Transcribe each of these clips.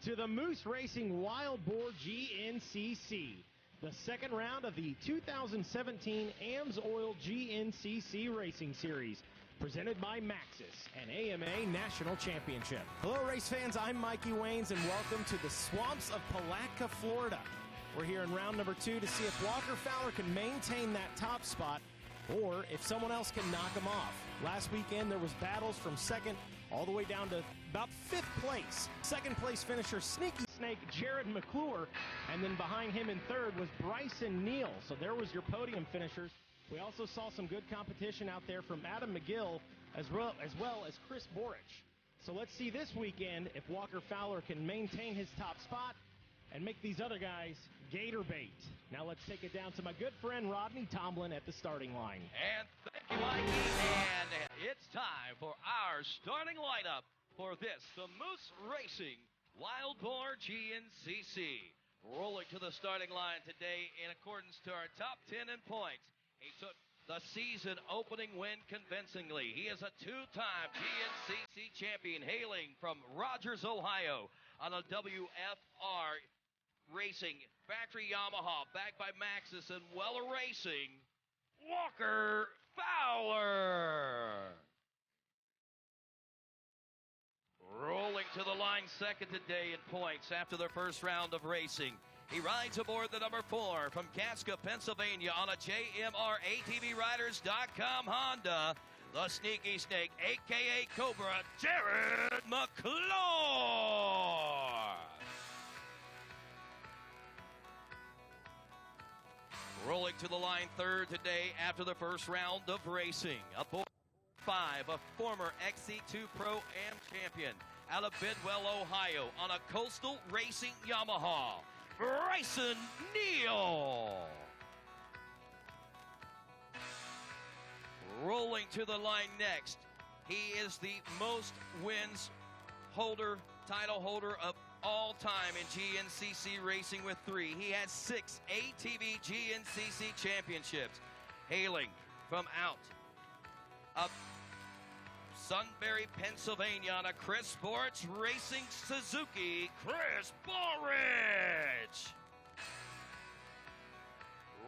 to the Moose Racing Wild Boar GNCC, the second round of the 2017 AMS Oil GNCC Racing Series, presented by Maxxis, an AMA National Championship. Hello, race fans. I'm Mikey Waynes, and welcome to the swamps of Palatka, Florida. We're here in round number 2 to see if Walker Fowler can maintain that top spot or if someone else can knock him off. Last weekend, there was battles from second all the way down to about 5th place. Second place finisher, Sneaky Snake Jared McClure, and then behind him in third was Bryson Neal. So there was your podium finishers. We also saw some good competition out there from Adam McGill as well as Chris Borich. So let's see this weekend if Walker Fowler can maintain his top spot and make these other guys gator bait. Now let's take it down to my good friend Rodney Tomlin at the starting line. And thank you, Mikey. And it's time for our starting lineup for this, the Moose Racing Wild Boar GNCC. Rolling to the starting line today in accordance to our top 10 in points. He took the season opening win convincingly. He is a 2-time GNCC champion hailing from Rogers, Ohio on a WFR Racing factory Yamaha backed by Maxxis and Weller Racing, Walker Fowler. Rolling to the line second today in points after the first round of racing. He rides aboard the number 4 from Casca, Pennsylvania on a JMR ATVRiders.com Honda. The Sneaky Snake, a.k.a. Cobra, Jared McClure. Rolling to the line third today after the first round of racing. Aboard 5, a former Xc2 Pro M champion out of Bidwell, Ohio on a Coastal Racing Yamaha, Bryson Neal. Rolling to the line next, he is the most wins holder, title holder of all time in GNCC racing with 3. He has 6 ATV GNCC championships. Hailing from out of Sunbury, Pennsylvania on a Chris Borich Racing Suzuki, Chris Borich.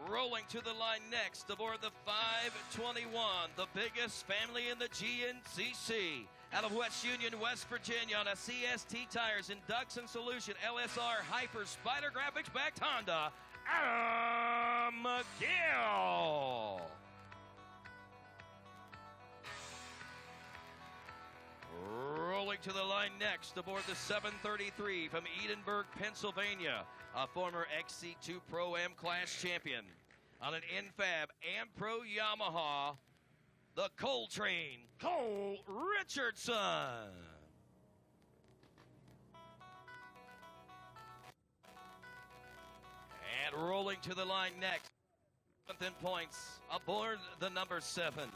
Rolling to the line next aboard the 521, the biggest family in the GNCC. Out of West Union, West Virginia on a CST Tires Induction Solution LSR Hyper Spider Graphics backed Honda, Adam McGill. Rolling to the line next aboard the 733 from Edinburgh, Pennsylvania, a former Xc2 Pro M Class champion on an Infab and Pro Yamaha, the Coltrane, Cole Richardson. And rolling to the line next, 7th in points, aboard the number 7.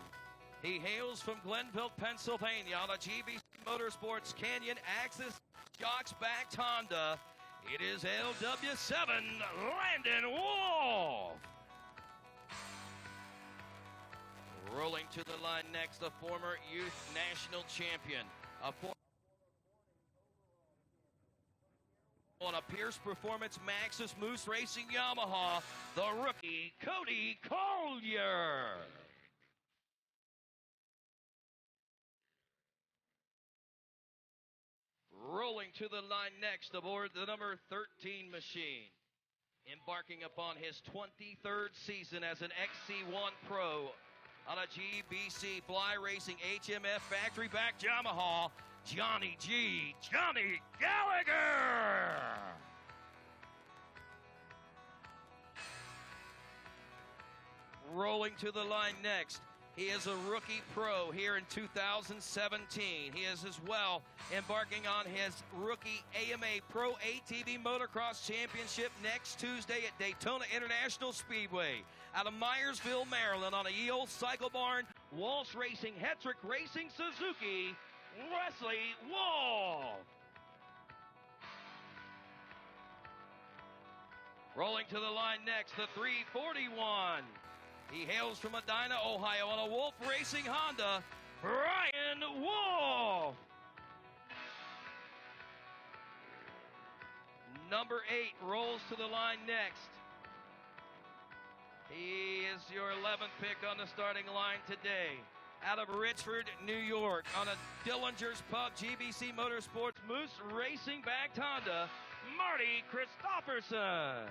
He hails from Glenville, Pennsylvania on a GBC Motorsports Canyon Axis Jocks-backed Honda. It is LW7, Landon Wolf. Rolling to the line next, the former youth national champion, on a Pierce Performance Maxxis Moose Racing Yamaha, the rookie Cody Collier. Rolling to the line next aboard the number 13 machine, embarking upon his 23rd season as an XC1 Pro on a GBC Fly Racing HMF factory back Yamaha, Johnny Gallagher. Rolling to the line next, he is a rookie pro here in 2017. He is as well embarking on his rookie AMA Pro ATV Motocross Championship next Tuesday at Daytona International Speedway out of Myersville, Maryland on a Ye Olde Cycle Barn Walsh Racing Hetrick Racing Suzuki, Wesley Wolf. Rolling to the line next, the 341. He hails from Medina, Ohio on a Wolf Racing Honda, Brian Wolf. Number 8 rolls to the line next. He is your 11th pick on the starting line today. Out of Richford, New York, on a Dillinger's Pub GBC Motorsports Moose Racing backed Honda, Marty Christopherson.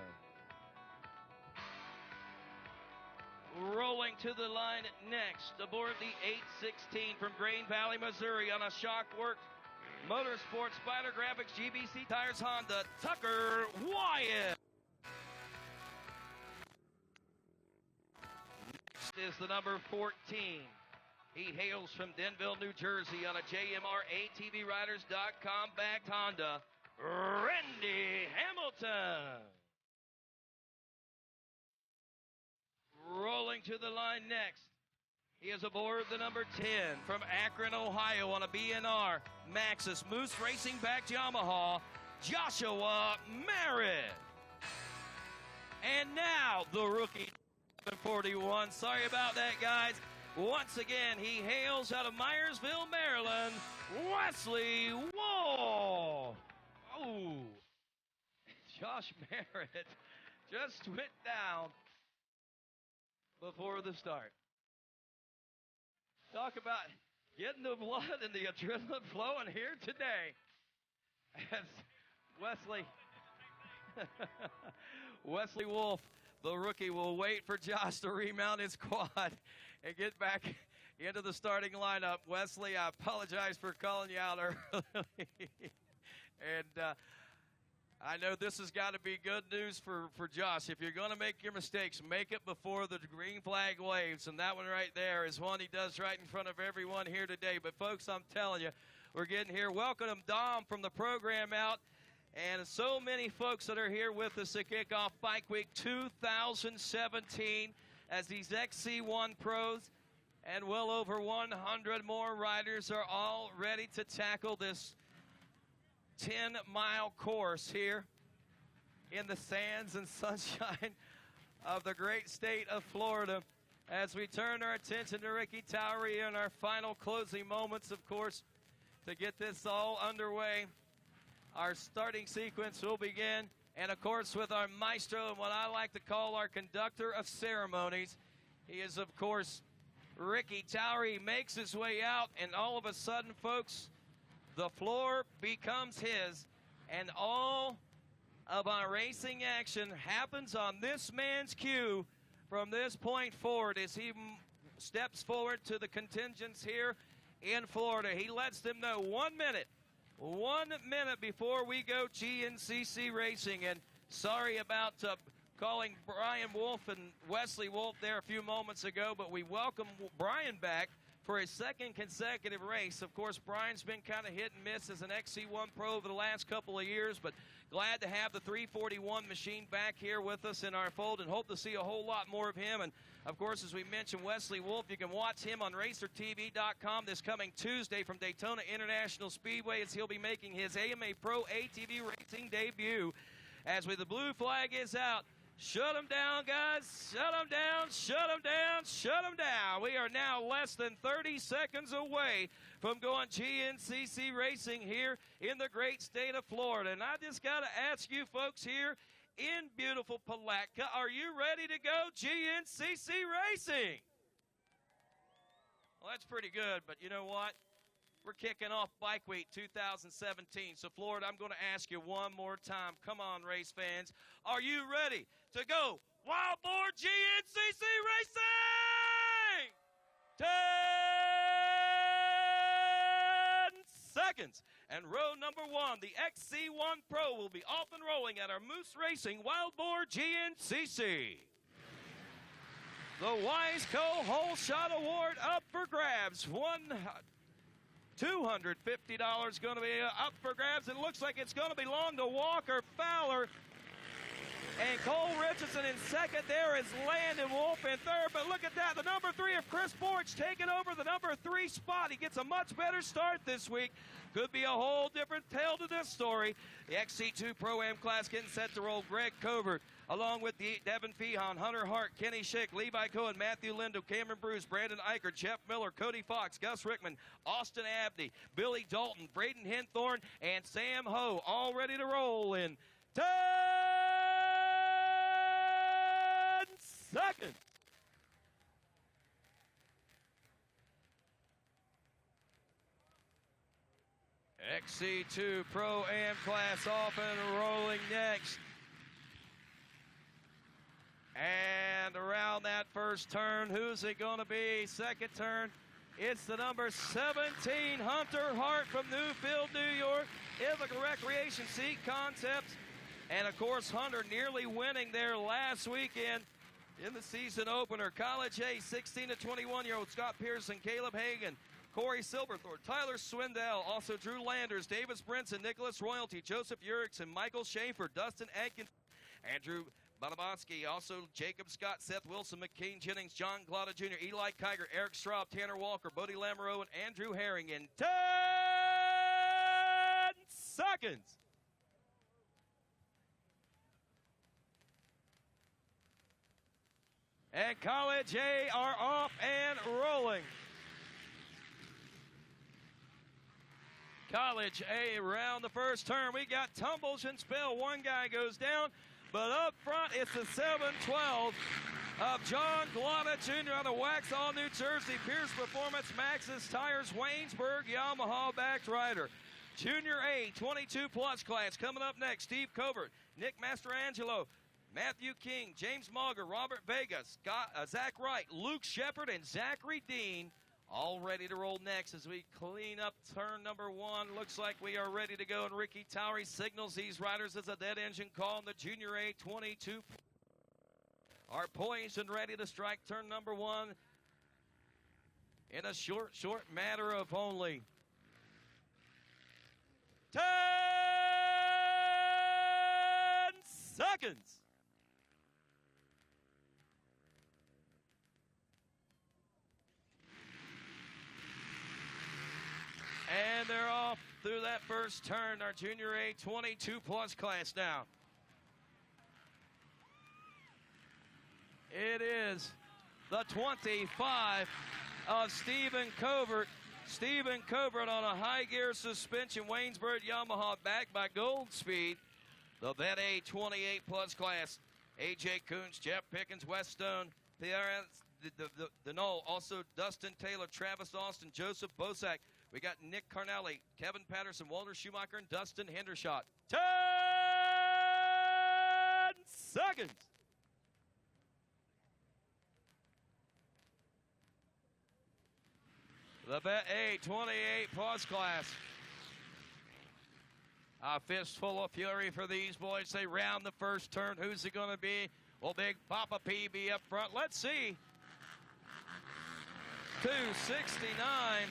Rolling to the line next, aboard the 816 from Grain Valley, Missouri, on a Shockworks Motorsports Spider Graphics GBC Tires Honda, Tucker Wyatt. Next is the number 14. He hails from Denville, New Jersey, on a JMR-ATVRiders.com backed Honda, Randy Hamilton. Rolling to the line next. He is aboard the number 10 from Akron, Ohio, on a BNR Maxxis Moose Racing backed Yamaha, Joshua Merritt. And now the rookie 41. Sorry about that, guys. Once again, he hails out of Myersville, Maryland, Wesley Wolf. Oh, Josh Merritt just went down before the start. Talk about getting the blood and the adrenaline flowing here today. As Wesley Wolf, the rookie, will wait for Josh to remount his quad and get back into the starting lineup. Wesley, I apologize for calling you out early. And I know this has got to be good news for Josh. If you're going to make your mistakes, make it before the green flag waves. And that one right there is one he does right in front of everyone here today. But, folks, I'm telling you, we're getting here. Welcome Dom from the program out. And so many folks that are here with us to kick off Bike Week 2017 as these XC1 pros and well over 100 more riders are all ready to tackle this 10-mile course here in the sands and sunshine of the great state of Florida. As we turn our attention to Ricky Towery in our final closing moments, of course, to get this all underway. Our starting sequence will begin, and of course with our maestro and what I like to call our conductor of ceremonies. He is, of course, Ricky Towery. He makes his way out, and all of a sudden, folks, the floor becomes his, and all of our racing action happens on this man's cue from this point forward as he steps forward to the contingents here in Florida. He lets them know 1 minute before we go GNCC racing. And sorry about calling Brian Wolf and Wesley Wolf there a few moments ago, but we welcome Brian back for his second consecutive race. Of course, Brian's been kind of hit and miss as an XC1 Pro over the last couple of years, but glad to have the 341 machine back here with us in our fold and hope to see a whole lot more of him. And, of course, as we mentioned, Wesley Wolf, you can watch him on RacerTV.com this coming Tuesday from Daytona International Speedway as he'll be making his AMA Pro ATV racing debut. As the blue flag is out, shut them down, guys. Shut them down, shut them down, shut them down. We are now less than 30 seconds away from going GNCC racing here in the great state of Florida. And I just got to ask you folks here in beautiful Palatka, are you ready to go GNCC racing? Well, that's pretty good, but you know what? We're kicking off Bike Week 2017. So, Florida, I'm going to ask you one more time. Come on, race fans. Are you ready to go Wild Boar GNCC racing? 10 seconds. And row number 1, the XC1 Pro, will be off and rolling at our Moose Racing Wild Boar GNCC. The Wiseco Whole Shot Award up for grabs. $250 going to be up for grabs. It looks like it's going to belong to Walker Fowler. And Cole Richardson in second. There is Landon Wolf in third. But look at that. The number 3 of Chris Borich taking over the number 3 spot. He gets a much better start this week. Could be a whole different tale to this story. The Xc2 Pro M Class getting set to roll. Greg Coburn, along with the Devin Feehan, Hunter Hart, Kenny Schick, Levi Cohen, Matthew Lindo, Cameron Bruce, Brandon Eichert, Jeff Miller, Cody Fox, Gus Rickman, Austin Abney, Billy Dalton, Braden Henthorne, and Sam Ho, all ready to roll in 10 seconds. Xc2 Pro M Class off and rolling next. And around that first turn, who's it going to be? Second turn, it's the number 17, Hunter Hart from Newfield, New York. Ithaca Recreation Seat Concepts. And, of course, Hunter nearly winning there last weekend in the season opener. College A, 16 to 21-year-old Scott Pearson, Caleb Hagan, Corey Silverthorne, Tyler Swindell, also Drew Landers, Davis Brinson, Nicholas Royalty, Joseph Urickson, Michael Schaefer, Dustin Atkins, Andrew Bonabotsky, also Jacob Scott, Seth Wilson, McCain Jennings, John Glotta Jr., Eli Kiger, Eric Straub, Tanner Walker, Bodie Lamoureux, and Andrew Herring in 10 seconds. And College A are off and rolling. College A around the first turn. We got tumbles and spill. One guy goes down, but up front it's the 712 of John Glotta Jr. out of Waxhaw, New Jersey. Pierce Performance, Maxxis Tires, Waynesburg, Yamaha backed rider. Junior A 22 plus class coming up next. Steve Coburn, Nick Mastrangelo, Matthew King, James Mauger, Robert Vega, Zach Wright, Luke Sheppard, and Zachary Dean all ready to roll next as we clean up turn number one. Looks like we are ready to go, and Ricky Towery signals these riders as a dead engine call in the Junior A 22. Are poised and ready to strike turn number one in a short matter of only 10 seconds. And they're off through that first turn, our Junior A 22 plus class now. It is the 25 of Stephen Covert. Stephen Covert on a high gear suspension, Waynesburg Yamaha, backed by Goldspeed. The Vet A 28 plus class. AJ Coons, Jeff Pickens, Wes Stone, Pierre Denol, also Dustin Taylor, Travis Austin, Joseph Bosak. We got Nick Carnelli, Kevin Patterson, Walter Schumacher, and Dustin Hendershot. 10 seconds. The Vet A 28 plus class. A fistful of fury for these boys. They round the first turn. Who's it going to be? Will Big Papa P be up front? Let's see. 269.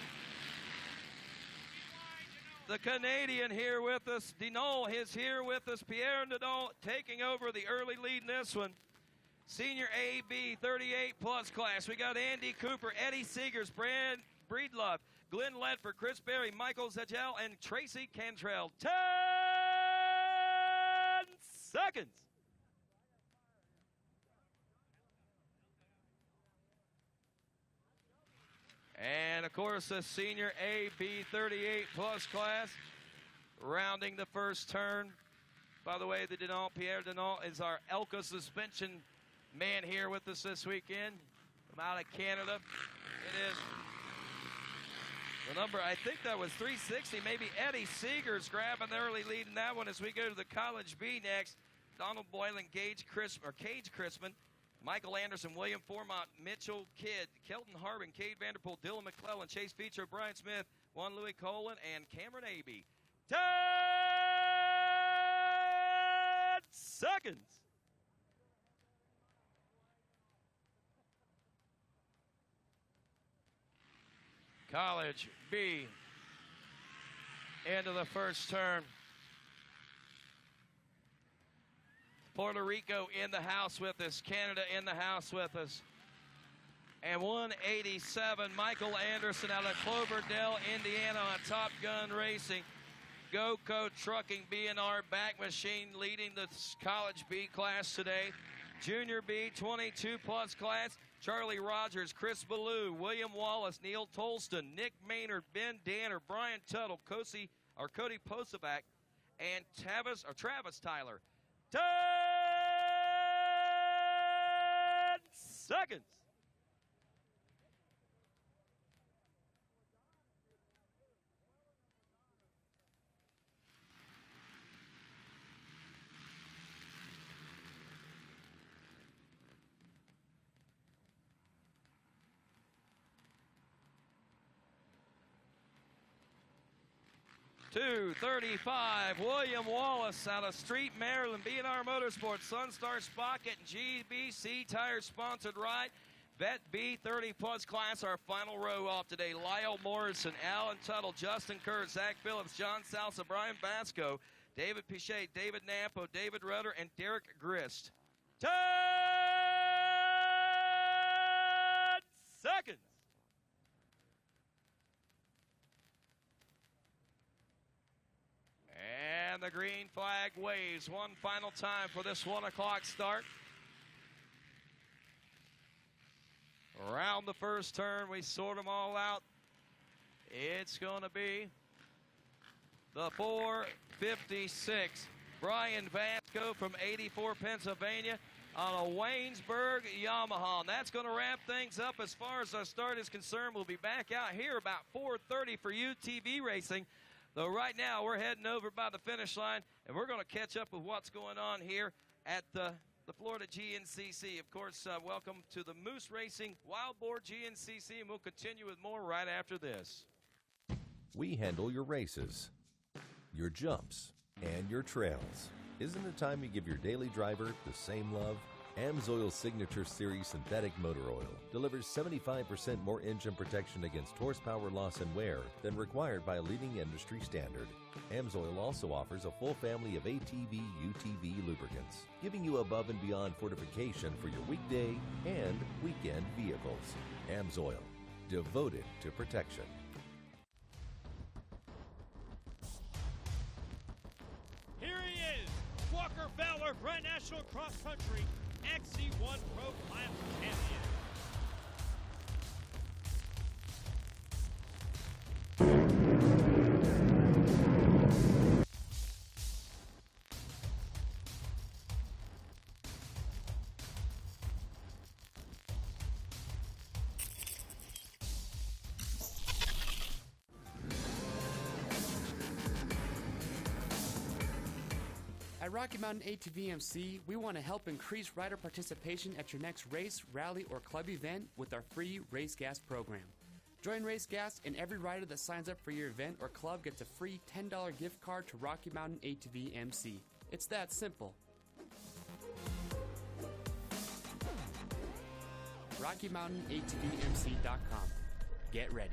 The Canadian here with us. Denol is here with us. Pierre Denol taking over the early lead in this one. Senior AB 38 plus class. We got Andy Cooper, Eddie Seegers, Brad Breedlove, Glenn Ledford, Chris Berry, Michael Zagel, and Tracy Cantrell. 10 seconds. And, of course, the Senior AB 38 plus class rounding the first turn. By the way, the Denal, Pierre Denal, is our Elka suspension man here with us this weekend from out of Canada. It is the number, I think that was 360. Maybe Eddie Seegers grabbing the early lead in that one as we go to the College B next. Donald Boylan, Cage Chrisman, Michael Anderson, William Formont, Mitchell Kidd, Kelton Harbin, Cade Vanderpool, Dylan McClellan, Chase Feature, Brian Smith, Juan Louis Colin, and Cameron Abey. 10 seconds. College B into the first turn. Puerto Rico in the house with us. Canada in the house with us. And 187, Michael Anderson out of Cloverdale, Indiana on Top Gun Racing. GoCo Trucking, B&R Back Machine leading the College B class today. Junior B 22 plus class. Charlie Rogers, Chris Ballou, William Wallace, Neil Tolston, Nick Maynard, Ben Danner, Brian Tuttle, Cody Posavac, and Travis Tyler. 10 seconds. .235, William Wallace out of Street, Maryland, B&R Motorsports, Sunstar Sprocket, GBC Tires sponsored ride. Vet B 30-plus class, our final row off today. Lyle Morrison, Alan Tuttle, Justin Kerr, Zach Phillips, John Salsa, Brian Basco, David Pichet, David Nampo, David Rudder, and Derek Grist. 10 seconds. And the green flag waves one final time for this 1 o'clock start. Around the first turn, we sort them all out. It's going to be the 456. Brian Vasco from 84, Pennsylvania on a Waynesburg Yamaha. And that's going to wrap things up as far as our start is concerned. We'll be back out here about 4:30 for UTV racing. Though right now we're heading over by the finish line, and we're going to catch up with what's going on here at the Florida GNCC. Of course, welcome to the Moose Racing Wild Boar GNCC, and we'll continue with more right after this. We handle your races, your jumps, and your trails. Isn't it time you give your daily driver the same love? AMSOIL's Signature Series Synthetic Motor Oil delivers 75% more engine protection against horsepower loss and wear than required by a leading industry standard. AMSOIL also offers a full family of ATV, UTV lubricants, giving you above and beyond fortification for your weekday and weekend vehicles. AMSOIL, devoted to protection. Here he is, Walker Fowler, Grand National Cross Country Xc2 Pro Class champion. At Rocky Mountain ATV MC, we want to help increase rider participation at your next race, rally, or club event with our free Race Gas program. Join Race Gas, and every rider that signs up for your event or club gets a free $10 gift card to Rocky Mountain ATV MC. It's that simple. RockyMountainATVMC.com. Get ready.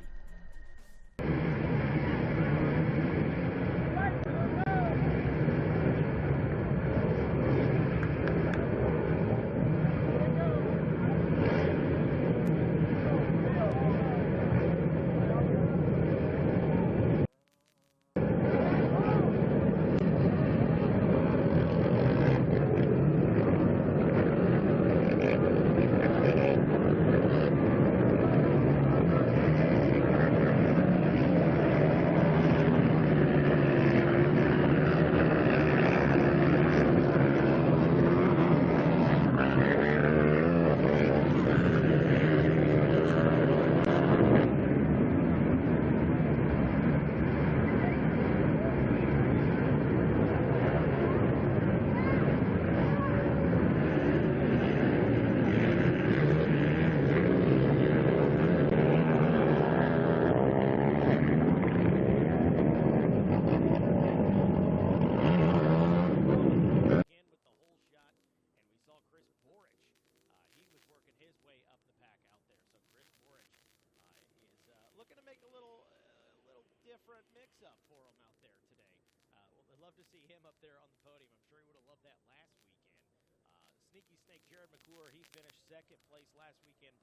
He finished second place last weekend.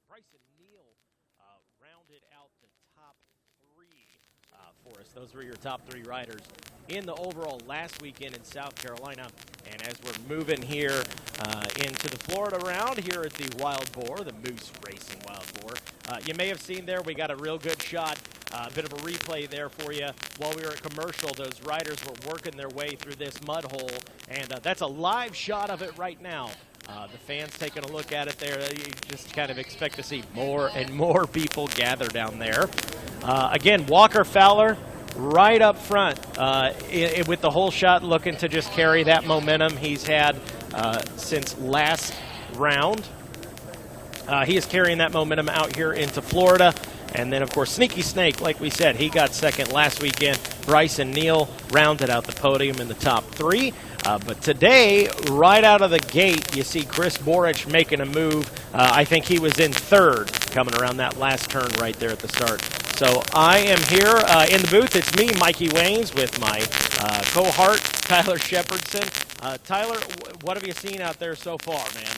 Bryson Neal rounded out the top three for us. Those were your top three riders in the overall last weekend in South Carolina. And as we're moving here into the Florida round here at the Wild Boar, the Moose Racing Wild Boar, you may have seen there we got a real good shot A bit of a replay there for you. While we were at commercial, those riders were working their way through this mud hole, and that's a live shot of it right now. The fans taking a look at it there. You just kind of expect to see more and more people gather down there. Again, Walker Fowler right up front with the whole shot, looking to just carry that momentum he's had since last round. He is carrying that momentum out here into Florida. And then, of course, Sneaky Snake, like we said, he got second last weekend. Bryce and Neal rounded out the podium in the top three. But today, right out of the gate, you see Chris Borich making a move. I think he was in third coming around that last turn right there at the start. So I am here in the booth. It's me, Mikey Waynes, with my cohort, Tyler Shepherdson. Tyler, what have you seen out there so far, man?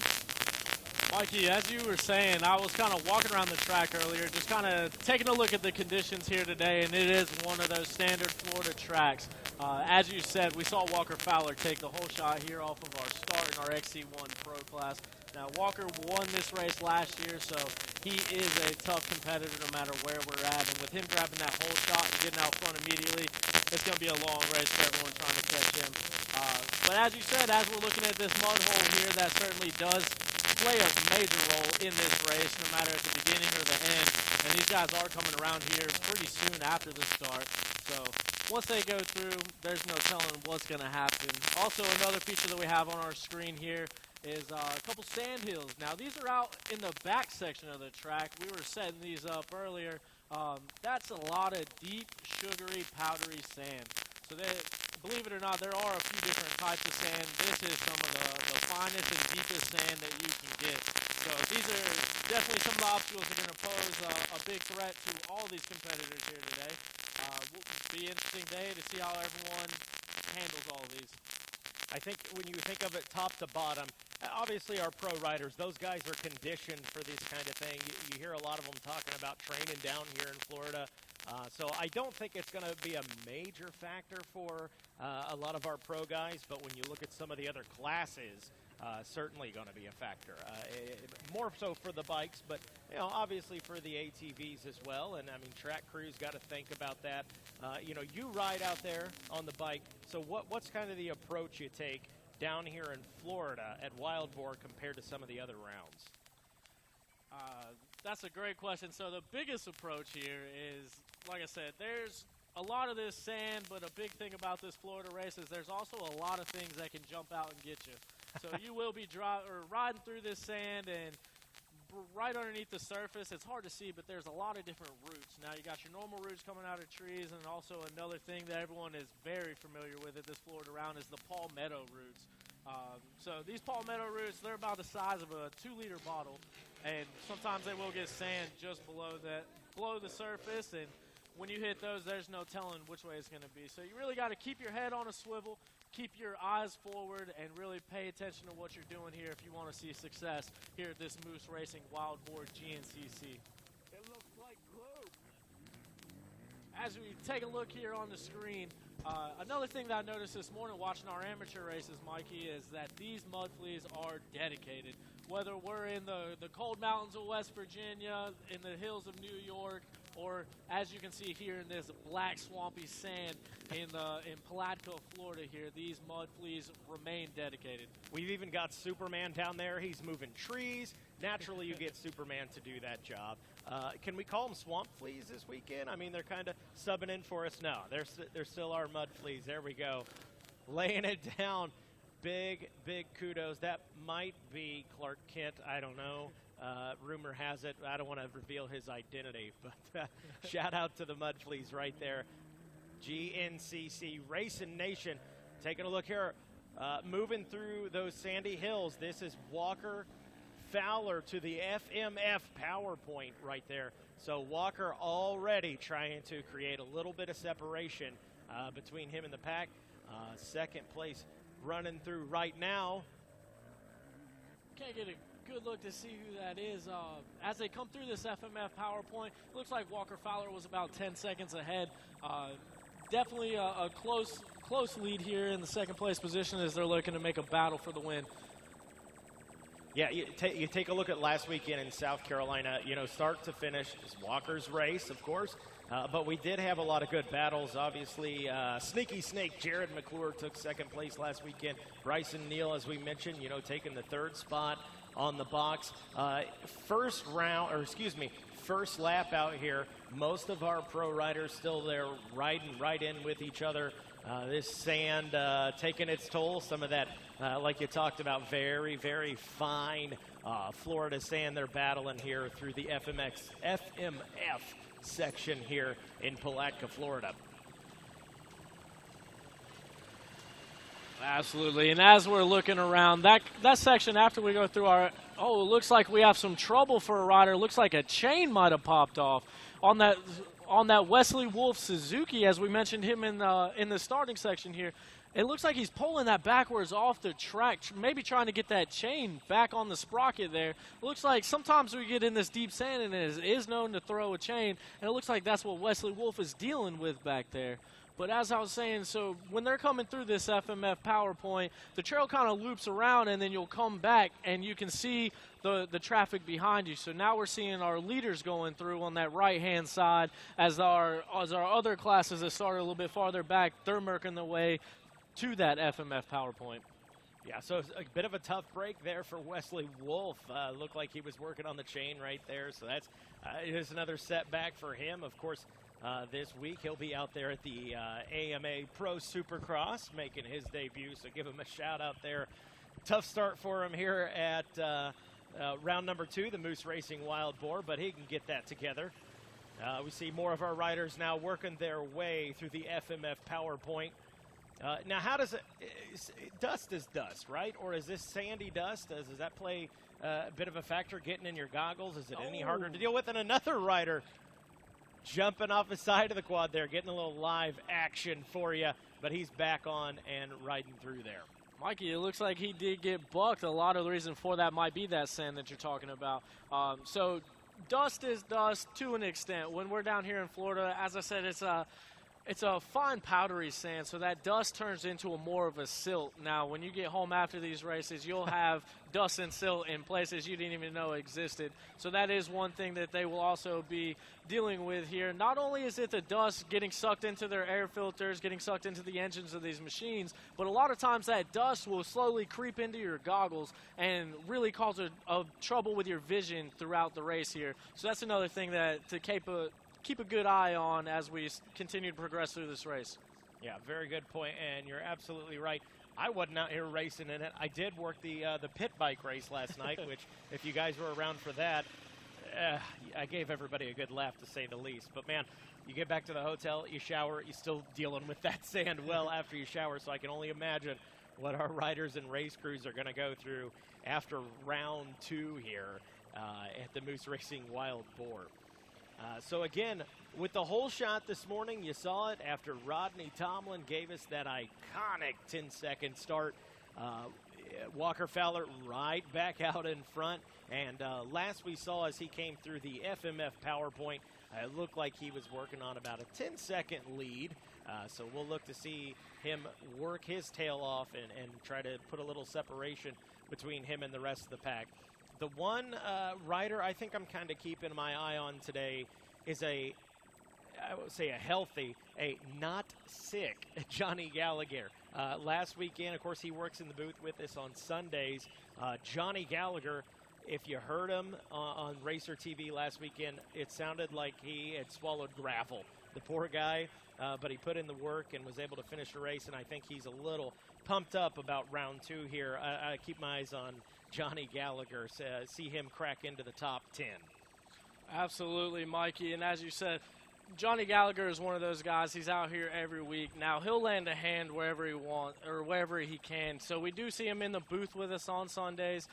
Mikey, as you were saying, I was kind of walking around the track earlier, just kind of taking a look at the conditions here today, and it is one of those standard Florida tracks. As you said, we saw Walker Fowler take the whole shot here off of our start in our Xc2 Pro Class. Now, Walker won this race last year, so he is a tough competitor no matter where we're at. And with him grabbing that whole shot and getting out front immediately, it's going to be a long race for everyone trying to catch him. But as you said, as we're looking at this mud hole here, that certainly does play a major role in this race, no matter at the beginning or the end. And these guys are coming around here pretty soon after the start. So once they go through, there's no telling what's going to happen. Also, another feature that we have on our screen here is a couple sand hills. Now, these are out in the back section of the track. We were setting these up earlier. That's a lot of deep, sugary, powdery sand. So believe it or not, there are a few different types of sand. This is some of the finest and deepest sand that you can get. So these are definitely some of the obstacles that are going to pose a big threat to all these competitors here today. Will be an interesting day to see how everyone handles all of these. I think when you think of it top to bottom, obviously our pro riders, those guys are conditioned for this kind of thing. You hear a lot of them talking about training down here in Florida. So I don't think it's going to be a major factor for a lot of our pro guys, but when you look at some of the other classes, certainly going to be a factor. More so for the bikes, but obviously for the ATVs as well. And I mean, track crews got to think about that. You ride out there on the bike. So what's kind of the approach you take down here in Florida at Wild Boar compared to some of the other rounds? That's a great question. So the biggest approach here is, like I said, there's a lot of this sand, but a big thing about this Florida race is there's also a lot of things that can jump out and get you. So you will be riding through this sand, and right underneath the surface, it's hard to see, but there's a lot of different roots. Now, you got your normal roots coming out of trees, and also another thing that everyone is very familiar with at this Florida round is the Palmetto Roots. So these Palmetto Roots, they're about the size of a 2-liter bottle, and sometimes they will get sand just below the surface, and when you hit those, there's no telling which way it's going to be. So you really got to keep your head on a swivel, keep your eyes forward, and really pay attention to what you're doing here if you want to see success here at this Moose Racing Wild Boar GNCC. It looks like glue. As we take a look here on the screen, another thing that I noticed this morning watching our amateur races, Mikey, is that these mud fleas are dedicated. Whether we're in the cold mountains of West Virginia, in the hills of New York, or as you can see here in this black swampy sand in Palatka, Florida here, these mud fleas remain dedicated. We've even got Superman down there. He's moving trees. Naturally, you get Superman to do that job. Can we call them swamp fleas this weekend? I mean, they're kind of subbing in for us. No, they're still our mud fleas. There we go. Laying it down. Big kudos. That might be Clark Kent. I don't know. Rumor has it. I don't want to reveal his identity, but shout out to the mud fleas right there. GNCC Racing Nation. Taking a look here. Moving through those sandy hills. This is Walker Fowler to the FMF PowerPoint right there. So Walker already trying to create a little bit of separation between him and the pack. Second place running through right now. Can't get a good look to see who that is. As they come through this FMF PowerPoint, it looks like Walker Fowler was about 10 seconds ahead. Definitely a close lead here in the second place position as they're looking to make a battle for the win. Yeah, you take a look at last weekend in South Carolina, start to finish, is Walker's race, of course. But we did have a lot of good battles. Obviously, Sneaky Snake Jared McClure took second place last weekend. Bryson Neal, as we mentioned, taking the third spot on the box. First lap out here, most of our pro riders still there riding right in with each other. This sand taking its toll. Some of that, like you talked about, very, very fine Florida sand they're battling here through the FMF section here in Palatka, Florida. Absolutely, and as we're looking around, that section after we go through it looks like we have some trouble for a rider. It looks like a chain might have popped off on that Wesley Wolf Suzuki, as we mentioned him in the starting section here. It looks like he's pulling that backwards off the track, maybe trying to get that chain back on the sprocket there. It looks like sometimes we get in this deep sand and it is known to throw a chain, and it looks like that's what Wesley Wolf is dealing with back there. But as I was saying, so when they're coming through this FMF PowerPoint, the trail kind of loops around, and then you'll come back and you can see the traffic behind you. So now we're seeing our leaders going through on that right-hand side as our other classes that started a little bit farther back, they're making their way to that FMF PowerPoint. Yeah, so a bit of a tough break there for Wesley Wolf. Looked like he was working on the chain right there, so that's is another setback for him. Of course, this week he'll be out there at the AMA Pro Supercross making his debut, so give him a shout out there. Tough start for him here at round number 2, the Moose Racing Wild Boar, but he can get that together. We see more of our riders now working their way through the FMF PowerPoint. Now, how does dust is dust, right? Or is this sandy dust? Does that play a bit of a factor getting in your goggles? Is it any harder to deal with than another rider jumping off the side of the quad there, getting a little live action for you, but he's back on and riding through there. Mikey, it looks like he did get bucked. A lot of the reason for that might be that sand that you're talking about. So dust is dust to an extent. When we're down here in Florida, as I said, it's a fine powdery sand, so that dust turns into more of a silt. Now, when you get home after these races, you'll have dust and silt in places you didn't even know existed. So that is one thing that they will also be dealing with here. Not only is it the dust getting sucked into their air filters, getting sucked into the engines of these machines, but a lot of times that dust will slowly creep into your goggles and really cause a trouble with your vision throughout the race here. So that's another thing that to keep a good eye on as we continue to progress through this race. Yeah, very good point, and you're absolutely right. I wasn't out here racing in it. I did work the pit bike race last night, which, if you guys were around for that, I gave everybody a good laugh, to say the least. But, man, you get back to the hotel, you shower, you're still dealing with that sand well after you shower, so I can only imagine what our riders and race crews are going to go through after round 2 here at the Moose Racing Wild Boar. So, again, with the whole shot this morning, you saw it after Rodney Tomlin gave us that iconic 10-second start. Walker Fowler right back out in front. And last we saw as he came through the FMF PowerPoint, it looked like he was working on about a 10-second lead. So we'll look to see him work his tail off and try to put a little separation between him and the rest of the pack. The one rider I think I'm kind of keeping my eye on today is I would say a not sick Johnny Gallagher. Last weekend, of course, he works in the booth with us on Sundays. Johnny Gallagher, if you heard him on RacerTV last weekend, it sounded like he had swallowed gravel. The poor guy, but he put in the work and was able to finish the race, and I think he's a little pumped up about round 2 here. I keep my eyes on Johnny Gallagher, see him crack into the top 10. Absolutely, Mikey. And as you said, Johnny Gallagher is one of those guys. He's out here every week. Now, he'll land a hand wherever he wants or wherever he can. So we do see him in the booth with us on Sundays.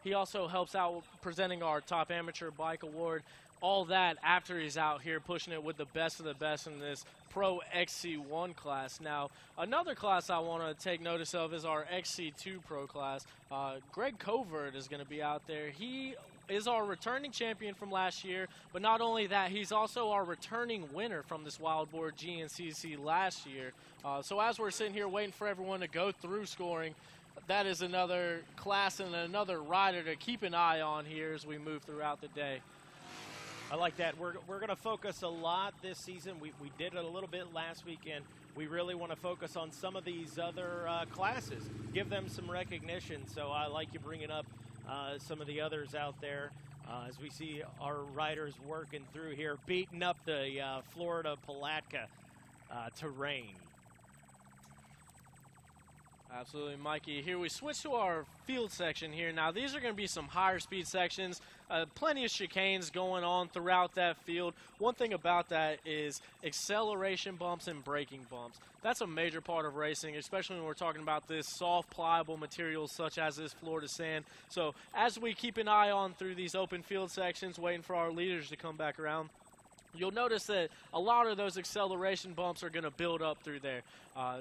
He also helps out presenting our Top Amateur Bike Award. All that after he's out here pushing it with the best of the best in this Pro Xc1 class. Now, another class I want to take notice of is our Xc2 Pro class. Greg Covert is going to be out there. He is our returning champion from last year, but not only that, he's also our returning winner from this Wild Boar GNCC last year. So as we're sitting here waiting for everyone to go through scoring, that is another class and another rider to keep an eye on here as we move throughout the day. I like that. We're going to focus a lot this season. We did it a little bit last weekend. We really want to focus on some of these other classes, give them some recognition. So I like you bringing up some of the others out there as we see our riders working through here, beating up the Florida Palatka terrain. Absolutely, Mikey. Here we switch to our field section here. Now, these are going to be some higher speed sections. Plenty of chicanes going on throughout that field. One thing about that is acceleration bumps and braking bumps. That's a major part of racing, especially when we're talking about this soft, pliable material such as this Florida sand. So as we keep an eye on through these open field sections, waiting for our leaders to come back around, you'll notice that a lot of those acceleration bumps are going to build up through there.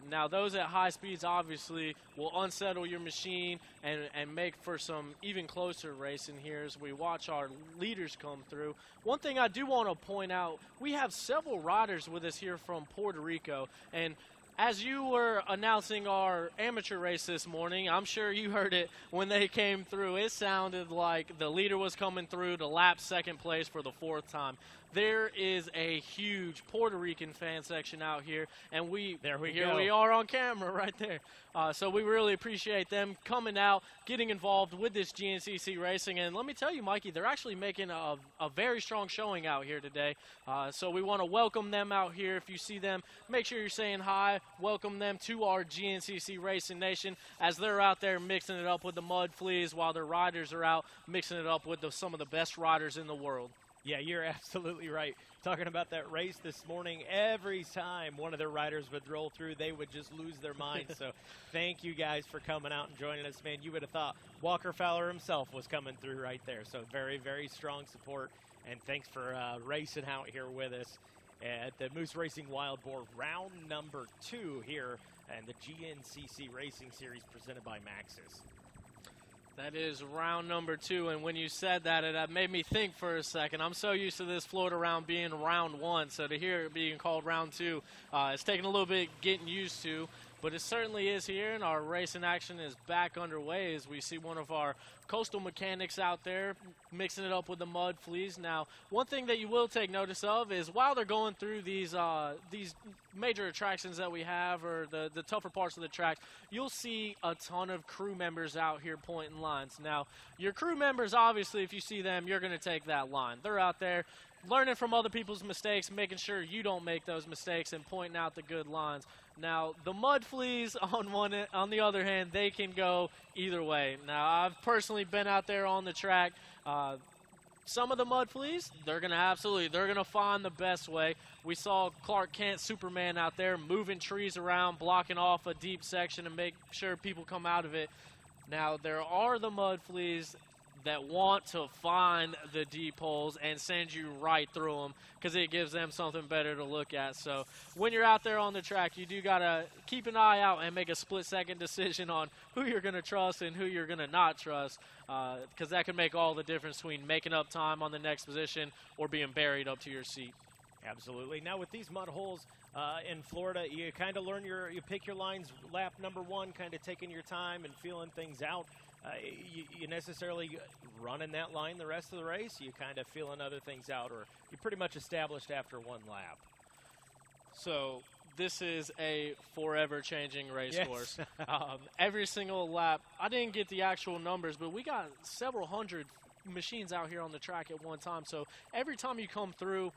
Now, those at high speeds obviously will unsettle your machine and make for some even closer racing here as we watch our leaders come through. One thing I do want to point out, we have several riders with us here from Puerto Rico, and as you were announcing our amateur race this morning, I'm sure you heard it when they came through. It sounded like the leader was coming through to lap second place for the 4th time. There is a huge Puerto Rican fan section out here, and we are on camera right there. So we really appreciate them coming out, getting involved with this GNCC racing. And let me tell you, Mikey, they're actually making a very strong showing out here today. So we want to welcome them out here. If you see them, make sure you're saying hi. Welcome them to our GNCC Racing Nation as they're out there mixing it up with the mud fleas while their riders are out mixing it up with some of the best riders in the world. Yeah, you're absolutely right. Talking about that race this morning, every time one of their riders would roll through, they would just lose their mind. So thank you guys for coming out and joining us, man. You would have thought Walker Fowler himself was coming through right there. So very, very strong support, and thanks for racing out here with us at the Moose Racing Wild Boar round number 2 here and the GNCC Racing Series presented by Maxxis. That is round number 2, and when you said that, it made me think for a second. I'm so used to this Florida round being round 1, so to hear it being called round 2, it's taken a little bit getting used to, but it certainly is here, and our racing action is back underway as we see one of our coastal mechanics out there mixing it up with the mud fleas. Now, one thing that you will take notice of is while they're going through these major attractions that we have, or the tougher parts of the track, you'll see a ton of crew members out here pointing lines. Now, your crew members, obviously, if you see them, you're going to take that line. They're out there learning from other people's mistakes, making sure you don't make those mistakes, and pointing out the good lines. Now, the mud fleas, on the other hand, they can go either way. Now, I've personally been out there on the track. Some of the mud fleas, they're going to find the best way. We saw Clark Kent, Superman, out there moving trees around, blocking off a deep section to make sure people come out of it. Now, there are the mud fleas that want to find the deep holes and send you right through them because it gives them something better to look at. So when you're out there on the track, you do got to keep an eye out and make a split-second decision on who you're going to trust and who you're going to not trust, because that can make all the difference between making up time on the next position or being buried up to your seat. Absolutely. Now with these mud holes in Florida, you kind of learn you pick your lines lap number 1, kind of taking your time and feeling things out. You necessarily running that line the rest of the race, you kind of feeling other things out, or you're pretty much established after 1 lap. So this is a forever changing racehorse. Yes. Every single lap, I didn't get the actual numbers, but we got several hundred machines out here on the track at one time. So every time you come through,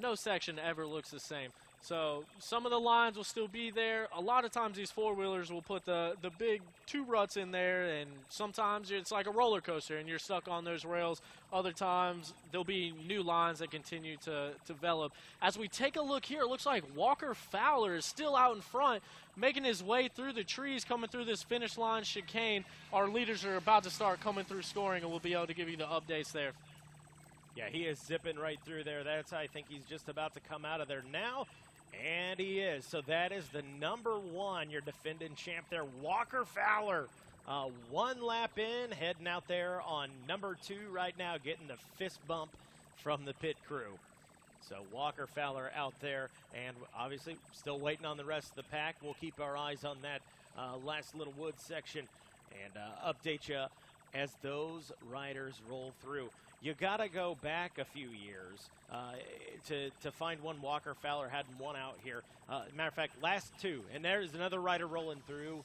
no section ever looks the same. So some of the lines will still be there. A lot of times these four-wheelers will put the big 2 ruts in there, and sometimes it's like a roller coaster and you're stuck on those rails. Other times there'll be new lines that continue to develop. As we take a look here, it looks like Walker Fowler is still out in front, making his way through the trees, coming through this finish line chicane. Our leaders are about to start coming through scoring, and we'll be able to give you the updates there. Yeah, he is zipping right through there. I think he's just about to come out of there now. And he is. So that is the number 1, your defending champ there, Walker Fowler. 1 lap in, heading out there on number 2 right now, getting the fist bump from the pit crew. So Walker Fowler out there, and obviously still waiting on the rest of the pack. We'll keep our eyes on that last little woods section. and update you as those riders roll through. You got to go back a few years to find one Walker Fowler hadn't won out here. Matter of fact, last two. And there's another rider rolling through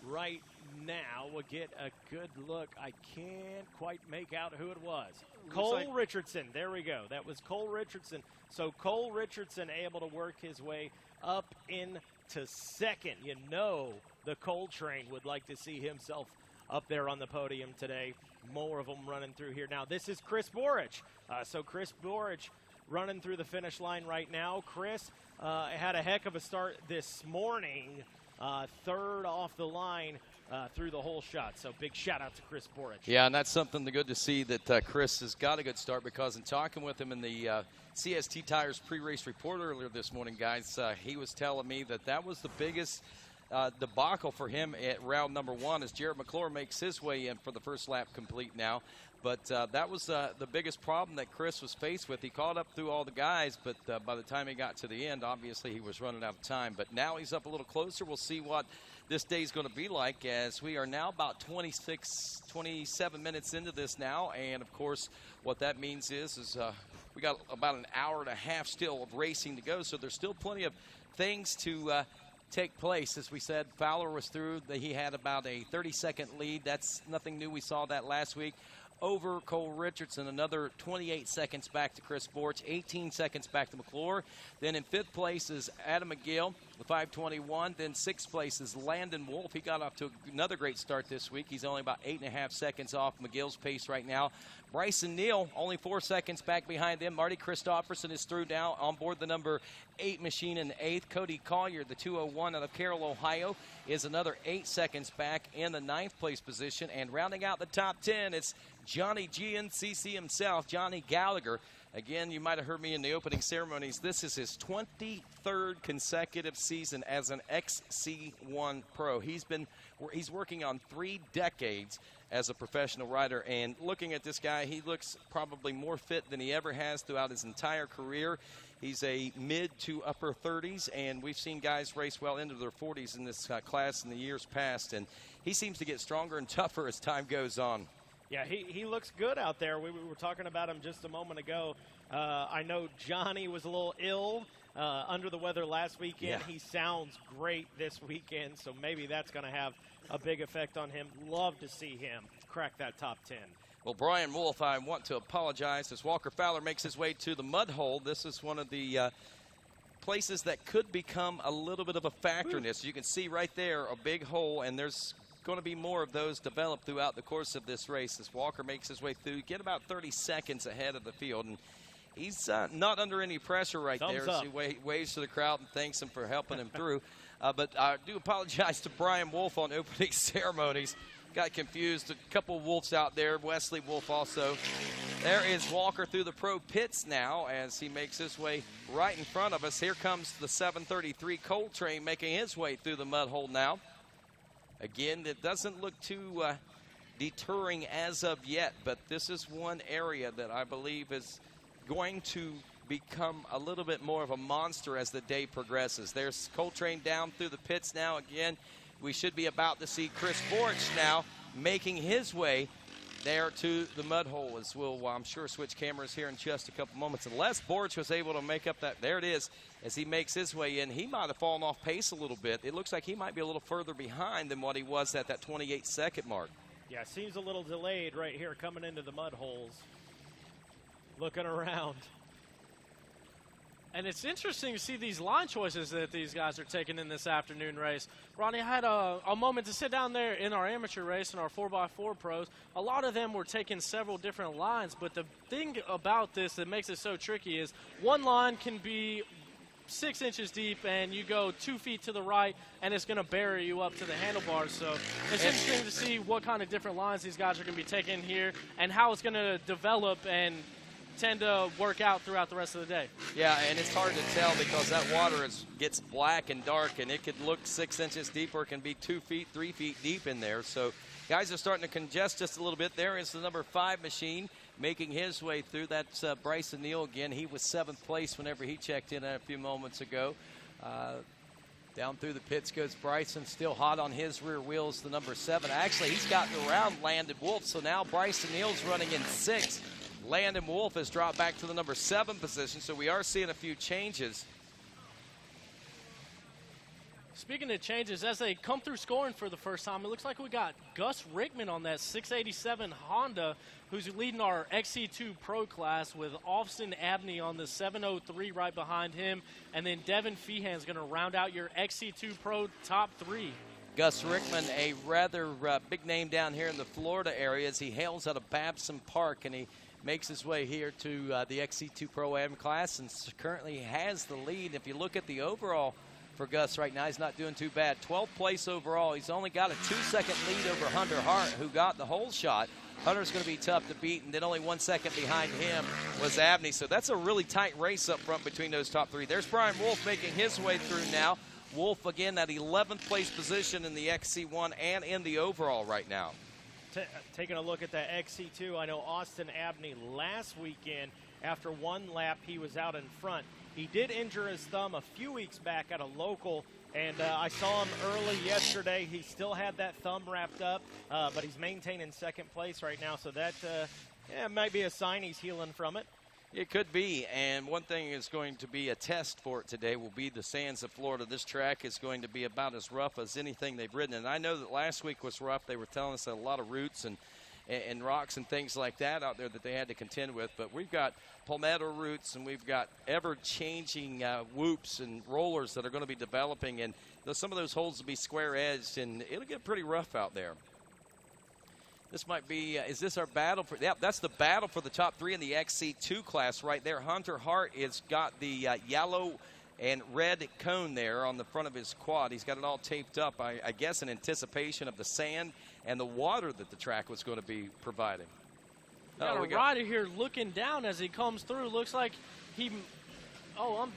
right now. We'll get a good look. I can't quite make out who it was. Cole Richardson. There we go. That was Cole Richardson. So Cole Richardson able to work his way up into second. You know the Cole train would like to see himself up there on the podium today. More of them running through here. Now, this is Chris Borich. So Chris Borich running through the finish line right now. Chris had a heck of a start this morning. Third off the line through the whole shot. So big shout out to Chris Borich. Yeah, and that's something good to see that Chris has got a good start, because in talking with him in the CST Tires pre-race report earlier this morning, guys, he was telling me that was the biggest debacle for him at round number 1 as Jared McClure makes his way in for the first lap complete now. But that was the biggest problem that Chris was faced with. He caught up through all the guys, but by the time he got to the end, obviously he was running out of time. But now he's up a little closer. We'll see what this day is going to be like, as we are now about 27 minutes into this now. And, of course, what that means is we got about an hour and a half still of racing to go. So there's still plenty of things to take place. As we said, Fowler was through. He had about a 30-second lead. That's nothing new. We saw that last week over Cole Richardson. Another 28 seconds back to Chris Borich, 18 seconds back to McClure. Then in 5th place is Adam McGill, the 5:21. Then 6th place is Landon Wolf. He got off to another great start this week. He's only about 8.5 seconds off McGill's pace right now. Bryson Neal only 4 seconds back behind them. Marty Christopherson is through now on board the number 8 machine in 8th. Cody Collier, the 201 out of Carroll, Ohio, is another 8 seconds back in the 9th place position. And rounding out the top 10, it's Johnny GNCC himself, Johnny Gallagher. Again, you might have heard me in the opening ceremonies. This is his 23rd consecutive season as an Xc1 Pro. He's working on 3 decades as a professional rider, and looking at this guy, he looks probably more fit than he ever has throughout his entire career. He's a mid to upper 30s, and we've seen guys race well into their 40s in this class in the years past, and he seems to get stronger and tougher as time goes on. Yeah, he looks good out there. We were talking about him just a moment ago. I know Johnny was a little ill under the weather last weekend. Yeah. He sounds great this weekend, so maybe that's going to have a big effect on him. Love to see him crack that top 10. Well, Brian Wolf, I want to apologize as Walker Fowler makes his way to the mud hole. This is one of the places that could become a little bit of a factor in this. You can see right there a big hole, and there's going to be more of those developed throughout the course of this race as Walker makes his way through. Get about 30 seconds ahead of the field, and he's not under any pressure right there as he waves to the crowd and thanks him for helping him through. But I do apologize to Brian Wolf on opening ceremonies. Got confused. A couple of Wolves out there. Wesley Wolf also. There is Walker through the pro pits now as he makes his way right in front of us. Here comes the 733 Cole train making his way through the mud hole now. Again, it doesn't look too deterring as of yet, but this is one area that I believe is going to become a little bit more of a monster as the day progresses. There's Coltrane down through the pits now. Again, we should be about to see Chris Borich now making his way there to the mud hole, as we'll, I'm sure, switch cameras here in just a couple moments. Unless Borich was able to make up that, there it is, as he makes his way in. He might have fallen off pace a little bit. It looks like he might be a little further behind than what he was at that 28-second mark. Yeah, seems a little delayed right here coming into the mud holes. Looking around. And it's interesting to see these line choices that these guys are taking in this afternoon race. Ronnie, I had a moment to sit down there in our amateur race in our 4x4 pros. A lot of them were taking several different lines, but the thing about this that makes it so tricky is one line can be 6 inches deep and you go 2 feet to the right and it's going to bury you up to the handlebars. So it's interesting to see what kind of different lines these guys are going to be taking here and how it's going to develop and tend to work out throughout the rest of the day. Yeah, and it's hard to tell because that water gets black and dark, and it could look 6 inches deep or it can be 2 feet, 3 feet deep in there. So guys are starting to congest just a little bit. There is the number 5 machine making his way through. That's Bryson Neal again. He was 7th place whenever he checked in a few moments ago. Down through the pits goes Bryson, still hot on his rear wheels, the number 7. Actually, he's gotten around Landon Wolf, so now Bryson Neal's running in 6th. Landon Wolf has dropped back to the number 7 position, so we are seeing a few changes. Speaking of changes, as they come through scoring for the first time, it looks like we got Gus Rickman on that 687 Honda, who's leading our Xc2 Pro class, with Austin Abney on the 703 right behind him, and then Devin Feehan's going to round out your Xc2 Pro top 3. Gus Rickman, a rather big name down here in the Florida area, as he hails out of Babson Park, and he makes his way here to the Xc2 Pro M class, and currently has the lead. If you look at the overall for Gus right now, he's not doing too bad. 12th place overall. He's only got a 2-second lead over Hunter Hart, who got the whole shot. Hunter's going to be tough to beat, and then only 1 second behind him was Abney. So that's a really tight race up front between those top 3. There's Brian Wolf making his way through now. Wolf, again, at 11th place position in the XC1 and in the overall right now. Taking a look at the XC2, I know Austin Abney last weekend, after one lap, he was out in front. He did injure his thumb a few weeks back at a local, and I saw him early yesterday. He still had that thumb wrapped up, but he's maintaining second place right now, so that might be a sign he's healing from it. It could be, and one thing is going to be a test for it today will be the sands of Florida. This track is going to be about as rough as anything they've ridden, and I know that last week was rough. They were telling us that a lot of roots and rocks and things like that out there that they had to contend with, but we've got Palmetto Roots, and we've got ever-changing whoops and rollers that are going to be developing, and some of those holes will be square-edged, and it'll get pretty rough out there. This might be, is this our battle for, yeah, that's the battle for the top 3 in the XC2 class right there. Hunter Hart has got the yellow and red cone there on the front of his quad. He's got it all taped up, I guess, in anticipation of the sand and the water that the track was going to be providing. Got a rider here looking down as he comes through. Looks like he...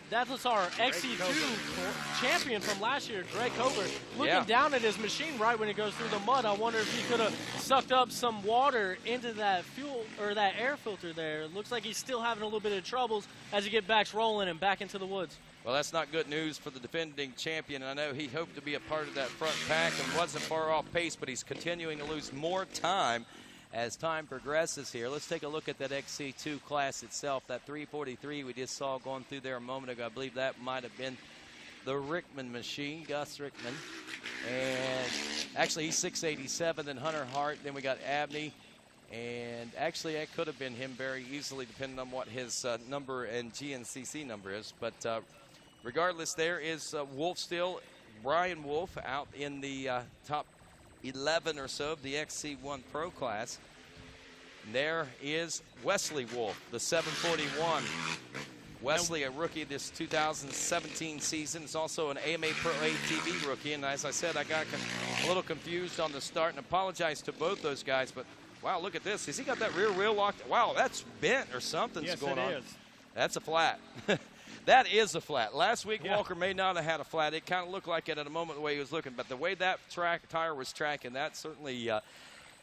that's our XC2 champion from last year, Greg Coburn, looking down at his machine right when it goes through the mud. I wonder if he could have sucked up some water into that fuel or that air filter there. It looks like he's still having a little bit of troubles as he gets back rolling and back into the woods. Well, that's not good news for the defending champion. I know he hoped to be a part of that front pack and wasn't far off pace, but he's continuing to lose more time as time progresses here. Let's take a look at that XC2 class itself. That 343 we just saw going through there a moment ago. I believe that might have been the Rickman machine, Gus Rickman. And actually he's 687, then Hunter Hart, then we got Abney. And actually that could have been him very easily, depending on what his number and GNCC number is. But regardless, there is Wolf still, Brian Wolf out in the top 11 or so of the XC1 Pro class. And there is Wesley Wolf, the 741. Wesley, a rookie this 2017 season. Is also an AMA Pro ATV rookie. And as I said, I got a little confused on the start and apologize to both those guys. But, wow, look at this. Has he got that rear wheel locked? Wow, that's bent or something's going on. Yes, it is. That's a flat. That is a flat. Last week, Walker may not have had a flat. It kind of looked like it at a moment the way he was looking. But the way that tire was tracking, that certainly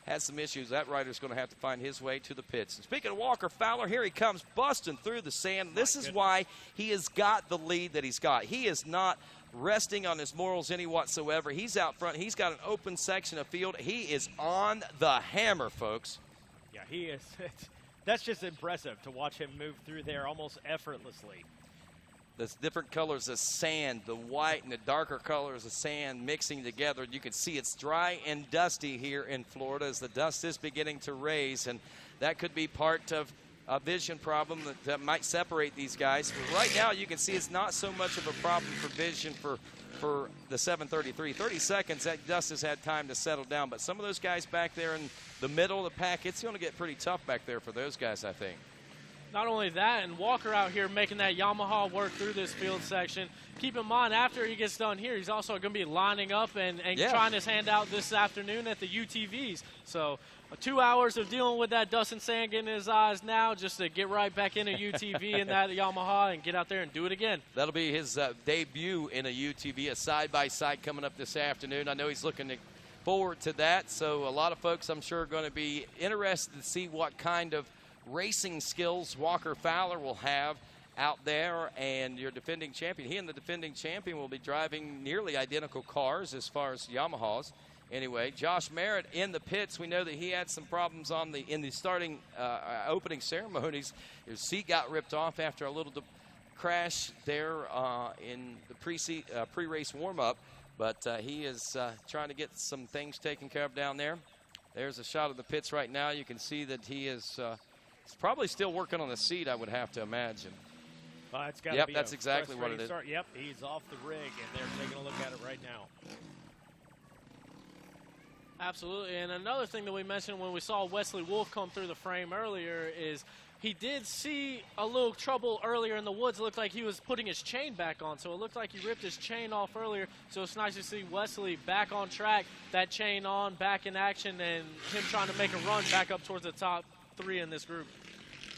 has some issues. That rider's going to have to find his way to the pits. And speaking of Walker Fowler, here he comes busting through the sand. This is why he has got the lead that he's got. He is not resting on his morals any whatsoever. He's out front. He's got an open section of field. He is on the hammer, folks. Yeah, he is. That's just impressive to watch him move through there almost effortlessly. The different colors of sand, the white and the darker colors of sand mixing together. You can see it's dry and dusty here in Florida as the dust is beginning to raise, and that could be part of a vision problem that might separate these guys. But right now you can see it's not so much of a problem for vision for the 733. 30 seconds, that dust has had time to settle down, but some of those guys back there in the middle of the pack, it's going to get pretty tough back there for those guys, I think. Not only that, and Walker out here making that Yamaha work through this field section. Keep in mind, after he gets done here, he's also going to be lining up and trying his hand out this afternoon at the UTVs. So 2 hours of dealing with that dust and sand getting in his eyes now just to get right back in a UTV in that Yamaha and get out there and do it again. That'll be his debut in a UTV, a side-by-side coming up this afternoon. I know he's looking forward to that. So a lot of folks, I'm sure, are going to be interested to see what kind of racing skills Walker Fowler will have out there, and your defending champion. He and the defending champion will be driving nearly identical cars as far as Yamahas. Anyway, Josh Merritt in the pits. We know that he had some problems in the starting opening ceremonies. His seat got ripped off after a little crash there in the pre-race warm-up. But he is trying to get some things taken care of down there. There's a shot of the pits right now. You can see that he is he's probably still working on the seat, I would have to imagine. It's gotta yep, be that's exactly what it is. Yep, he's off the rig, and they're taking a look at it right now. Absolutely, and another thing that we mentioned when we saw Wesley Wolf come through the frame earlier is he did see a little trouble earlier in the woods. It looked like he was putting his chain back on, so it looked like he ripped his chain off earlier. So it's nice to see Wesley back on track, that chain on, back in action, and him trying to make a run back up towards the top 3 in this group.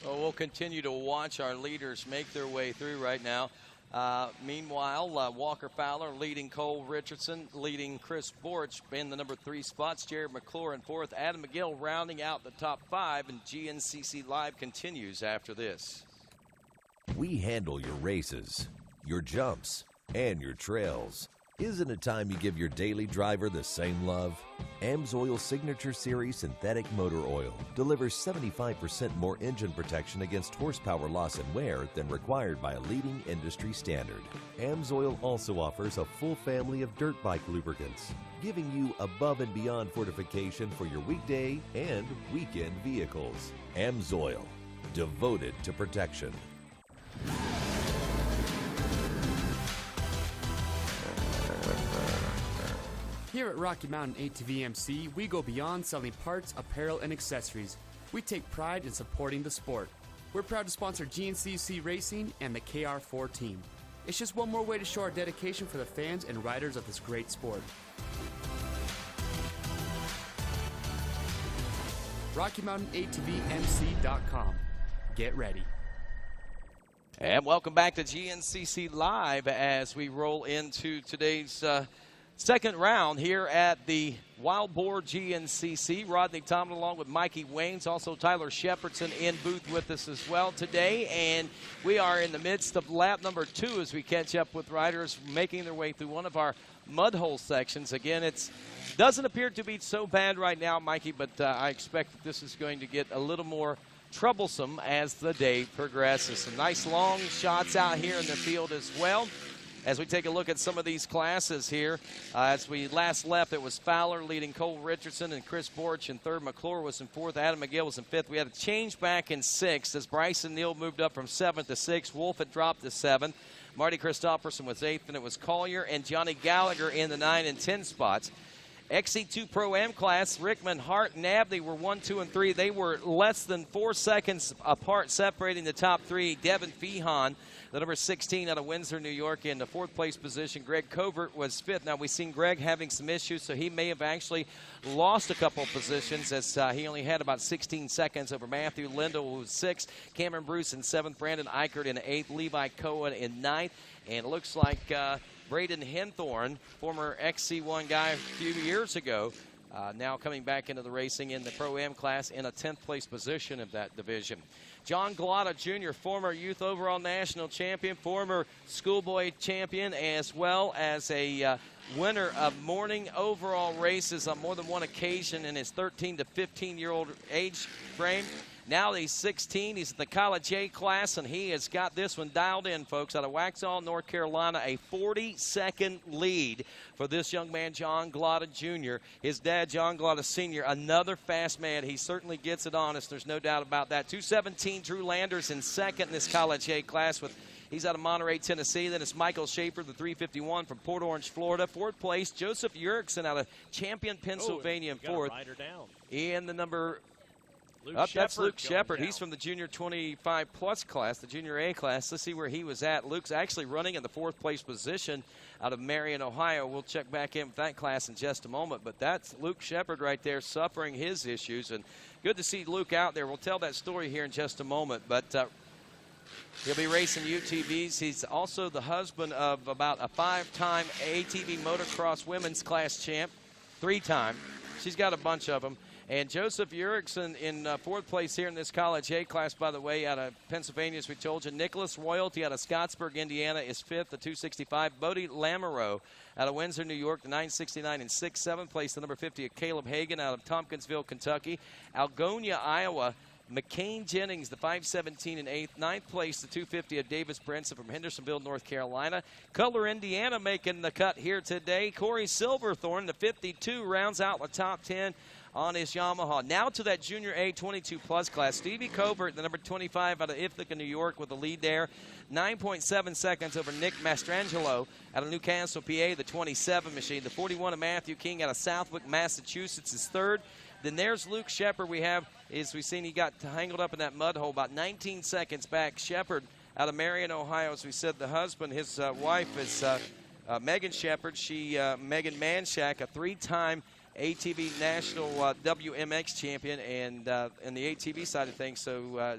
Well, we'll continue to watch our leaders make their way through right now. Meanwhile, Walker Fowler leading Cole Richardson, leading Chris Borich in the number 3 spots. Jared McClure in 4th. Adam McGill rounding out the top 5, and GNCC Live continues after this. We handle your races, your jumps, and your trails. Isn't it time you give your daily driver the same love? AMSOIL Signature Series Synthetic Motor Oil delivers 75% more engine protection against horsepower loss and wear than required by a leading industry standard. AMSOIL also offers a full family of dirt bike lubricants, giving you above and beyond fortification for your weekday and weekend vehicles. AMSOIL, devoted to protection. Here at Rocky Mountain ATVMC, we go beyond selling parts, apparel, and accessories. We take pride in supporting the sport. We're proud to sponsor GNCC Racing and the KR4 team. It's just one more way to show our dedication for the fans and riders of this great sport. RockyMountainATVMC.com. Get ready. And welcome back to GNCC Live as we roll into today's second round here at the Wild Boar GNCC. Rodney Tomlin along with Mikey Waynes, also Tyler Shepherdson in booth with us as well today. And we are in the midst of lap number 2 as we catch up with riders making their way through one of our mud hole sections. Again, it doesn't appear to be so bad right now, Mikey, but I expect that this is going to get a little more troublesome as the day progresses. Some nice long shots out here in the field as well. As we take a look at some of these classes here, as we last left, it was Fowler leading Cole Richardson and Chris Borich in 3rd. McClure was in 4th. Adam McGill was in 5th. We had a change back in 6th as Bryson Neal moved up from 7th to 6th. Wolf had dropped to 7th. Marty Christopherson was 8th, and it was Collier and Johnny Gallagher in the 9 and 10 spots. Xc2 Pro M Class, Rickman, Hart, and Abney were 1, 2, and 3. They were less than 4 seconds apart, separating the top 3. Devin Feehan, the number 16 out of Windsor, New York, in the 4th place position. Greg Covert was 5th. Now, we've seen Greg having some issues, so he may have actually lost a couple positions as he only had about 16 seconds over Matthew Lindell, who was 6th. Cameron Bruce in 7th. Brandon Eichert in 8th. Levi Cohen in 9th. And it looks like Braden Henthorne, former XC1 guy a few years ago, now coming back into the racing in the Pro M class in a 10th place position of that division. John Glotta Jr., former youth overall national champion, former schoolboy champion, as well as a winner of morning overall races on more than one occasion in his 13 to 15-year-old age frame. Now he's 16. He's in the College A class, and he has got this one dialed in, folks, out of Waxhaw, North Carolina. A 40-second lead for this young man, John Glotta Jr. His dad, John Glotta Sr., another fast man. He certainly gets it honest. There's no doubt about that. 2:17, Drew Landers in 2nd in this College A class with he's out of Monterey, Tennessee. Then it's Michael Schaefer, the 351 from Port Orange, Florida. 4th place, Joseph Yerksen out of Champion, Pennsylvania in 4th. In the number that's Luke Sheppard. He's from the Junior 25-plus class, the Junior A class. Let's see where he was at. Luke's actually running in the 4th place position out of Marion, Ohio. We'll check back in with that class in just a moment. But that's Luke Sheppard right there suffering his issues. And good to see Luke out there. We'll tell that story here in just a moment. But he'll be racing UTVs. He's also the husband of about a 5-time ATV motocross women's class champ, 3-time. She's got a bunch of them. And Joseph Erickson in fourth place here in this College A class, by the way, out of Pennsylvania, as we told you. Nicholas Royalty out of Scottsburg, Indiana, is fifth, the 265. Bodie Lamoureux out of Windsor, New York, the 969 and 6th. Seventh place, the number 50 of Caleb Hagan out of Tompkinsville, Kentucky. Algonia, Iowa, McCain Jennings, the 517 and 8th. Ninth place, the 250 of Davis Brinson from Hendersonville, North Carolina. Cutler, Indiana, making the cut here today. Corey Silverthorne, the 52, rounds out the top 10 on his Yamaha. Now to that Junior A 22 plus class. Stevie Covert, the number 25 out of Ithaca, New York, with the lead there. 9.7 seconds over Nick Mastrangelo out of Newcastle, PA, the 27 machine. The 41 of Matthew King out of Southwick, Massachusetts, is third. Then there's Luke Sheppard. We've seen he got tangled up in that mud hole about 19 seconds back. Sheppard out of Marion, Ohio. As we said, the husband, his wife is Megan Sheppard. Megan Manshak, a three-time ATV National WMX champion, and in the ATV side of things. So,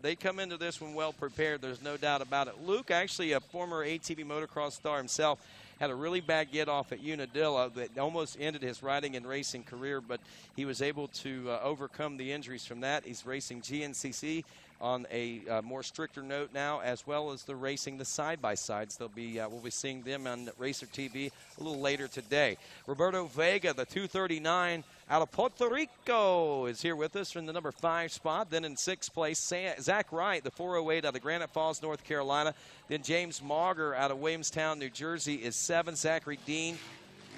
they come into this one well prepared. There's no doubt about it. Luke, actually a former ATV motocross star himself, had a really bad get-off at Unadilla that almost ended his riding and racing career, but he was able to overcome the injuries from that. He's racing GNCC on a more stricter note now, as well as they're racing the side-by-sides. We'll be seeing them on RacerTV a little later today. Roberto Vega, the 239 out of Puerto Rico, is here with us from the number 5 spot. Then in 6th place, Zach Wright, the 408 out of Granite Falls, North Carolina. Then James Mauger out of Williamstown, New Jersey, is 7th. Zachary Dean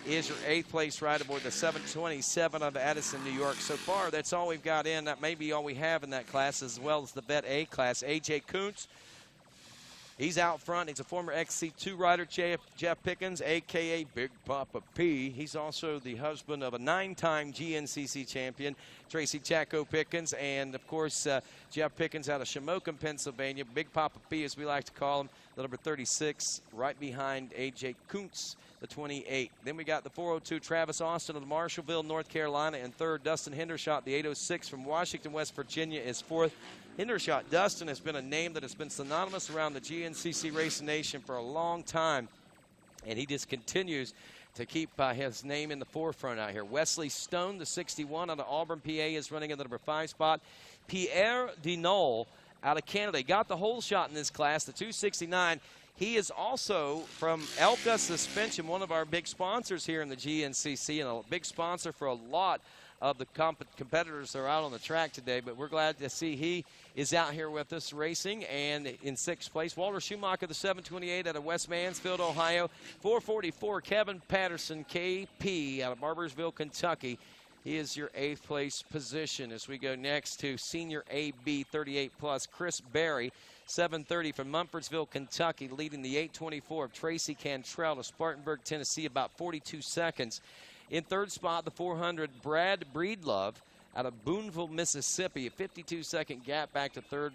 is your 8th place rider aboard the 727 of Addison, New York. So far, that's all we've got in. That may be all we have in that class, as well as the Vet A class. A.J. Kuntz, he's out front. He's a former Xc2 rider, Jeff Pickens, a.k.a. Big Papa P. He's also the husband of a 9-time GNCC champion, Tracy Chaco Pickens. And, of course, Jeff Pickens out of Shamokin, Pennsylvania. Big Papa P, as we like to call him, the number 36, right behind A.J. Kuntz, the 28. Then we got the 402, Travis Austin of Marshallville, North Carolina, and third. Dustin Hendershot, the 806 from Washington, West Virginia, is fourth. Hendershot Dustin has been a name that has been synonymous around the GNCC Racing Nation for a long time, and he just continues to keep his name in the forefront out here. Wesley Stone, the 61 out of Auburn, PA, is running in the number 5 spot. Pierre Dinol out of Canada. He got the whole shot in this class, the 269. He is also from Elka Suspension, one of our big sponsors here in the GNCC, and a big sponsor for a lot of the competitors that are out on the track today. But we're glad to see he is out here with us racing. And in 6th place, Walter Schumacher, the 728 out of West Mansfield, Ohio. 444, Kevin Patterson, KP, out of Barbersville, Kentucky. He is your 8th place position. As we go next to senior AB 38 plus, Chris Berry, 730 from Mumfordsville, Kentucky, leading the 824 of Tracy Cantrell of Spartanburg, Tennessee, about 42 seconds. In 3rd spot, the 400, Brad Breedlove out of Boonville, Mississippi, a 52-second gap back to 3rd.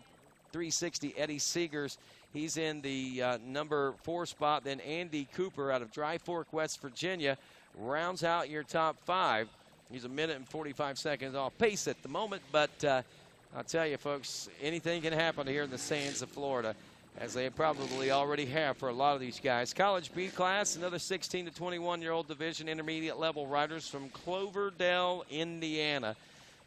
360, Eddie Seegers, he's in the number 4 spot. Then Andy Cooper out of Dry Fork, West Virginia, rounds out your top 5. He's a minute and 45 seconds off pace at the moment, but I'll tell you, folks, anything can happen here in the sands of Florida, as they probably already have for a lot of these guys. College B class, another 16 to 21-year-old division intermediate level riders from Cloverdale, Indiana.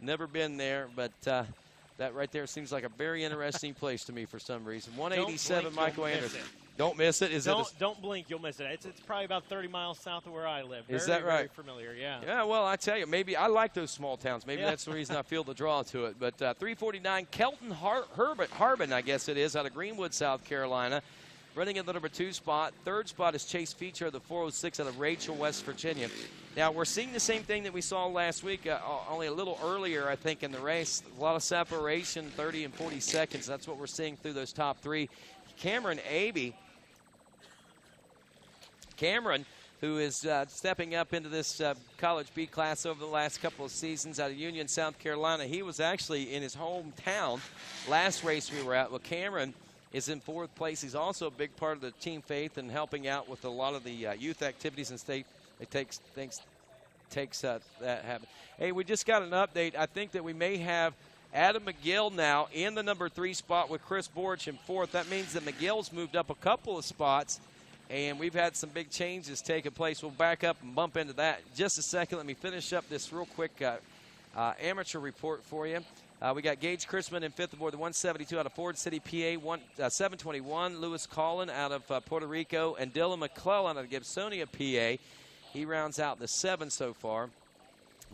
Never been there, but that right there seems like a very interesting place to me for some reason. 187, Michael Anderson. Don't miss it. Don't blink, you'll miss it. It's probably about 30 miles south of where I live. Is that right? Very familiar, yeah. Yeah, well, I tell you, maybe I like those small towns. Maybe that's the reason I feel the draw to it. But 349, Kelton Harbin, I guess it is, out of Greenwood, South Carolina, running in the number 2 spot. 3rd spot is Chase Feature of the 406 out of Rachel, West Virginia. Now, we're seeing the same thing that we saw last week, only a little earlier, I think, in the race. A lot of separation, 30 and 40 seconds. That's what we're seeing through those top 3. Cameron Abey, who is stepping up into this College B class over the last couple of seasons out of Union, South Carolina. He was actually in his hometown last race we were at. Well, Cameron is in 4th place. He's also a big part of the Team Faith and helping out with a lot of the youth activities and state. It takes that happen. Hey, we just got an update. I think that we may have Adam McGill now in the number 3 spot with Chris Borich in 4th. That means that McGill's moved up a couple of spots, and we've had some big changes taking place. We'll back up and bump into that in just a second. Let me finish up this real quick amateur report for you. We got Gage Chrisman in fifth aboard the 172 out of Ford City, PA, 721. Lewis Collin out of Puerto Rico, and Dylan McClellan out of Gibsonia, PA. He rounds out the 7 so far.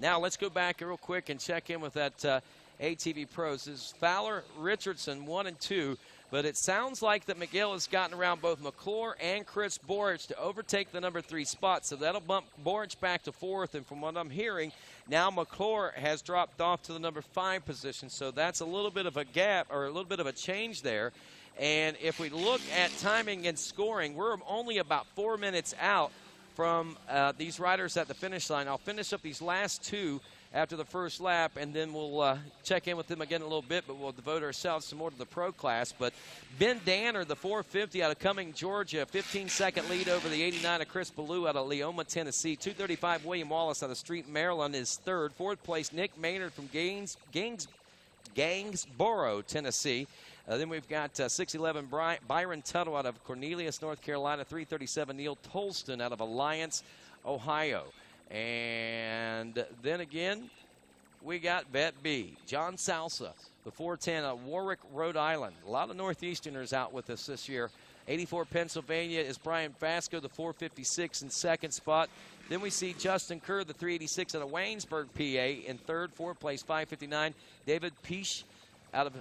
Now let's go back real quick and check in with that ATV Pros. This is Fowler, Richardson, 1 and 2. But it sounds like that McGill has gotten around both McClure and Chris Borich to overtake the number 3 spot. So that'll bump Borich back to 4th. And from what I'm hearing, now McClure has dropped off to the number 5 position. So that's a little bit of a gap, or a little bit of a change there. And if we look at timing and scoring, we're only about 4 minutes out from these riders at the finish line. I'll finish up these last 2 after the first lap, and then we'll check in with them again in a little bit, but we'll devote ourselves some more to the pro class. But Ben Danner, the 450 out of Cumming, Georgia, 15-second lead over the 89 of Chris Ballou out of Leoma, Tennessee. 235 William Wallace out of Street, Maryland is third. Fourth place, Nick Maynard from Gainsboro, Tennessee. Then we've got 6'11 Byron Tuttle out of Cornelius, North Carolina. 337 Neil Tolston out of Alliance, Ohio. And then again, we got Bet B, John Salsa, the 410 out of Warwick, Rhode Island. A lot of Northeasterners out with us this year. 84 Pennsylvania is Brian Vasco, the 456 in second spot. Then we see Justin Kerr, the 386 out of Waynesburg, PA, in third. Fourth place, 559. David Peach out of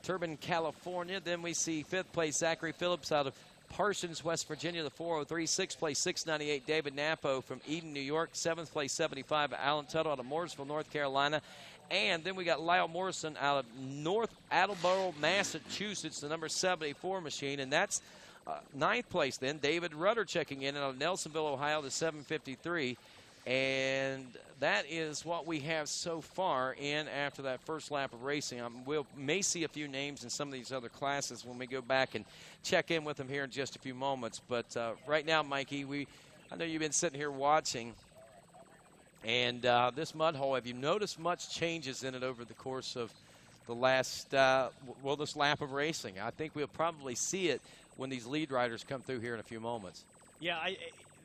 Turbin, California. Then we see fifth place, Zachary Phillips out of Parsons, West Virginia, the 403. Sixth place, 698, David Napo from Eden, New York. Seventh place, 75, Alan Tuttle out of Mooresville, North Carolina. And then we got Lyle Morrison out of North Attleboro, Massachusetts, the number 74 machine. And that's ninth place then. David Rudder checking in out of Nelsonville, Ohio, the 753. And that is what we have so far in after that first lap of racing. We may see a few names in some of these other classes when we go back and check in with them here in just a few moments. But right now, Mikey, I know you've been sitting here watching. And this mud hole, have you noticed much changes in it over the course of the last, this lap of racing? I think we'll probably see it when these lead riders come through here in a few moments. Yeah,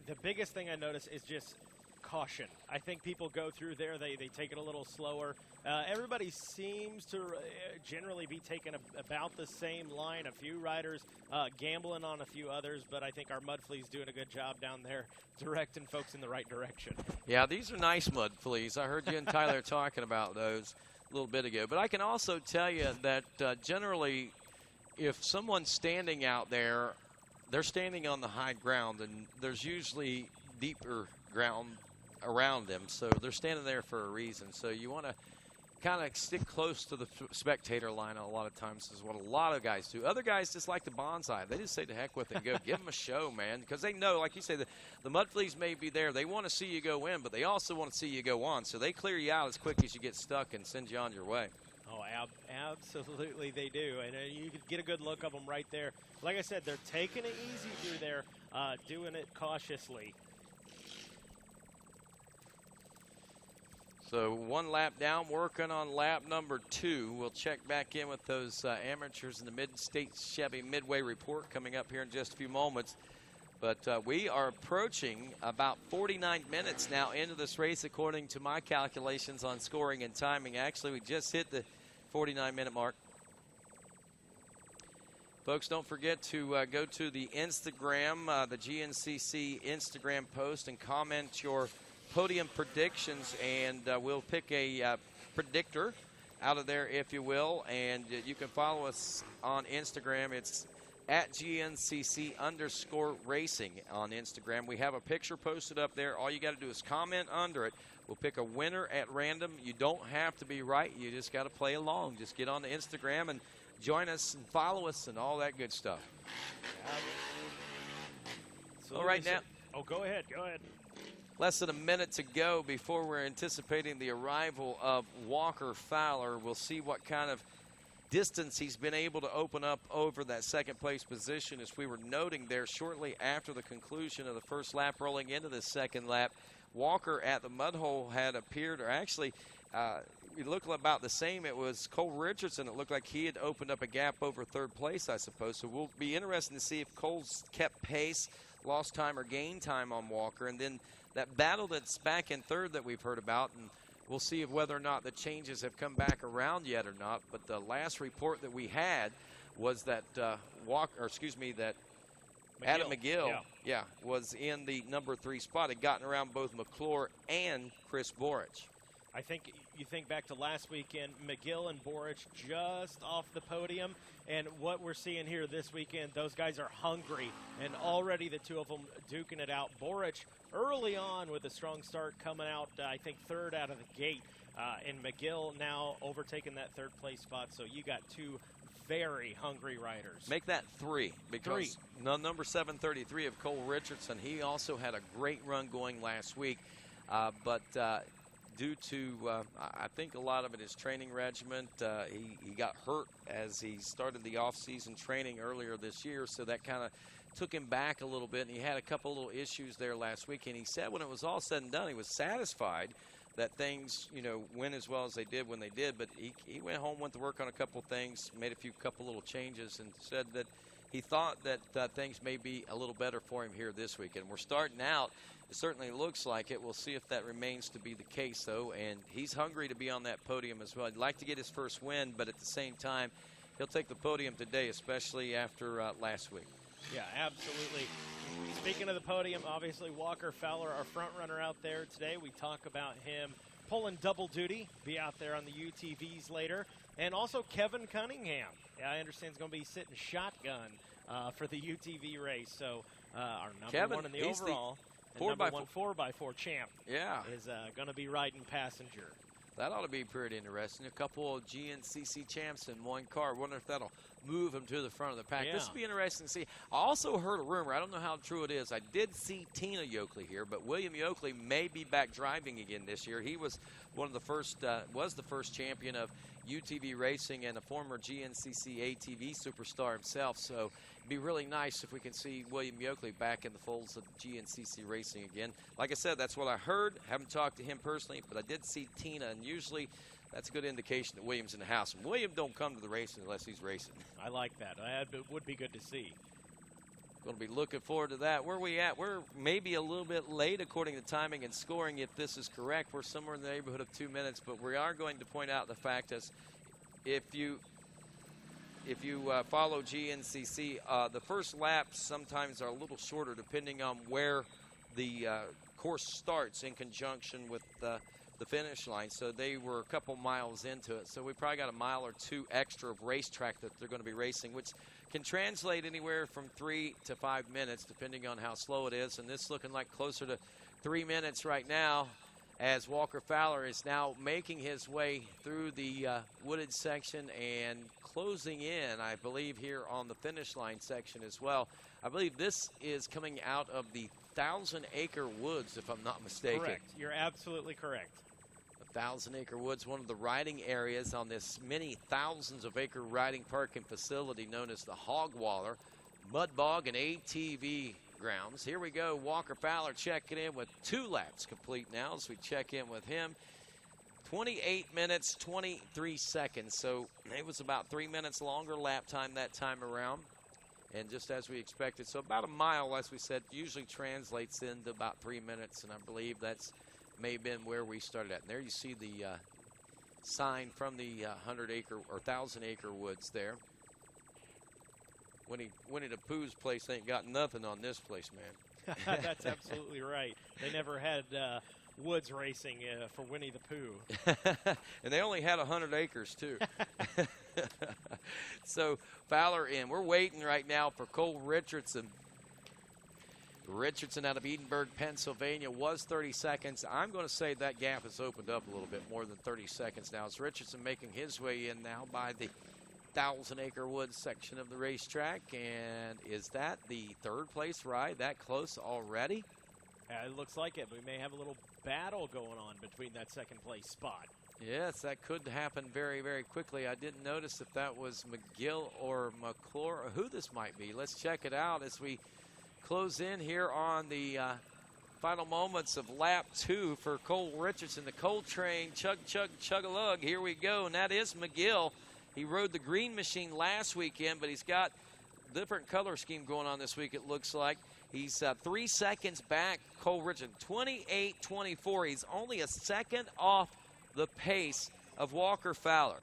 the biggest thing I notice is just caution. I think people go through there, they take it a little slower. Everybody seems to generally be taking about the same line. A few riders gambling on a few others, but I think our mud flea's doing a good job down there directing folks in the right direction. Yeah, these are nice mud fleas. I heard you and Tyler talking about those a little bit ago. But I can also tell you that generally if someone's standing out there, they're standing on the high ground, and there's usually deeper ground around them, so they're standing there for a reason. So you want to kind of stick close to the spectator line a lot of times is what a lot of guys do. Other guys just like the bonsai. They just say to heck with it and go. Give them a show, man, because they know, like you say, the mud fleas may be there. They want to see you go in, but they also want to see you go on. So they clear you out as quick as you get stuck and send you on your way. Oh, absolutely they do. And you can get a good look of them right there. Like I said, they're taking it easy through there, doing it cautiously. So one lap down, working on lap number 2. We'll check back in with those amateurs in the Mid-State Chevy Midway Report coming up here in just a few moments. But we are approaching about 49 minutes now into this race, according to my calculations on scoring and timing. Actually, we just hit the 49-minute mark. Folks, don't forget to go to the Instagram, the GNCC Instagram post, and comment your podium predictions, and we'll pick a predictor out of there, if you will. And you can follow us on Instagram. It's at GNCC_racing on Instagram. We have a picture posted up there. All you got to do is comment under it. We'll pick a winner at random. You don't have to be right. You just got to play along. Just get on the Instagram and join us and follow us and all that good stuff. So all right, now. Oh, go ahead. Less than a minute to go before we're anticipating the arrival of Walker Fowler. We'll see what kind of distance he's been able to open up over that second place position. As we were noting there shortly after the conclusion of the first lap, rolling into the second lap, Walker at the mud hole had appeared, or actually it looked about the same. It was Cole Richardson. It looked like he had opened up a gap over third place, I suppose. So we'll be interested to see if Cole's kept pace, lost time, or gained time on Walker. And then that battle that's back in third that we've heard about, and we'll see whether or not the changes have come back around yet or not. But the last report that we had was that Adam McGill, was in the number 3 spot. Had gotten around both McClure and Chris Borich. I think you think back to last weekend, McGill and Borich just off the podium, and what we're seeing here this weekend, those guys are hungry, and already the two of them duking it out. Borich early on with a strong start coming out, I think, 3rd out of the gate, and McGill now overtaking that 3rd place spot, so you got two very hungry riders. Make that 3, because number 733 of Cole Richardson, he also had a great run going last week, but due to, I think a lot of it is training regimen. He got hurt as he started the off-season training earlier this year, so that kind of took him back a little bit, and he had a couple little issues there last week, and he said when it was all said and done, he was satisfied that things, went as well as they did when they did, but he went home, went to work on a couple things, made a couple little changes, and said that he thought that things may be a little better for him here this week. And we're starting out. It certainly looks like it. We'll see if that remains to be the case, though. And he's hungry to be on that podium as well. He'd like to get his first win, but at the same time, he'll take the podium today, especially after last week. Yeah, absolutely. Speaking of the podium, obviously Walker Fowler, our front runner out there today. We talk about him pulling double duty, be out there on the UTVs later. And also Kevin Cunningham. I understand he's going to be sitting shotgun for the UTV race. So our number 1 in the overall. And number 1 4x4 champ is going to be riding passenger. That ought to be pretty interesting. A couple of GNCC champs in one car. I wonder if that'll move him to the front of the pack. Yeah. This will be interesting to see. I also heard a rumor. I don't know how true it is. I did see Tina Yoakley here, but William Yoakley may be back driving again this year. He was one of the first, was the first champion of UTV racing and a former GNCC ATV superstar himself. So it'd be really nice if we can see William Yoakley back in the folds of GNCC racing again. Like I said, that's what I heard. Haven't talked to him personally, but I did see Tina, and usually that's a good indication that William's in the house. And William don't come to the racing unless he's racing. I like that. It would be good to see. Going to be looking forward to that. Where are we at? We're maybe a little bit late according to timing and scoring, if this is correct. We're somewhere in the neighborhood of 2 minutes, but we are going to point out the fact as if you follow GNCC, the first laps sometimes are a little shorter depending on where the course starts in conjunction with the finish line. So they were a couple miles into it. So we probably got a mile or 2 extra of racetrack that they're going to be racing, which can translate anywhere from 3 to 5 minutes depending on how slow it is. And this looking like closer to 3 minutes right now, as Walker Fowler is now making his way through the wooded section and closing in, I believe, here on the finish line section as well. I believe this is coming out of the 1,000-acre woods, if I'm not mistaken. Correct. You're absolutely correct. 1,000-acre woods, one of the riding areas on this many thousands of acre riding park and facility known as the Hog Waller, Mud Bog, and ATV grounds. Here we go. Walker Fowler checking in with 2 laps complete now as we check in with him. 28 minutes, 23 seconds. So it was about 3 minutes longer lap time that time around. And just as we expected. So about a mile, as we said, usually translates into about 3 minutes. And I believe that's may have been where we started at. And there you see the sign from the 100-acre or 1,000-acre woods there. Winnie the Pooh's place ain't got nothing on this place, man. That's absolutely right. They never had woods racing for Winnie the Pooh. And they only had 100 acres, too. So Fowler in. We're waiting right now for Cole Richardson. Richardson out of Edinburgh, Pennsylvania, was 30 seconds. I'm going to say that gap has opened up a little bit more than 30 seconds now. It's Richardson making his way in now by the 1,000-acre woods section of the racetrack. And is that the 3rd place ride that close already? It looks like it. We may have a little battle going on between that 2nd place spot. Yes, that could happen very, very quickly. I didn't notice if that was McGill or McClure or who this might be. Let's check it out as we close in here on the final moments of lap 2 for Cole Richardson. The Cole train, chug, chug, chug-a-lug. Here we go, and that is McGill. He rode the green machine last weekend, but he's got a different color scheme going on this week, it looks like. He's 3 seconds back, Cole Richardson, 28-24. He's only a second off the pace of Walker Fowler.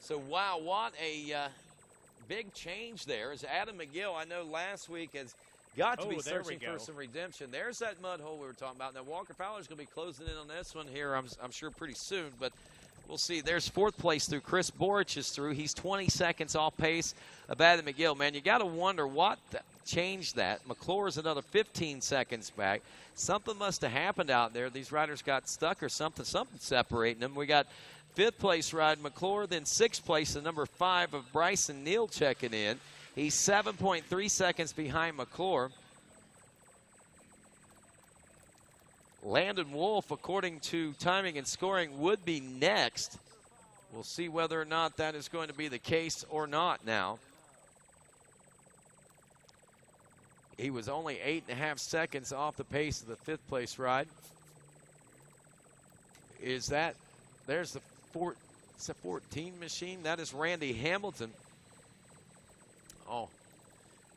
So, wow, what a big change there. As Adam McGill, I know last week has got to be searching for some redemption. There's that mud hole we were talking about. Now, Walker Fowler's going to be closing in on this one here, I'm sure, pretty soon. But we'll see. There's fourth place through. Chris Borich is through. He's 20 seconds off pace of Adam McGill. Man, you got to wonder what changed that. McClure's another 15 seconds back. Something must have happened out there. These riders got stuck or something separating them. We got fifth place ride McClure, then sixth place, the number 5 of Bryson Neal checking in. He's 7.3 seconds behind McClure. Landon Wolf, according to timing and scoring, would be next. We'll see whether or not that is going to be the case or not now. He was only 8.5 seconds off the pace of the fifth place ride. There's the 14 machine. That is Randy Hamilton. Oh,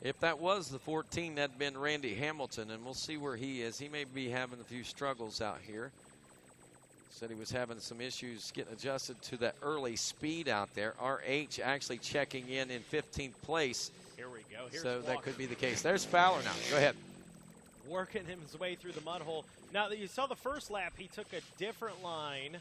if that was the 14, that'd been Randy Hamilton, and we'll see where he is. He may be having a few struggles out here. Said he was having some issues getting adjusted to that early speed out there. RH actually checking in 15th place. Here we go. Here's so Walker. That could be the case. There's Fowler now. Go ahead. Working his way through the mud hole. Now, you saw the first lap, he took a different line.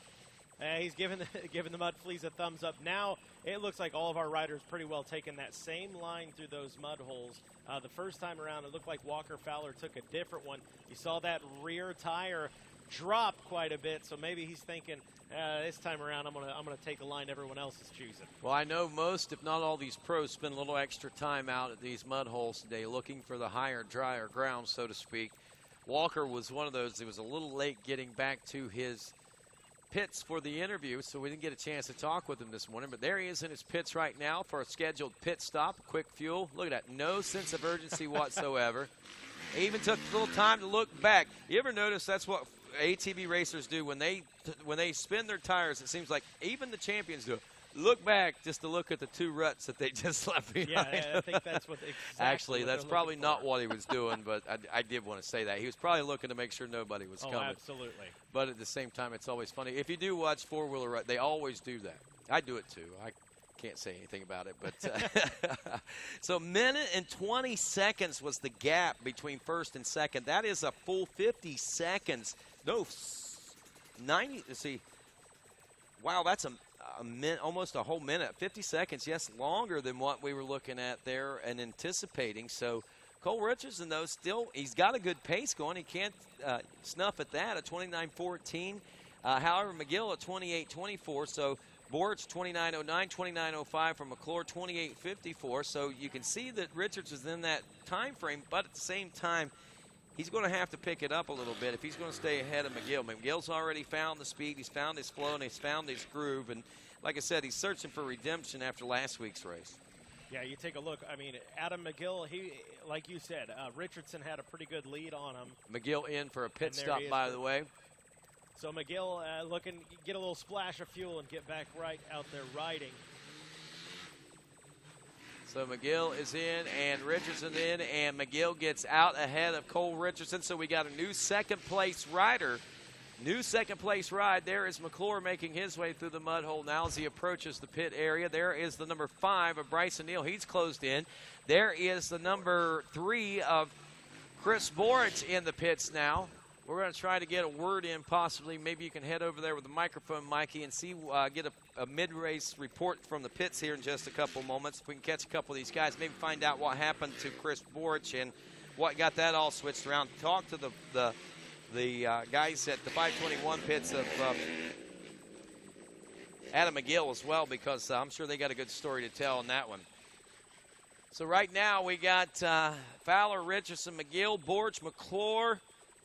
He's giving the Mud Fleas a thumbs up. Now it looks like all of our riders pretty well taking that same line through those mud holes. The first time around, it looked like Walker Fowler took a different one. You saw that rear tire drop quite a bit, so maybe he's thinking, this time around I'm gonna take a line everyone else is choosing. Well, I know most, if not all, these pros spend a little extra time out at these mud holes today, looking for the higher, drier ground, so to speak. Walker was one of those. He was a little late getting back to his pits for the interview, so we didn't get a chance to talk with him this morning, but there he is in his pits right now for a scheduled pit stop, quick fuel. Look at that, no sense of urgency whatsoever. He even took a little time to look back. You ever notice that's what ATV racers do when they spin their tires? It seems like even the champions do it. Look back just to look at the two ruts that they just left behind. Yeah, I think that's what Actually, that's probably not what he was doing, but I did want to say that. He was probably looking to make sure nobody was coming. Absolutely. But at the same time, it's always funny. If you do watch four-wheeler rut, they always do that. I do it, too. I can't say anything about it. But so minute and 20 seconds was the gap between first and second. That is a full 50 seconds. No, 90. Let's see. Wow, that's a minute, almost a whole minute, 50 seconds, yes, longer than what we were looking at there and anticipating. So Cole Richardson, though, still, he's got a good pace going. He can't snuff at that, at 29.14. However, McGill at 28.24. So Borich 29.09, 29.05 from McClure, 28.54. So you can see that Richardson's in that time frame, but at the same time, he's going to have to pick it up a little bit if he's going to stay ahead of McGill. McGill's already found the speed, he's found his flow, and he's found his groove. And like I said, he's searching for redemption after last week's race. Yeah, you take a look. I mean, Adam McGill, he, like you said, Richardson had a pretty good lead on him. McGill in for a pit stop, by the way. So McGill looking, get a little splash of fuel and get back right out there riding. So McGill is in and Richardson in, and McGill gets out ahead of Cole Richardson. So we got a new second-place rider. New second-place ride. There is McClure making his way through the mud hole now as he approaches the pit area. There is the number 5 of Bryson Neal. He's closed in. There is the number 3 of Chris Borich in the pits now. We're going to try to get a word in, possibly. Maybe you can head over there with the microphone, Mikey, and see, get a mid-race report from the pits here in just a couple moments. If we can catch a couple of these guys, maybe find out what happened to Chris Borich and what got that all switched around. Talk to the guys at the 521 pits of Adam McGill as well, because I'm sure they got a good story to tell on that one. So right now we got Fowler, Richardson, McGill, Borich, McClure,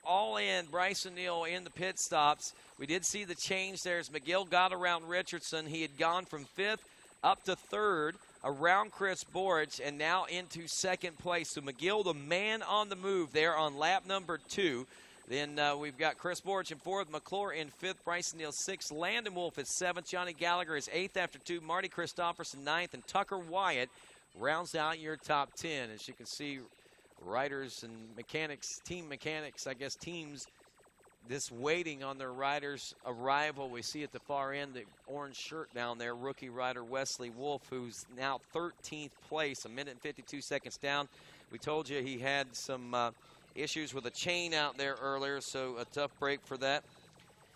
all in. Bryson Neal in the pit stops. We did see the change there as McGill got around Richardson. He had gone from 5th up to 3rd around Chris Borich and now into 2nd place. So McGill, the man on the move there on lap number 2. Then we've got Chris Borich in 4th, McClure in 5th, Bryson Neal 6th, Landon Wolf is 7th, Johnny Gallagher is 8th after 2, Marty Christopherson 9th, and Tucker Wyatt rounds out your top 10. As you can see, riders and mechanics, team mechanics, I guess teams, this waiting on their riders' arrival. We see at the far end the orange shirt down there, rookie rider Wesley Wolf, who's now 13th place, 1 minute and 52 seconds down. We told you he had some issues with a chain out there earlier, so a tough break for that.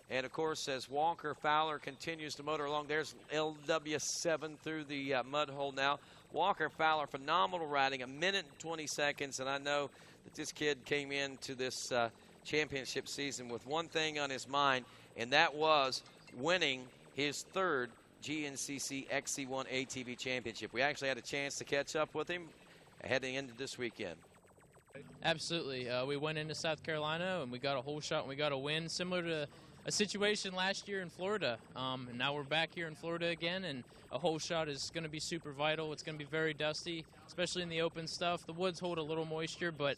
And, of course, as Walker Fowler continues to motor along, there's LW7 through the mud hole now. Walker Fowler, phenomenal riding, 1 minute and 20 seconds, and I know that this kid came into this championship season with one thing on his mind, and that was winning his 3rd GNCC Xc1 ATV championship. We actually had a chance to catch up with him heading into this weekend. Absolutely. We went into South Carolina, and we got a whole shot, and we got a win, similar to a situation last year in Florida. And now we're back here in Florida again, and a whole shot is going to be super vital. It's going to be very dusty, especially in the open stuff. The woods hold a little moisture, but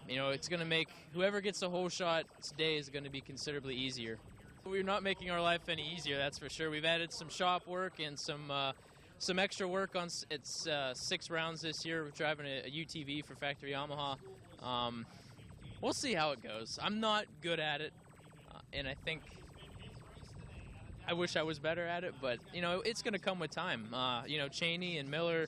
you know, it's going to make whoever gets a whole shot today is going to be considerably easier. We're not making our life any easier, that's for sure. We've added some shop work and some extra work on it's 6 rounds this year. We're driving a UTV for Factory Yamaha. We'll see how it goes. I'm not good at it, and I think I wish I was better at it, but you know, it's going to come with time. You know, Cheney and Miller,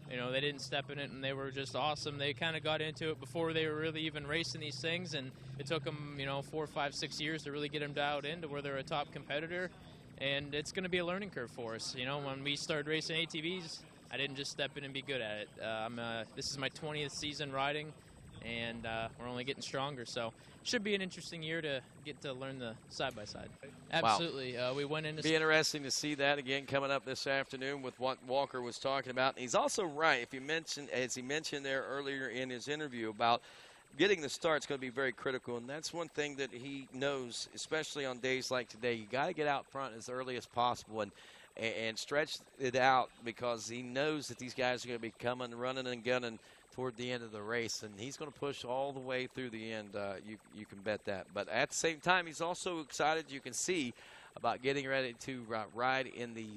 you know, they didn't step in it, and they were just awesome. They kind of got into it before they were really even racing these things, and it took them, you know, 4, 5, 6 years to really get them dialed in to where they're a top competitor. And it's going to be a learning curve for us. You know, when we started racing ATVs, I didn't just step in and be good at it. This is my 20th season riding, and we're only getting stronger. So should be an interesting year to get to learn the side-by-side. Absolutely. Wow. We went into... Be interesting to see that again coming up this afternoon with what Walker was talking about. And he's also right, if you mentioned, as he mentioned there earlier in his interview, about getting the start is going to be very critical, and that's one thing that he knows, especially on days like today. You got to get out front as early as possible and stretch it out, because he knows that these guys are going to be coming, running and gunning toward the end of the race, and he's going to push all the way through the end. You can bet that. But at the same time, he's also excited, you can see, about getting ready to ride in the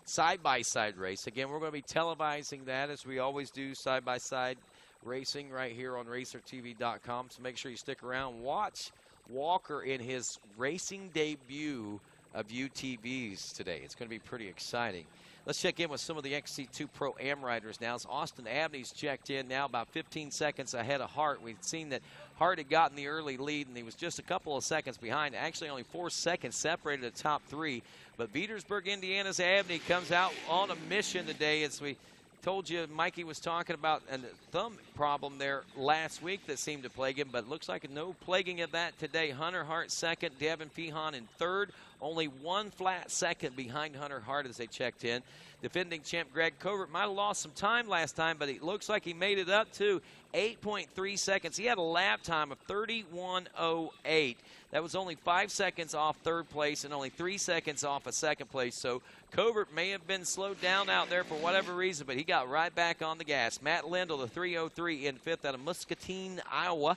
side-by-side race. Again, we're going to be televising that, as we always do, side-by-side racing right here on RacerTV.com. So make sure you stick around. Watch Walker in his racing debut of UTVs today. It's going to be pretty exciting. Let's check in with some of the Xc2 Pro M riders now. As Austin Abney's checked in now, about 15 seconds ahead of Hart. We've seen that Hart had gotten the early lead, and he was just a couple of seconds behind. Actually, only 4 seconds separated the top 3. But Petersburg, Indiana's Abney comes out on a mission today. As we told you, Mikey was talking about a thumb problem there last week that seemed to plague him, but looks like no plaguing of that today. Hunter Hart second, Devin Fehan in third, only 1 flat second behind Hunter Hart as they checked in. Defending champ Greg Coburn might have lost some time last time, but it looks like he made it up to 8.3 seconds. He had a lap time of 31.08. That was only 5 seconds off third place and only 3 seconds off of second place. So Coburn may have been slowed down out there for whatever reason, but he got right back on the gas. Matt Lindell, the 303 in fifth out of Muscatine, Iowa.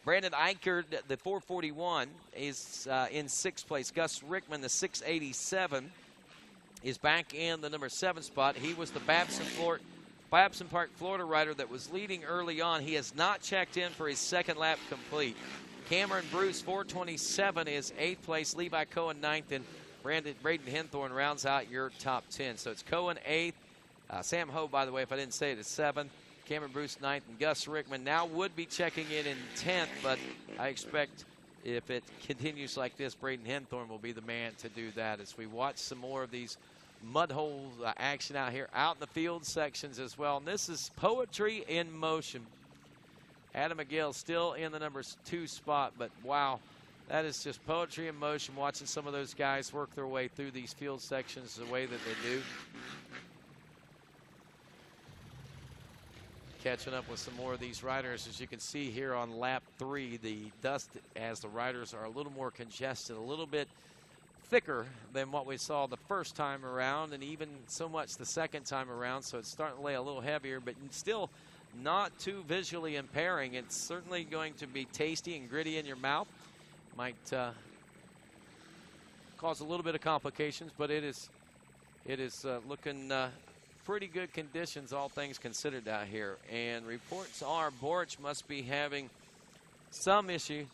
Brandon Eichert, the 441, is in sixth place. Gus Rickman, the 687, is back in the number 7 spot. He was the Babson Park, Florida rider that was leading early on. He has not checked in for his second lap complete. Cameron Bruce, 427, is 8th place. Levi Cohen, 9th, and Braden Henthorne rounds out your top 10. So it's Cohen, 8th. Sam Ho, by the way, if I didn't say it, is 7th. Cameron Bruce, 9th, and Gus Rickman now would be checking in 10th, but I expect if it continues like this, Braden Henthorne will be the man to do that as we watch some more of these mud hole action out here, out in the field sections as well. And this is poetry in motion. Adam McGill still in the number 2 spot, but wow, that is just poetry in motion, watching some of those guys work their way through these field sections the way that they do. Catching up with some more of these riders. As you can see here on lap 3, the dust as the riders are a little more congested, a little bit thicker than what we saw the first time around, and even so much the second time around, so it's starting to lay a little heavier, but still not too visually impairing. It's certainly going to be tasty and gritty in your mouth. Might cause a little bit of complications, but it is looking pretty good conditions, all things considered, out here. And reports are Borich must be having some issue.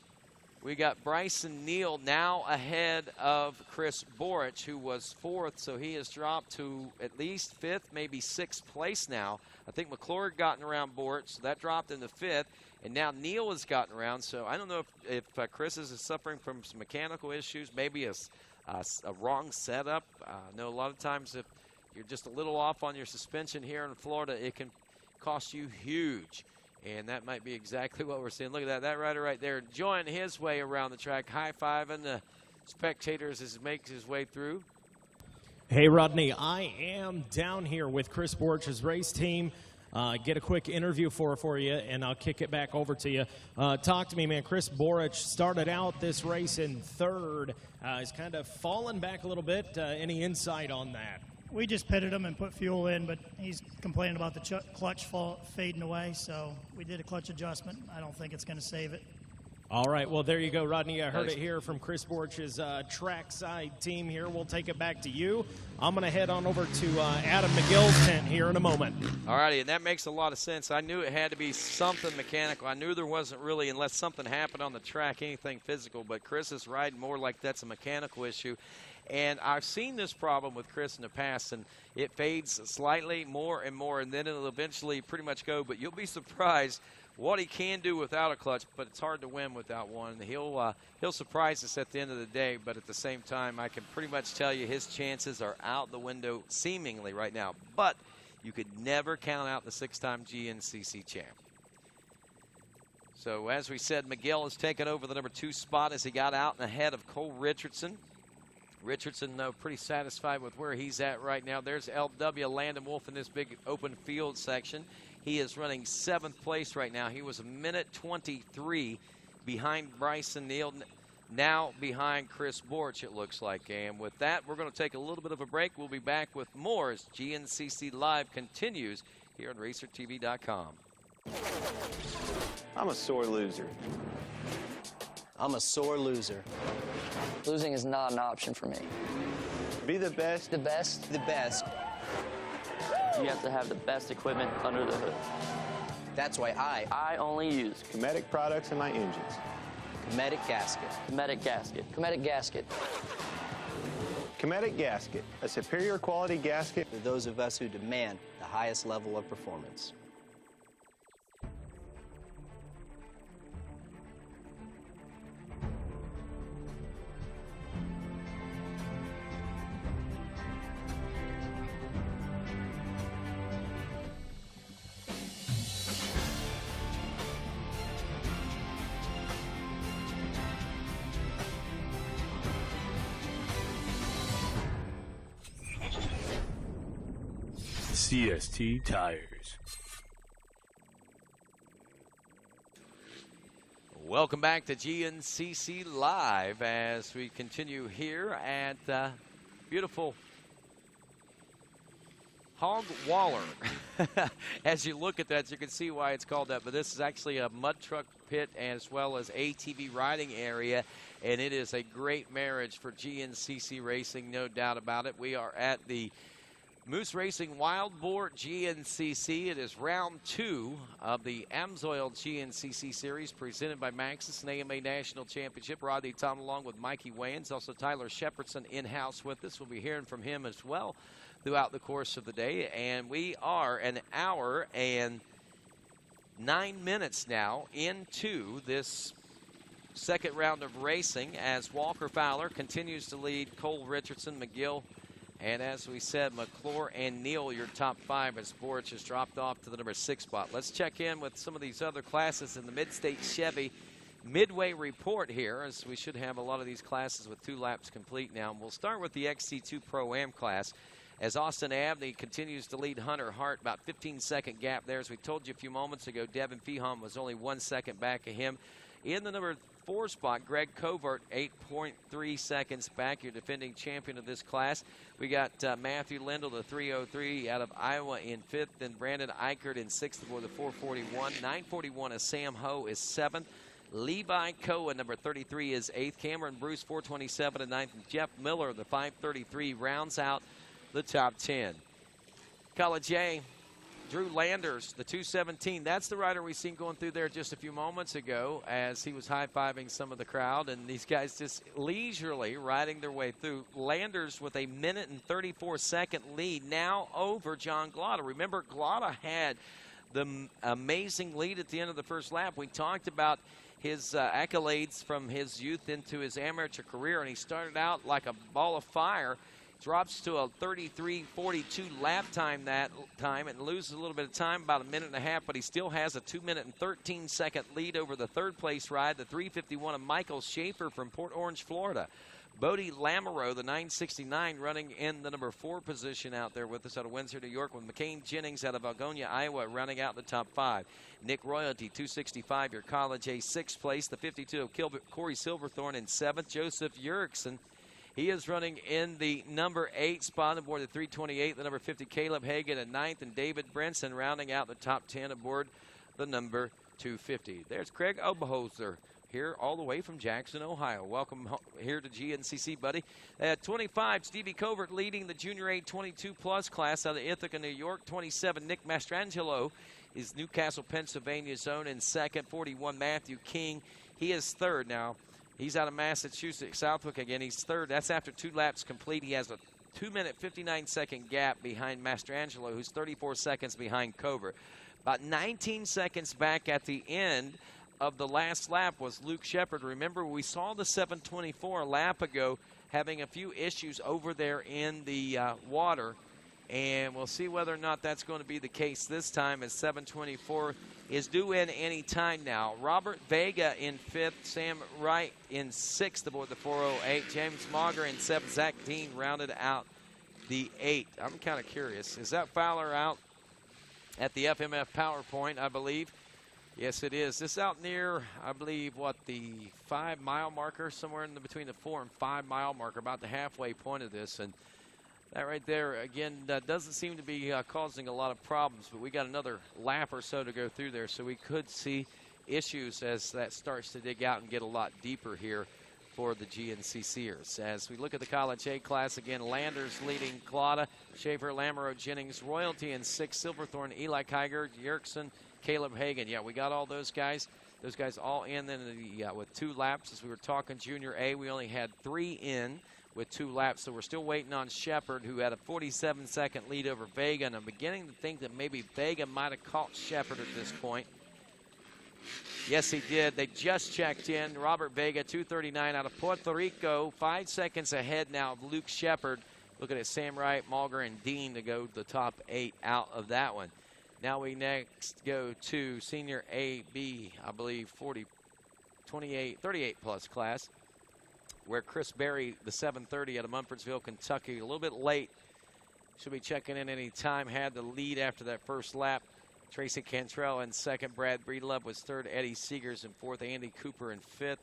We got Bryson Neal now ahead of Chris Borich, who was 4th, so he has dropped to at least 5th, maybe 6th place now. I think McClure had gotten around Borich, so that dropped into 5th, and now Neal has gotten around. So I don't know if Chris is suffering from some mechanical issues, maybe a wrong setup. I know a lot of times if you're just a little off on your suspension here in Florida, it can cost you huge. And that might be exactly what we're seeing. Look at that. That rider right there enjoying his way around the track, high-fiving the spectators as he makes his way through. Hey, Rodney, I am down here with Chris Borich's race team. Get a quick interview for you, and I'll kick it back over to you. Talk to me, man. Chris Borich started out this race in 3rd. He's kind of fallen back a little bit. Any insight on that? We just pitted him and put fuel in, but he's complaining about the clutch fading away, so we did a clutch adjustment. I don't think it's going to save it. All right, well, there you go, Rodney. I heard it here from Chris Borich's trackside team here. We'll take it back to you. I'm going to head on over to Adam McGill's tent here in a moment. All righty, and that makes a lot of sense. I knew it had to be something mechanical. I knew there wasn't really, unless something happened on the track, anything physical, but Chris is riding more like that's a mechanical issue. And I've seen this problem with Chris in the past, and it fades slightly more and more, and then it'll eventually pretty much go. But you'll be surprised what he can do without a clutch, but it's hard to win without one. He'll surprise us at the end of the day, but at the same time, I can pretty much tell you his chances are out the window seemingly right now. But you could never count out the 6-time GNCC champ. So as we said, McGill has taken over the number 2 spot as he got out and ahead of Cole Richardson. Richardson, though, pretty satisfied with where he's at right now. There's LW Landon Wolf in this big open field section. He is running 7th place right now. He was a minute 23 behind Bryson Neal, now behind Chris Borich, it looks like. And with that, we're going to take a little bit of a break. We'll be back with more as GNCC Live continues here on RacerTV.com. I'm a sore loser. I'm a sore loser. Losing is not an option for me. Be the best. The best? The best. You have to have the best equipment under the hood. That's why I only use Cometic products in my engines. Cometic gasket. Cometic gasket. Cometic gasket. Cometic gasket, a superior quality gasket for those of us who demand the highest level of performance. CST Tires. Welcome back to GNCC Live as we continue here at beautiful Hog Waller. As you look at that, you can see why it's called that, but this is actually a mud truck pit as well as ATV riding area, and it is a great marriage for GNCC racing, no doubt about it. We are at the Moose Racing Wild Boar GNCC. It is round 2 of the AMSOIL GNCC series presented by Maxxis and AMA National Championship. Rodney Tom along with Mikey Wayans. Also Tyler Sheppardson in-house with us. We'll be hearing from him as well throughout the course of the day. And we are an hour and 9 minutes now into this second round of racing as Walker Fowler continues to lead Cole Richardson, McGill, and as we said, McClure and Neal, your top 5, as Borich has dropped off to the number 6 spot. Let's check in with some of these other classes in the Mid-State Chevy Midway report here, as we should have a lot of these classes with 2 laps complete now. And we'll start with the Xc2 Pro M Class, as Austin Abney continues to lead Hunter Hart, about 15-second gap there. As we told you a few moments ago, Devin Feehom was only 1 second back of him. In the number 4 spot, Greg Covert, 8.3 seconds back, your defending champion of this class. We got Matthew Lindell, the 303 out of Iowa in 5th, then Brandon Eichert in 6th for the 441. 941 is Sam Ho is 7th. Levi Cohen, number 33, is 8th. Cameron Bruce, 427 and 9th. And Jeff Miller, the 533, rounds out the top 10. College A, Drew Landers, the 217. That's the rider we seen going through there just a few moments ago as he was high-fiving some of the crowd. And these guys just leisurely riding their way through. Landers with a 1:34 lead now over John Glotta. Remember, Glotta had the amazing lead at the end of the first lap. We talked about his accolades from his youth into his amateur career, and he started out like a ball of fire. Drops to a 33:42 lap time that time and loses a little bit of time, about a minute and a half, but he still has a 2:13 lead over the third place ride, the 3:51 of Michael Shaffer from Port Orange, Florida. Bodie Lamoureux, the 969, running in the number 4 position out there with us out of Windsor, New York, with McCain Jennings out of Algonia, Iowa, rounding out the top 5. Nick Royalty, 265, your College A, 6th place. The 52 of Corey Silverthorne in 7th. Joseph Urickson, he is running in the number 8 spot aboard the 328. The number 50, Caleb Hagan at 9th. And David Brinson rounding out the top 10 aboard the number 250. There's Craig Oberholzer here all the way from Jackson, Ohio. Welcome here to GNCC, buddy. At 25, Stevie Covert leading the Junior A 22-plus class out of Ithaca, New York. 27, Nick Mastrangelo is Newcastle, Pennsylvania zone in 2nd. 41, Matthew King. He is 3rd now. He's out of Massachusetts, Southwick again. He's 3rd. That's after 2 laps complete. He has a 2:59 gap behind Mastrangelo, who's 34 seconds behind Covert. About 19 seconds back at the end of the last lap was Luke Sheppard. Remember, we saw the 724 a lap ago having a few issues over there in the water, and we'll see whether or not that's going to be the case this time, as 724 is due in any time now. Robert Vega in 5th, Sam Wright in 6th aboard the 408, James Mauger in 7th, Zach Dean rounded out the 8th. I'm kind of curious, is that Fowler out at the FMF PowerPoint, I believe? Yes, it is. This out near, I believe, what, the 5-mile marker, somewhere in between the 4 and 5-mile marker, about the halfway point of this. And that right there, again, doesn't seem to be causing a lot of problems, but we got another lap or so to go through there, so we could see issues as that starts to dig out and get a lot deeper here for the GNCCers. As we look at the College A class, again, Landers leading Glotta, Schaefer, Lamoureux, Jennings, Royalty in 6th, Silverthorne, Eli Kiger, Yerkson, Caleb Hagan. Yeah, we got all those guys. Those guys all in then with 2 laps. As we were talking Junior A, we only had 3 in with 2 laps, so we're still waiting on Sheppard, who had a 47-second lead over Vega, and I'm beginning to think that maybe Vega might have caught Sheppard at this point. Yes, he did. They just checked in. Robert Vega, 239 out of Puerto Rico, 5 seconds ahead now of Luke Sheppard. Looking at Sam Wright, Mauger, and Dean to go the top 8 out of that one. Now we next go to Senior AB, I believe, 38-plus class, where Chris Berry, the 730 out of Mumfordsville, Kentucky, a little bit late. Should be checking in any time. Had the lead after that first lap. Tracy Cantrell in 2nd. Brad Breedlove was 3rd. Eddie Seegers in 4th. Andy Cooper in 5th.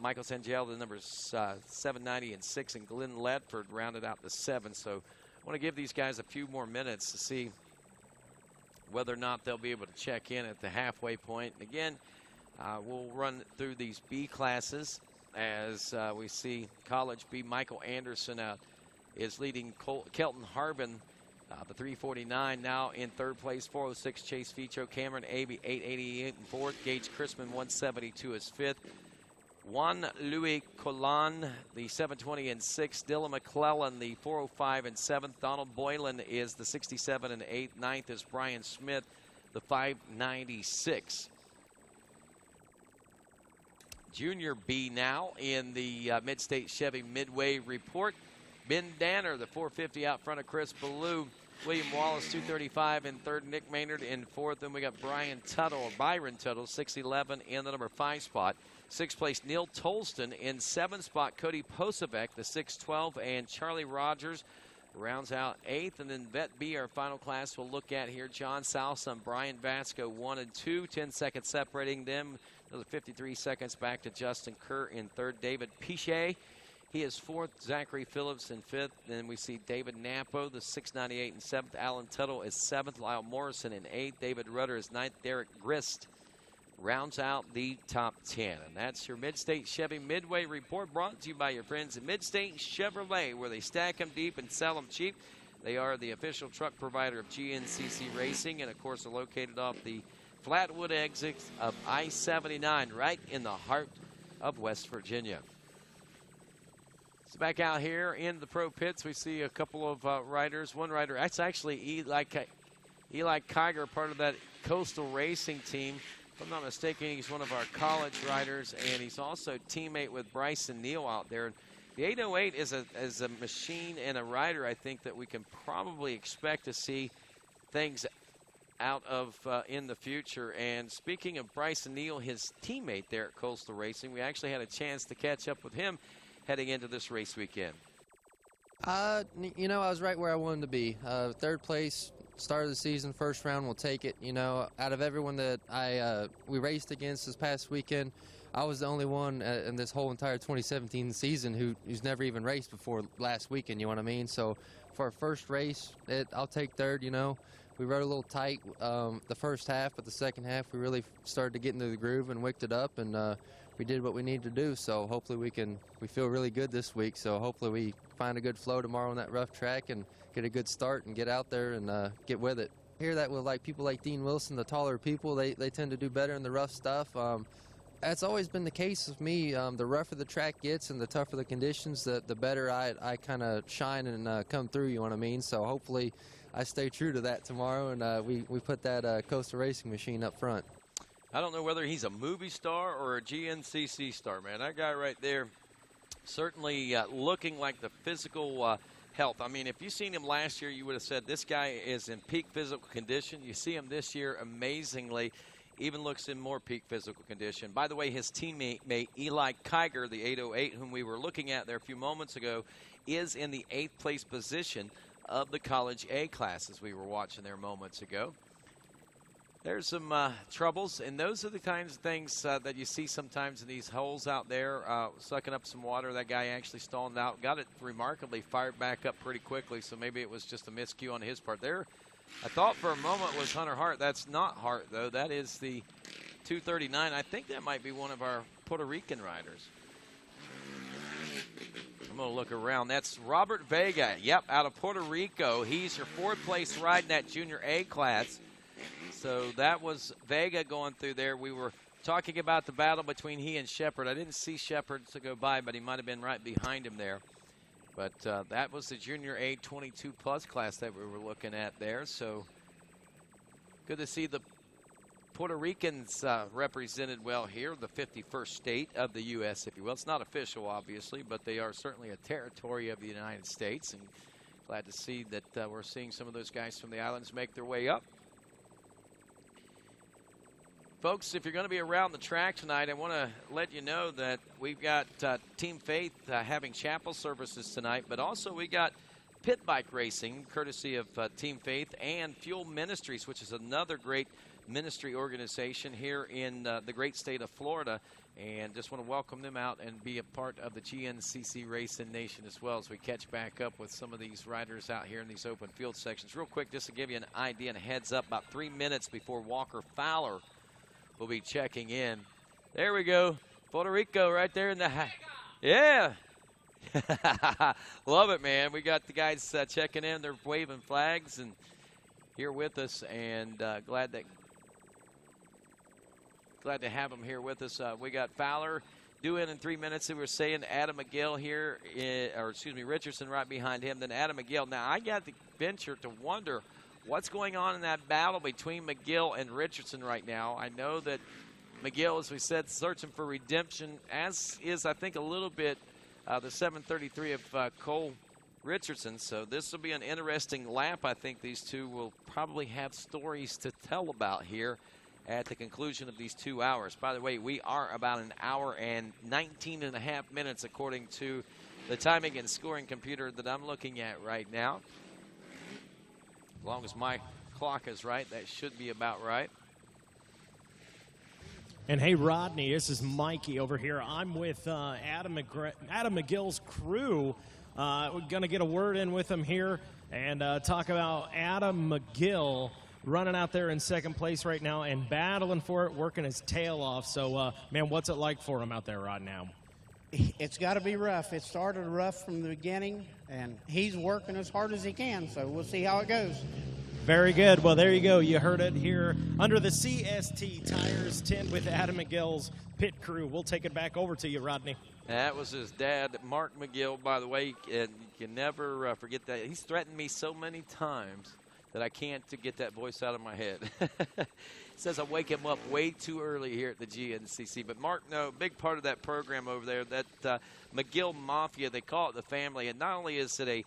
Michael Zangel, the numbers 790 and 6. And Glenn Ledford rounded out the 7. So I want to give these guys a few more minutes to see whether or not they'll be able to check in at the halfway point. And again, we'll run through these B classes as we see College B. Michael Anderson is leading Kelton Harbin, the 349, now in 3rd place. 406, Chase Ficho. Cameron Abey, 888 in 4th. Gage Chrisman, 172 is 5th. Juan Louis Colon, the 720 in 6th. Dylan McClellan, the 405 in 7th. Donald Boylan is the 67 in 8th. 9th is Brian Smith, the 596. Junior B now in the Mid-State Chevy Midway Report. Ben Danner, the 450 out front of Chris Ballou. William Wallace, 235 in 3rd. Nick Maynard in 4th. Then we got Byron Tuttle, 611 in the number 5 spot. 6th place, Neil Tolston in 7th spot. Cody Posavec, the 612, and Charlie Rogers rounds out 8th. And then Vet B, our final class we'll look at here. John Salsa, Brian Vasco, 1 and 2. 10 seconds separating them. Another 53 seconds back to Justin Kerr in 3rd. David Pichet, he is 4th. Zachary Phillips in 5th. Then we see David Napo, the 698 in 7th. Alan Tuttle is 7th. Lyle Morrison in 8th. David Rudder is 9th. Derek Grist rounds out the top 10. And that's your Mid-State Chevy Midway Report, brought to you by your friends at Mid-State Chevrolet, where they stack them deep and sell them cheap. They are the official truck provider of GNCC Racing, and of course are located off the Flatwood exit of I-79, right in the heart of West Virginia. So back out here in the pro pits, we see a couple of riders. One rider, that's actually Eli Kiger, part of that Coastal Racing team. If I'm not mistaken, he's one of our college riders, and he's also teammate with Bryson Neal out there. The 808 is a machine and a rider, I think, that we can probably expect to see things out of in the future. And speaking of Bryson Neal, his teammate there at Coastal Racing, we actually had a chance to catch up with him heading into this race weekend. You know, I was right where I wanted to be. Third place, start of the season, first round, we'll take it. You know, out of everyone that we raced against this past weekend, I was the only one in this whole entire 2017 season who's never even raced before last weekend, you know what I mean? So for our first race, I'll take third, you know. We rode a little tight the first half, but the second half we really started to get into the groove and wicked it up, and we did what we needed to do. So hopefully we feel really good this week. So hopefully we find a good flow tomorrow on that rough track and get a good start and get out there and get with it. I hear that with like people like Dean Wilson, the taller people, they tend to do better in the rough stuff. That's always been the case with me. The rougher the track gets and the tougher the conditions, the better I kind of shine and come through, you know what I mean? So hopefully I stay true to that tomorrow, and we put that Coastal Racing machine up front. I don't know whether he's a movie star or a GNCC star, man. That guy right there certainly looking like the physical health. I mean, if you seen him last year, you would have said this guy is in peak physical condition. You see him this year, amazingly, even looks in more peak physical condition. By the way, his teammate Eli Kiger, the 808, whom we were looking at there a few moments ago, is in the 8th place position of the College A class, as we were watching there moments ago. There's some troubles, and those are the kinds of things that you see sometimes in these holes out there, sucking up some water. That guy actually stalled out, got it remarkably fired back up pretty quickly, so maybe it was just a miscue on his part there. I thought for a moment was Hunter Hart. That's not Hart, though. That is the 239. I think that might be one of our Puerto Rican riders. I'm going to look around. That's Robert Vega. Yep, out of Puerto Rico. He's your 4th place ride in that Junior A class. So that was Vega going through there. We were talking about the battle between he and Sheppard. I didn't see Sheppard to go by, but he might have been right behind him there. But that was the Junior A 22-plus class that we were looking at there. So good to see the Puerto Ricans represented well here, the 51st state of the U.S., if you will. It's not official, obviously, but they are certainly a territory of the United States. And glad to see that we're seeing some of those guys from the islands make their way up. Folks, if you're going to be around the track tonight, I want to let you know that we've got Team Faith having chapel services tonight, but also we got pit bike racing, courtesy of Team Faith, and Fuel Ministries, which is another great ministry organization here in the great state of Florida. And just want to welcome them out and be a part of the GNCC Racing Nation as well as we catch back up with some of these riders out here in these open field sections. Real quick, just to give you an idea and a heads up, about 3 minutes before Walker Fowler will be checking in. There we go. Puerto Rico right there in the yeah. Love it, man. We got the guys checking in. They're waving flags and here with us, and glad to have them here with us. We got Fowler due in 3 minutes. We were saying Adam McGill here, Richardson right behind him. Then Adam McGill. Now I got the venture to wonder what's going on in that battle between McGill and Richardson right now. I know that McGill, as we said, searching for redemption, as is, I think, a little bit the 733 of Cole Richardson. So this will be an interesting lap. I think these two will probably have stories to tell about here at the conclusion of these 2 hours. By the way, we are about an hour and 19 and a half minutes according to the timing and scoring computer that I'm looking at right now. As long as my clock is right, that should be about right. And hey, Rodney, this is Mikey over here. I'm with Adam McGill's crew. We're going to get a word in with him here and talk about Adam McGill running out there in second place right now and battling for it, working his tail off. So, man, what's it like for him out there right now? it's got to be rough. It started rough from the beginning, and he's working as hard as he can, so we'll see how it goes. Very good. Well, there you go. You heard it here under the CST Tires tent with Adam McGill's pit crew. We'll take it back over to you, Rodney. That was his dad, Mark McGill, by the way. And you can never forget that. He's threatened me so many times that I can't get that voice out of my head. Says I wake him up way too early here at the GNCC. But Mark, no, big part of that program over there, that McGill Mafia, they call it the family. And not only is it a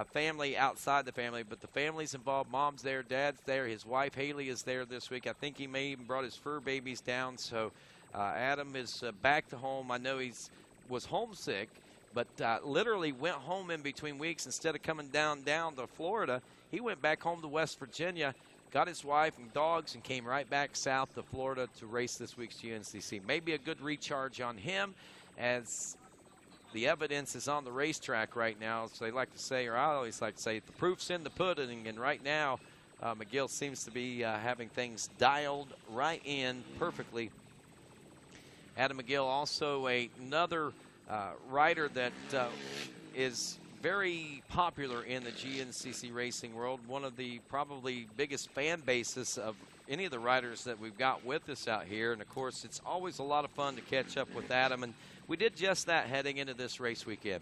family outside the family, but the family's involved. Mom's there, dad's there, his wife Haley is there this week. I think he may even brought his fur babies down. So Adam is back to home. I know was homesick, but literally went home in between weeks. Instead of coming down to Florida, he went back home to West Virginia, got his wife and dogs, and came right back south to Florida to race this week's GNCC. Maybe a good recharge on him, as the evidence is on the racetrack right now. So they like to say, or I always like to say, the proof's in the pudding. And right now, McGill seems to be having things dialed right in perfectly. Adam McGill, also another rider that is very popular in the GNCC racing world. One of the probably biggest fan bases of any of the riders that we've got with us out here. And, of course, it's always a lot of fun to catch up with Adam. And we did just that heading into this race weekend.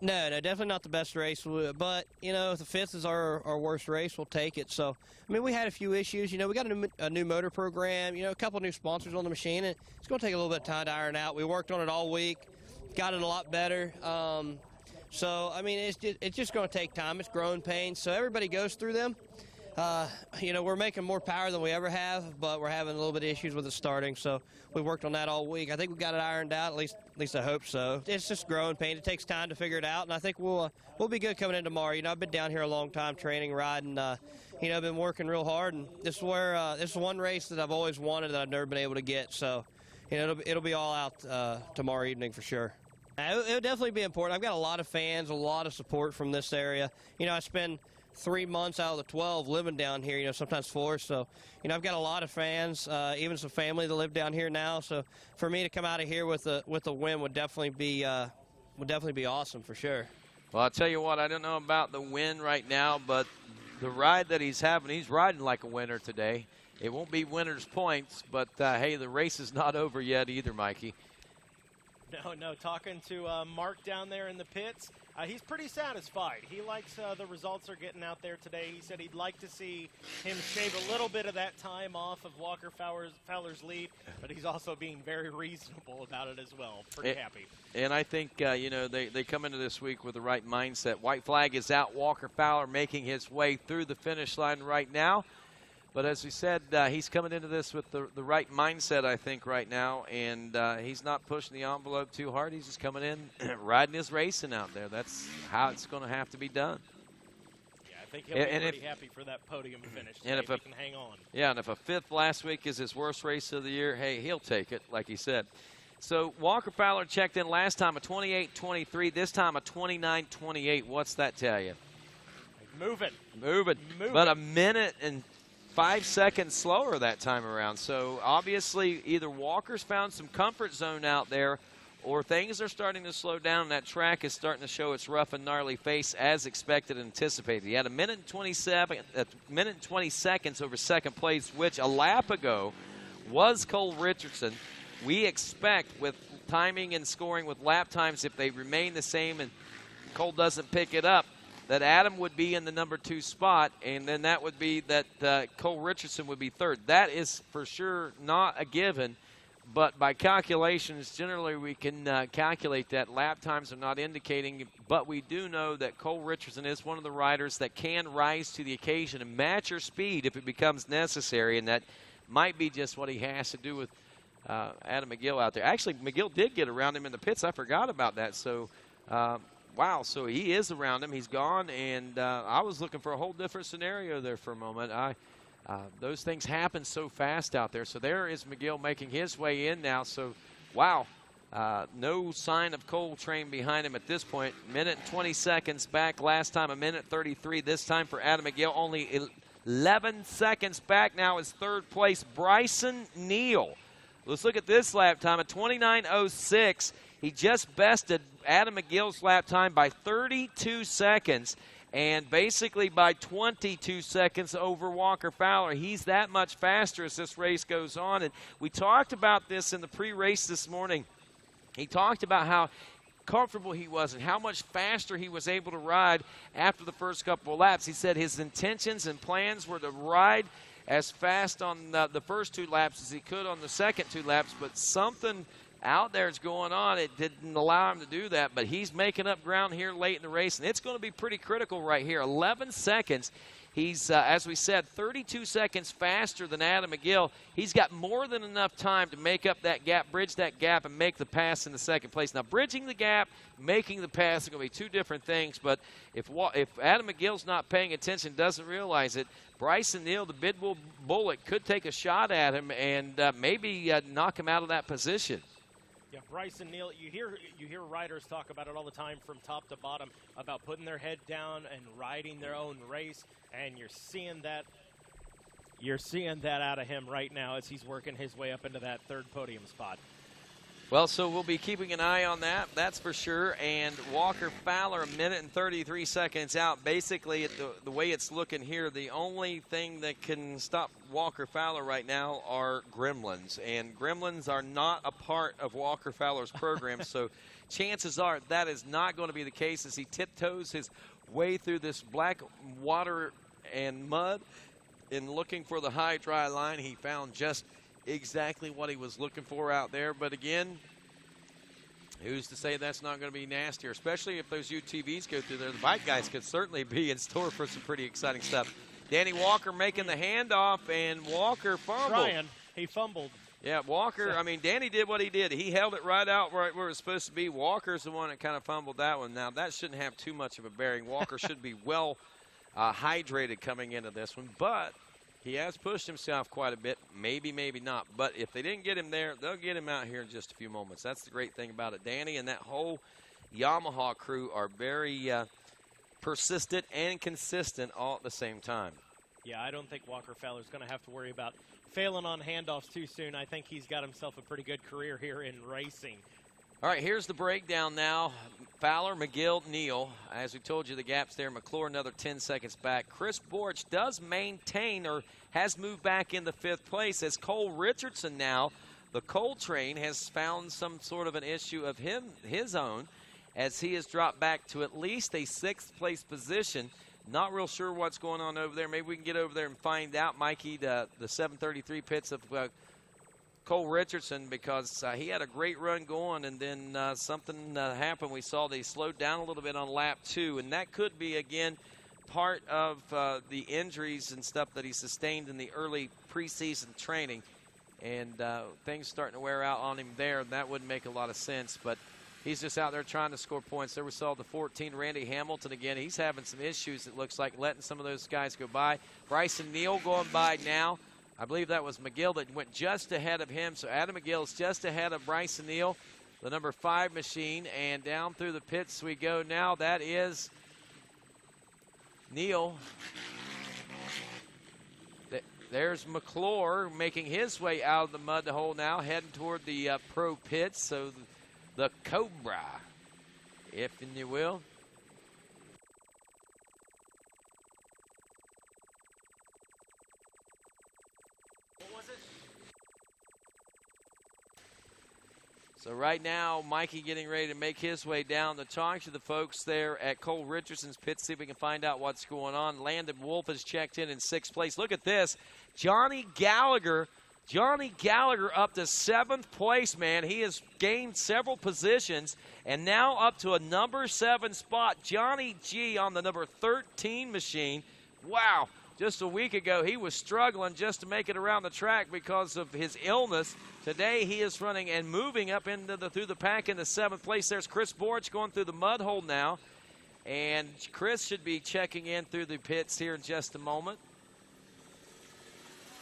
No, definitely not the best race. But, you know, if the fifth is our worst race, we'll take it. So, I mean, we had a few issues. You know, we got a new motor program, you know, a couple new sponsors on the machine. And it's going to take a little bit of time to iron out. We worked on it all week, got it a lot better. So, I mean, it's just going to take time. It's growing pains. So everybody goes through them. You know, we're making more power than we ever have, but we're having a little bit of issues with it starting. So we worked on that all week. I think we got it ironed out. At least I hope so. It's just growing pain. It takes time to figure it out, and I think we'll be good coming in tomorrow. You know, I've been down here a long time training, riding. You know, I've been working real hard, and this is one race that I've always wanted that I've never been able to get. So, you know, it'll be all out tomorrow evening for sure. It'll definitely be important. I've got a lot of fans, a lot of support from this area. You know, I spend 3 months out of the 12 living down here, you know, sometimes 4. So, you know, I've got a lot of fans, even some family that live down here now. So for me to come out of here with a win would definitely be awesome for sure. Well, I'll tell you what, I don't know about the win right now, but the ride that he's having, he's riding like a winner today. It won't be winner's points, but, hey, the race is not over yet either, Mikey. No, talking to Mark down there in the pits, he's pretty satisfied. He likes the results are getting out there today. He said he'd like to see him shave a little bit of that time off of Walker Fowler's lead, but he's also being very reasonable about it as well. Pretty happy. And I think, you know, they come into this week with the right mindset. White flag is out. Walker Fowler making his way through the finish line right now. But as we said, he's coming into this with the right mindset, I think, right now. And he's not pushing the envelope too hard. He's just coming in, riding his racing out there. That's how it's going to have to be done. Yeah, I think he'll be pretty happy for that podium finish today, if he can hang on. Yeah, and if a fifth last week is his worst race of the year, hey, he'll take it, like he said. So Walker Fowler checked in last time a 28-23, this time a 29-28. What's that tell you? Moving. But a minute and 5 seconds slower that time around. So obviously either Walker's found some comfort zone out there or things are starting to slow down and that track is starting to show its rough and gnarly face as expected and anticipated. He had a minute and 20 seconds over second place, which a lap ago was Cole Richardson. We expect with timing and scoring with lap times, if they remain the same and Cole doesn't pick it up, that Adam would be in the number 2 spot, and then that would be that Cole Richardson would be third. That is for sure not a given, but by calculations, generally we can calculate that. Lap times are not indicating, but we do know that Cole Richardson is one of the riders that can rise to the occasion and match your speed if it becomes necessary, and that might be just what he has to do with Adam McGill out there. Actually, McGill did get around him in the pits. I forgot about that. So, wow, so he is around him. He's gone, and I was looking for a whole different scenario there for a moment. Those things happen so fast out there. So there is McGill making his way in now. So, wow, no sign of Cole Train behind him at this point. Minute and 20 seconds back. Last time a minute 33. This time for Adam McGill, only 11 seconds back now is third place Bryson Neal. Let's look at this lap time, a 29.06. He just bested Adam McGill's lap time by 32 seconds. And basically by 22 seconds over Walker Fowler. He's that much faster as this race goes on. And we talked about this in the pre-race this morning. He talked about how comfortable he was and how much faster he was able to ride after the first couple of laps. He said his intentions and plans were to ride as fast on the first 2 laps as he could on the second 2 laps, but something out there is going on. It didn't allow him to do that, but he's making up ground here late in the race, and it's going to be pretty critical right here. 11 seconds. He's, as we said, 32 seconds faster than Adam McGill. He's got more than enough time to make up that gap, bridge that gap, and make the pass in the second place. Now, bridging the gap, making the pass are going to be 2 different things, but if Adam McGill's not paying attention, doesn't realize it, Bryson Neal, the bid bullet, could take a shot at him and maybe knock him out of that position. Yeah, Bryson Neal, you hear riders talk about it all the time from top to bottom about putting their head down and riding their own race, and you're seeing that out of him right now as he's working his way up into that 3rd podium spot. Well, so we'll be keeping an eye on that, that's for sure. And Walker Fowler, 1 minute and 33 seconds out. Basically, the way it's looking here, the only thing that can stop Walker Fowler right now are gremlins. And gremlins are not a part of Walker Fowler's program, so chances are that is not going to be the case as he tiptoes his way through this black water and mud. In looking for the high dry line, he found just exactly what he was looking for out there. But again, who's to say that's not going to be nastier, especially if those UTVs go through there. The bike guys could certainly be in store for some pretty exciting stuff. Danny Walker making the handoff, and Walker fumbled. He fumbled. Yeah, Walker, I mean, Danny did what he did. He held it right out right where it was supposed to be. Walker's the one that kind of fumbled that one. Now, that shouldn't have too much of a bearing. Walker should be well hydrated coming into this one, but he has pushed himself quite a bit. Maybe, maybe not. But if they didn't get him there, they'll get him out here in just a few moments. That's the great thing about it. Danny and that whole Yamaha crew are very persistent and consistent all at the same time. Yeah, I don't think Walker Fowler's going to have to worry about failing on handoffs too soon. I think he's got himself a pretty good career here in racing. All right, here's the breakdown now. Fowler, McGill, Neal. As we told you, the gap's there. McClure another 10 seconds back. Chris Borich does maintain or has moved back into 5th place as Cole Richardson now, the Cole train, has found some sort of an issue of his own as he has dropped back to at least a 6th place position. Not real sure what's going on over there. Maybe we can get over there and find out, Mikey, the 733 pits of Cole Richardson, because he had a great run going, and then something happened. We saw they slowed down a little bit on lap 2, and that could be, again, part of the injuries and stuff that he sustained in the early preseason training, and things starting to wear out on him there. That wouldn't make a lot of sense, but he's just out there trying to score points. There we saw the 14, Randy Hamilton again. He's having some issues, it looks like, letting some of those guys go by. Bryson Neal going by now. I believe that was McGill that went just ahead of him. So Adam McGill is just ahead of Bryson Neal, the number 5 machine. And down through the pits we go now. That is Neal. There's McClure making his way out of the mud hole now, heading toward the pro pits. So the Cobra, if you will. So right now, Mikey getting ready to make his way down to talk to the folks there at Cole Richardson's pit, see if we can find out what's going on. Landon Wolf has checked in 6th place. Look at this. Johnny Gallagher up to 7th place, man. He has gained several positions and now up to a number 7 spot. Johnny G on the number 13 machine. Wow. Just a week ago, he was struggling just to make it around the track because of his illness. Today, he is running and moving up through the pack into 7th place. There's Chris Borich going through the mud hole now. And Chris should be checking in through the pits here in just a moment.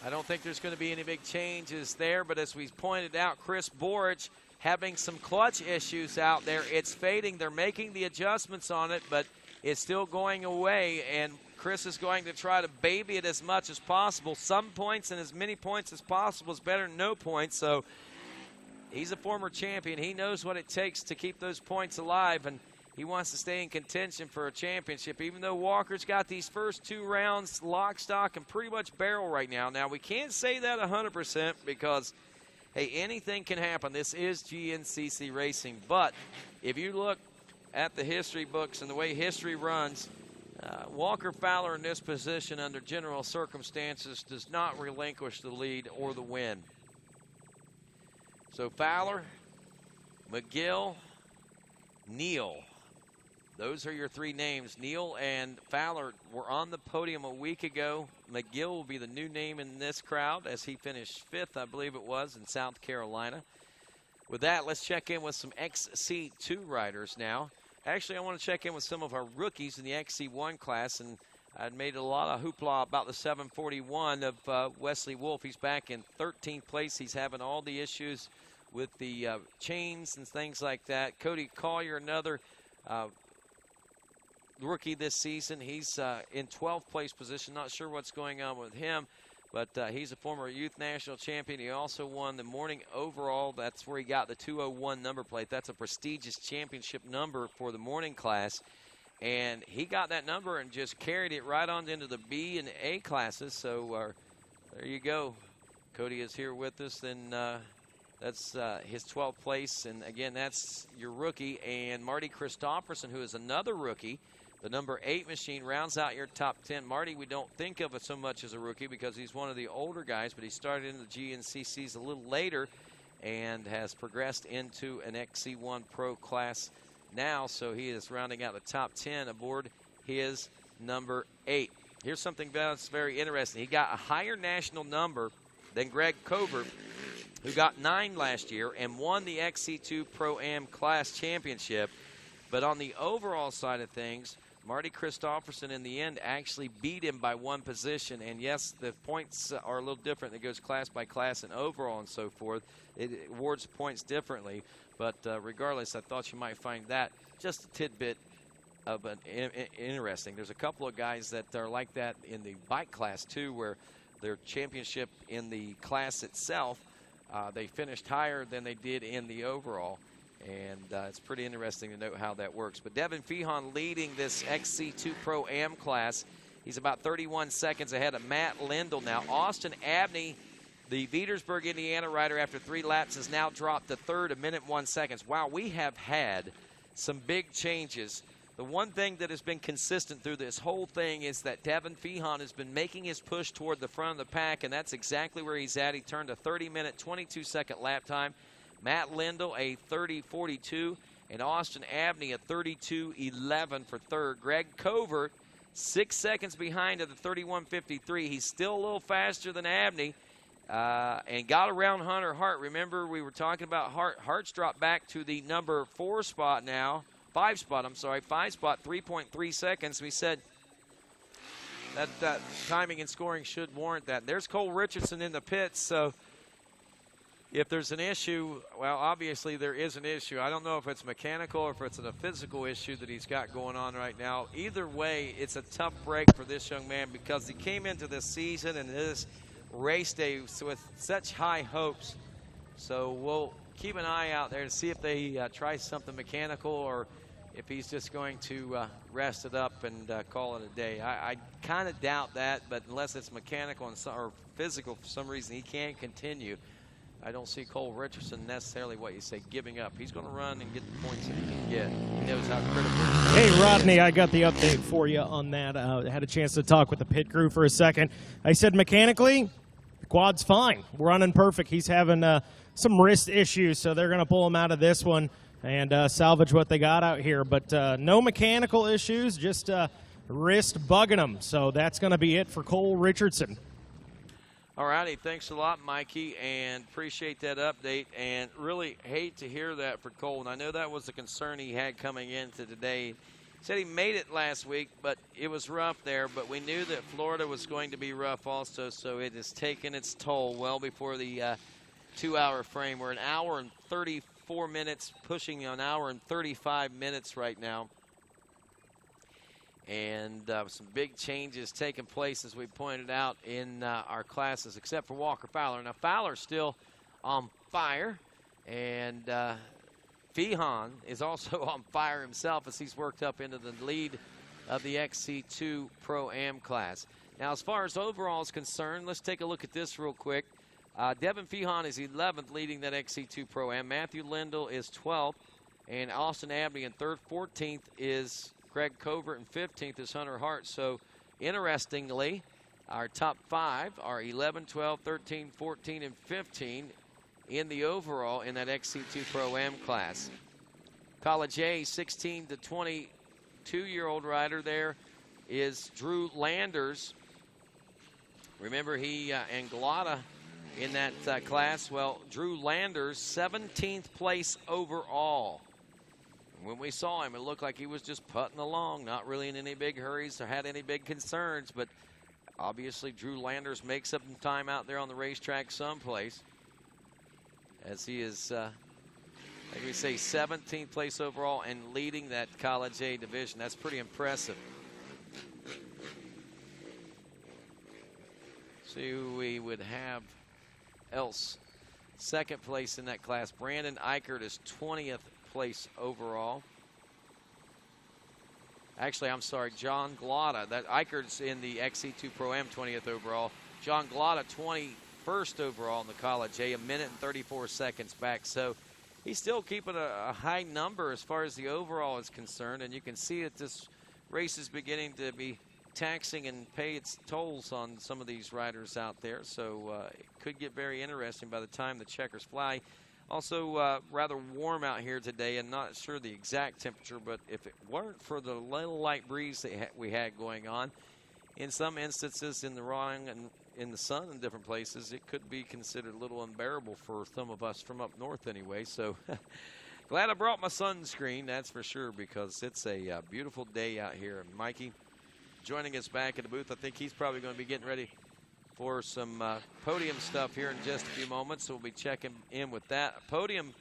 I don't think there's going to be any big changes there, but as we pointed out, Chris Borich having some clutch issues out there. It's fading. They're making the adjustments on it, but it's still going away, and Chris is going to try to baby it as much as possible. Some points and as many points as possible is better than no points. So he's a former champion. He knows what it takes to keep those points alive, and he wants to stay in contention for a championship, even though Walker's got these first 2 rounds lock, stock, and pretty much barrel right now. Now, we can't say that 100% because, hey, anything can happen. This is GNCC racing. But if you look at the history books and the way history runs, Walker Fowler in this position under general circumstances does not relinquish the lead or the win. So Fowler, McGill, Neal. Those are your 3 names. Neal and Fowler were on the podium a week ago. McGill will be the new name in this crowd as he finished 5th, I believe it was, in South Carolina. With that, let's check in with some Xc2 riders now. Actually, I want to check in with some of our rookies in the Xc1 class, and I'd made a lot of hoopla about the 741 of Wesley Wolf. He's back in 13th place. He's having all the issues with the chains and things like that. Cody Collier, another rookie this season. He's in 12th place position. Not sure what's going on with him, but he's a former youth national champion. He also won the morning overall. That's where he got the 201 number plate. That's a prestigious championship number for the morning class. And he got that number and just carried it right on into the B and A classes. So there you go. Cody is here with us, and that's his 12th place. And again, that's your rookie. And Marty Christopherson, who is another rookie, the number 8 machine, rounds out your top 10. Marty, we don't think of it so much as a rookie because he's one of the older guys, but he started in the GNCCs a little later and has progressed into an Xc1 Pro class now, so he is rounding out the top 10 aboard his number 8. Here's something that's very interesting. He got a higher national number than Greg Coburn, who got 9 last year and won the Xc2 Pro M Class championship. But on the overall side of things, Marty Christopherson in the end actually beat him by 1 position. And yes, the points are a little different. It goes class by class and overall and so forth. It awards points differently. But regardless, I thought you might find that just a tidbit of an interesting. There's a couple of guys that are like that in the bike class too, where their championship in the class itself, they finished higher than they did in the overall. And it's pretty interesting to note how that works. But Devin Fehan leading this Xc2 Pro M class. He's about 31 seconds ahead of Matt Lindell now. Austin Abney, the Petersburg, Indiana rider, after 3 laps has now dropped to 3rd, 1 minute 1 second. Wow, we have had some big changes. The one thing that has been consistent through this whole thing is that Devin Fehan has been making his push toward the front of the pack, and that's exactly where he's at. He turned a 30-minute, 22-second lap time. Matt Lindell, a 30.42, and Austin Abney, a 32.11 for 3rd. Greg Covert, 6 seconds behind at the 31.53. He's still a little faster than Abney, and got around Hunter Hart. Remember, we were talking about Hart. Hart's dropped back to the number 4 spot now. 5 spot, 3.3 seconds. We said that timing and scoring should warrant that. There's Cole Richardson in the pits, so if there's an issue, well, obviously there is an issue. I don't know if it's mechanical or if it's a physical issue that he's got going on right now. Either way, it's a tough break for this young man because he came into this season and this race day with such high hopes. So we'll keep an eye out there to see if they try something mechanical or if he's just going to rest it up and call it a day. I kind of doubt that, but unless it's mechanical or physical for some reason, he can't continue. I don't see Cole Richardson necessarily what you say giving up. He's going to run and get the points that he can get. He knows how critical. Hey, Rodney, I got the update for you on that. I had a chance to talk with the pit crew for a second. I said mechanically, the quad's fine. We're running perfect. He's having some wrist issues, so they're going to pull him out of this one and salvage what they got out here. But no mechanical issues, just wrist bugging him. So that's going to be it for Cole Richardson. All righty, thanks a lot, Mikey, and appreciate that update, and really hate to hear that for Cole. And I know that was the concern he had coming into today. He said he made it last week, but it was rough there, but we knew that Florida was going to be rough also, so it has taken its toll well before the 2-hour frame. We're an hour and 34 minutes, pushing an hour and 35 minutes right now. And some big changes taking place, as we pointed out, in our classes, except for Walker Fowler. Now, Fowler's still on fire. And Fehan is also on fire himself as he's worked up into the lead of the Xc2 Pro M Class. Now, as far as overall is concerned, let's take a look at this real quick. Devin Fehan is 11th, leading that Xc2 Pro M. Matthew Lindell is 12th, and Austin Abey in 3rd. 14th is Greg Covert, and 15th is Hunter Hart. So, interestingly, our top 5 are 11, 12, 13, 14, and 15 in the overall in that Xc2 Pro M class. College A, 16 to 22-year-old rider there is Drew Landers. Remember, he and Glotta in that class. Well, Drew Landers, 17th place overall. When we saw him, it looked like he was just putting along, not really in any big hurries or had any big concerns, but obviously Drew Landers makes up some time out there on the racetrack someplace, as he is, like we say, 17th place overall and leading that College A division. That's pretty impressive. See who we would have else. 2nd place in that class, Brandon Eichert is 20th place overall. Actually, I'm sorry, John Glotta. That Eichert's in the Xc2 Pro M, 20th overall. John Glotta, 21st overall in the College A, 1 minute and 34 seconds back. So he's still keeping a high number as far as the overall is concerned, and you can see that this race is beginning to be taxing and pay its tolls on some of these riders out there. So it could get very interesting by the time the checkers fly. Also, rather warm out here today, and not sure the exact temperature, but if it weren't for the little light breeze that we had going on, in some instances in the wrong and in the sun in different places, it could be considered a little unbearable for some of us from up north anyway. So glad I brought my sunscreen, that's for sure, because it's a beautiful day out here. And Mikey joining us back at the booth. I think he's probably going to be getting ready for some podium stuff here in just a few moments, so we'll be checking in with that. Podium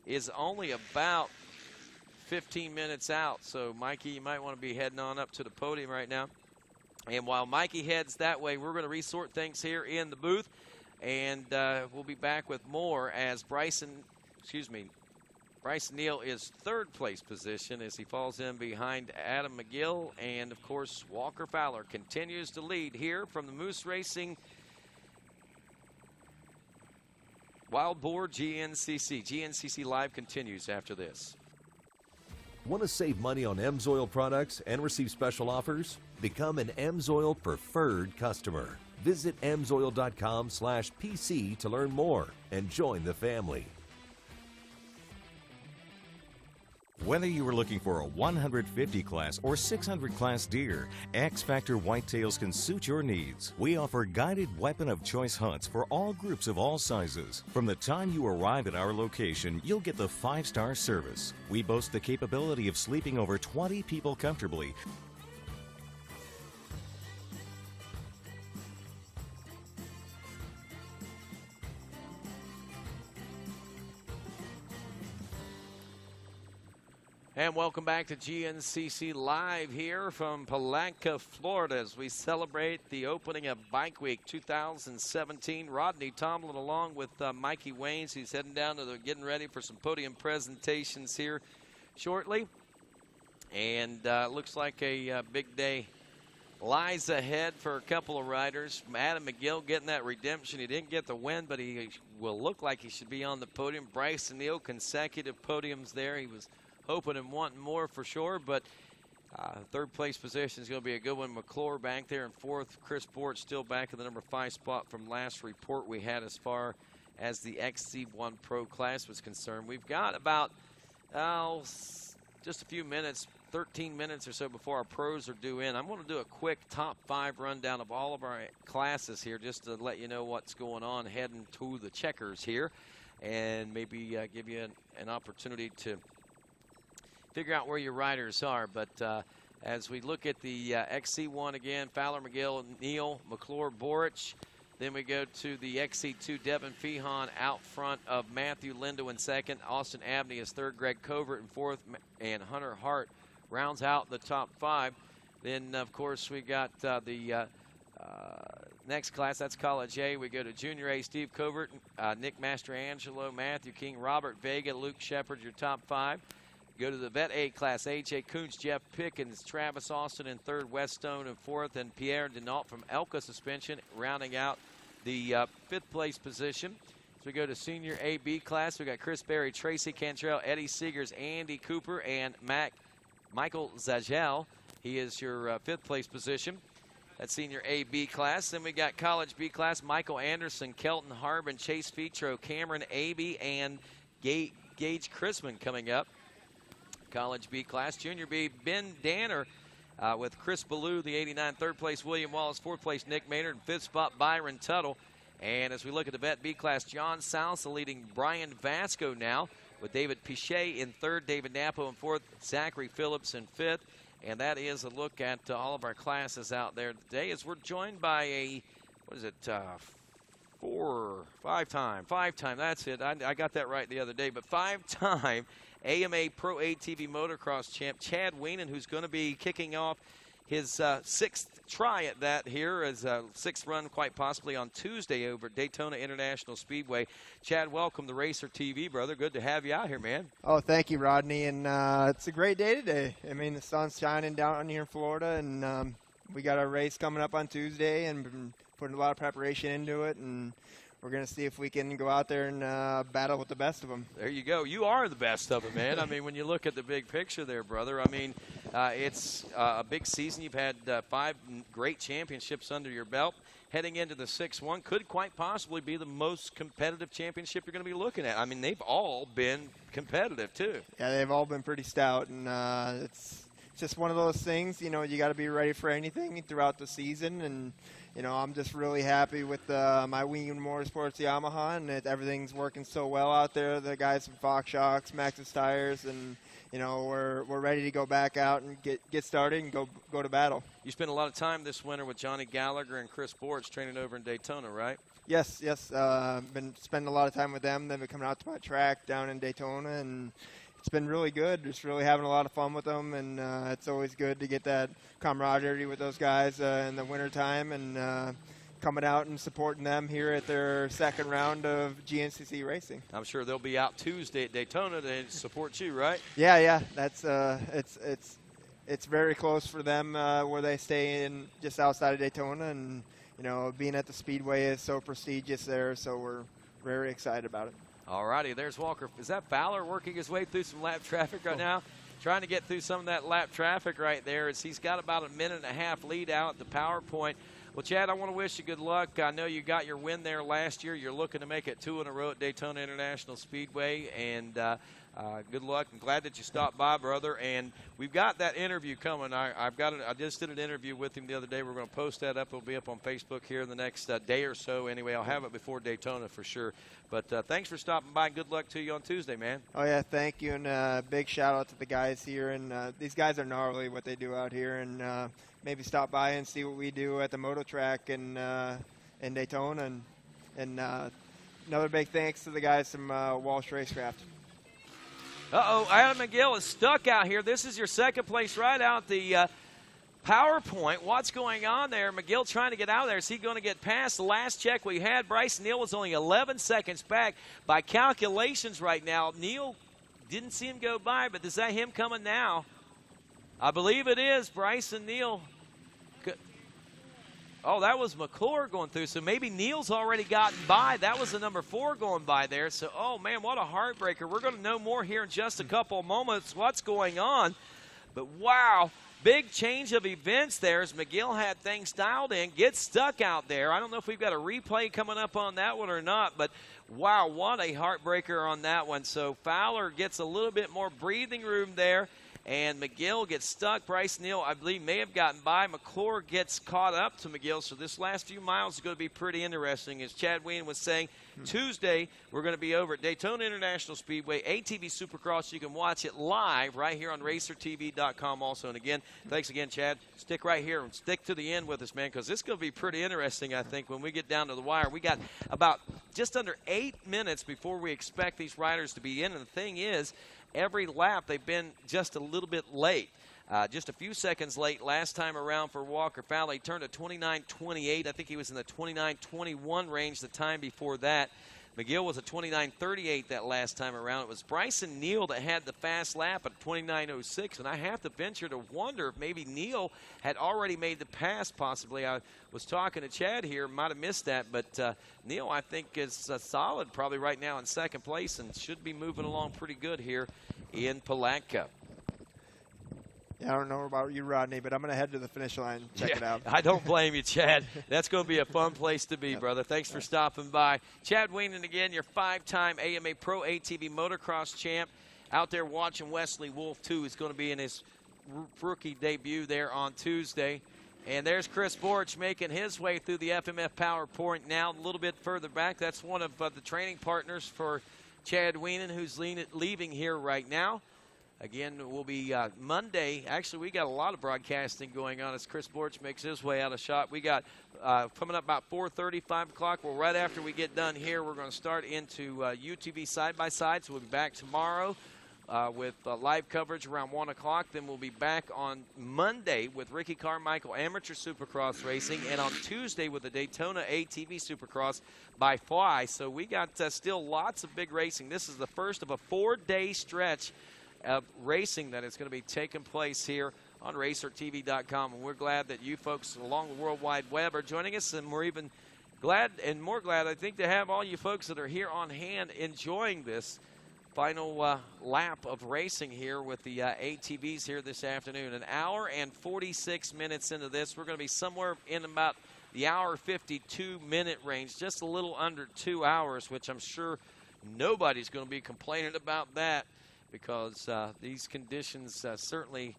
is only about 15 minutes out, so Mikey, you might want to be heading on up to the podium right now. And while Mikey heads that way, we're going to resort things here in the booth, and we'll be back with more as Bryson Neal is 3rd place position as he falls in behind Adam McGill. And, of course, Walker Fowler continues to lead here from the Moose Racing Wild Boar GNCC. GNCC Live continues after this. Want to save money on AMSOIL products and receive special offers? Become an AMSOIL preferred customer. Visit AMSOIL.com/PC to learn more and join the family. Whether you are looking for a 150 class or 600 class deer, X Factor Whitetails can suit your needs. We offer guided weapon of choice hunts for all groups of all sizes. From the time you arrive at our location, you'll get the 5-star service. We boast the capability of sleeping over 20 people comfortably. And welcome back to GNCC Live here from Palatka, Florida, as we celebrate the opening of Bike Week 2017. Rodney Tomlin along with Mikey Waynes. He's heading down to getting ready for some podium presentations here shortly. And looks like a big day lies ahead for a couple of riders. Adam McGill getting that redemption. He didn't get the win, but he will look like he should be on the podium. Bryson Neal, consecutive podiums there. He was hoping and wanting more for sure, but 3rd place position is going to be a good one. McClure back there in 4th. Chris Borich still back in the number 5 spot from last report we had as far as the Xc1 Pro class was concerned. We've got about just a few minutes, 13 minutes or so before our pros are due in. I'm going to do a quick top 5 rundown of all of our classes here just to let you know what's going on heading to the checkers here, and maybe give you an opportunity to figure out where your riders are. But as we look at the Xc1 again, Fowler, McGill, Neal, McClure, Borich. Then we go to the Xc2, Devin Fehan out front of Matthew Lindo in 2nd. Austin Abney is 3rd. Greg Covert in 4th. And Hunter Hart rounds out the top 5. Then, of course, we got the Next class, that's College A. We go to Junior A, Steve Covert, Nick Mastrangelo, Matthew King, Robert Vega, Luke Sheppard, your top 5. Go to the Vet A class, A.J. Coons, Jeff Pickens, Travis Austin in 3rd, Wes Stone in 4th, and Pierre Denault from Elka Suspension rounding out the 5th place position. So we go to Senior A-B class. We got Chris Berry, Tracy Cantrell, Eddie Seegers, Andy Cooper, and Michael Zagel. He is your 5th place position. That's Senior A-B class. Then we got College B class, Michael Anderson, Kelton Harbin, Chase Fetro, Cameron Abey, and Gage Chrisman coming up. College B class. Junior B, Ben Danner with Chris Ballou, the 89, 3rd place, William Wallace, 4th place, Nick Maynard, and 5th spot, Byron Tuttle. And as we look at the Vet B class, John Salsa leading Brian Vasco now with David Pichet in 3rd, David Napo in 4th, Zachary Phillips in 5th. And that is a look at all of our classes out there today as we're joined by a, five-time, that's it. I got that right the other day, but 5-time AMA Pro ATV Motocross champ Chad Weenan, who's going to be kicking off his 6th try at that here as a 6th run quite possibly on Tuesday over at Daytona International Speedway. Chad, welcome to RacerTV, brother. Good to have you out here, man. Oh, thank you, Rodney. And it's a great day today. I mean, the sun's shining down here in Florida, and we got our race coming up on Tuesday and been putting a lot of preparation into it. And we're going to see if we can go out there and battle with the best of them. There you go. You are the best of them, man. I mean, when you look at the big picture there, brother, I mean, it's a big season. You've had 5 great championships under your belt. Heading into the 6th one could quite possibly be the most competitive championship you're going to be looking at. I mean, they've all been competitive, too. Yeah, they've all been pretty stout, and it's just one of those things, you know, you got to be ready for anything throughout the season. And you know, I'm just really happy with my Wingen Motorsports Yamaha, and everything's working so well out there. The guys from Fox Shocks, Maxxis Tires, and you know, we're ready to go back out and get started and go to battle. You spent a lot of time this winter with Johnny Gallagher and Chris Borich training over in Daytona, right? Yes. Been spending a lot of time with them. They've been coming out to my track down in Daytona, and it's been really good. Just really having a lot of fun with them, and it's always good to get that camaraderie with those guys in the wintertime, and coming out and supporting them here at their 2nd round of GNCC racing. I'm sure they'll be out Tuesday at Daytona to support you, right? Yeah. That's it's very close for them where they stay in just outside of Daytona, and you know, being at the Speedway is so prestigious there, so we're very excited about it. All righty, there's Walker. Is that Fowler working his way through some lap traffic right now? Trying to get through some of that lap traffic right there as he's got about a 1.5-minute lead out at the power point. Well, Chad, I want to wish you good luck. I know you got your win there last year. You're looking to make it 2 in a row at Daytona International Speedway, and good luck. I'm glad that you stopped by, brother. And we've got that interview coming. I just did an interview with him the other day. We're going to post that up. It'll be up on Facebook here in the next day or so. Anyway, I'll have it before Daytona for sure. But thanks for stopping by. Good luck to you on Tuesday, man. Oh, yeah, thank you. And big shout-out to the guys here. And these guys are gnarly, what they do out here. And maybe stop by and see what we do at the moto track in Daytona. And another big thanks to the guys from Walsh Racecraft. Adam McGill is stuck out here. This is your 2nd place ride out the PowerPoint. What's going on there? McGill trying to get out of there. Is he going to get past? The last check we had, Bryce Neal was only 11 seconds back. By calculations right now, Neal didn't see him go by, but is that him coming now? I believe it is. Bryce and Neal. Oh, that was McClure going through. So maybe Neal's already gotten by. That was the number 4 going by there. So, oh, man, what a heartbreaker. We're going to know more here in just a couple of moments what's going on. But, wow, big change of events there as McGill had things dialed in, gets stuck out there. I don't know if we've got a replay coming up on that one or not, but, wow, what a heartbreaker on that one. So Fowler gets a little bit more breathing room there. And McGill gets stuck. Bryce Neal, I believe, may have gotten by. McClure gets caught up to McGill. So this last few miles is going to be pretty interesting. As Chad Ween was saying, Tuesday we're going to be over at Daytona International Speedway, ATV Supercross. You can watch it live right here on RacerTV.com also. And again, thanks again, Chad. Stick right here and stick to the end with us, man, because this is going to be pretty interesting, I think, when we get down to the wire. We got about just under 8 minutes before we expect these riders to be in. And the thing is, every lap they've been just a little bit late. Just a few seconds late last time around for Walker Fowler. He turned a 29.28. I think he was in the 29.21 range the time before that. McGill was a 29.38 that last time around. It was Bryson Neal that had the fast lap at 29.06, and I have to venture to wonder if maybe Neal had already made the pass possibly. I was talking to Chad here, might have missed that, but Neal, I think, is solid probably right now in second place and should be moving along pretty good here in Palatka. Yeah, I don't know about you, Rodney, but I'm going to head to the finish line and check it out. I don't blame you, Chad. That's going to be a fun place to be, brother. Thanks for stopping by. Chad Wienen again, your 5-time AMA Pro ATV Motocross champ, out there watching Wesley Wolf, too. He's going to be in his rookie debut there on Tuesday. And there's Chris Borich making his way through the FMF PowerPoint now a little bit further back. That's one of the training partners for Chad Wienen, who's leaving here right now. Again, we'll be Monday. Actually, we got a lot of broadcasting going on as Chris Borich makes his way out of shot. We got coming up about 4:30, 5 o'clock. Well, right after we get done here, we're going to start into UTV side-by-side. So we'll be back tomorrow with live coverage around 1 o'clock. Then we'll be back on Monday with Ricky Carmichael Amateur Supercross Racing. And on Tuesday with the Daytona ATV Supercross by Fly. So we got still lots of big racing. This is the first of a 4-day stretch of racing that is going to be taking place here on RacerTV.com. And we're glad that you folks along the World Wide Web are joining us, and we're even glad and more glad, I think, to have all you folks that are here on hand enjoying this final lap of racing here with the ATVs here this afternoon. An hour and 46 minutes into this. We're going to be somewhere in about the hour 52-minute range, just a little under 2 hours, which I'm sure nobody's going to be complaining about that, because these conditions certainly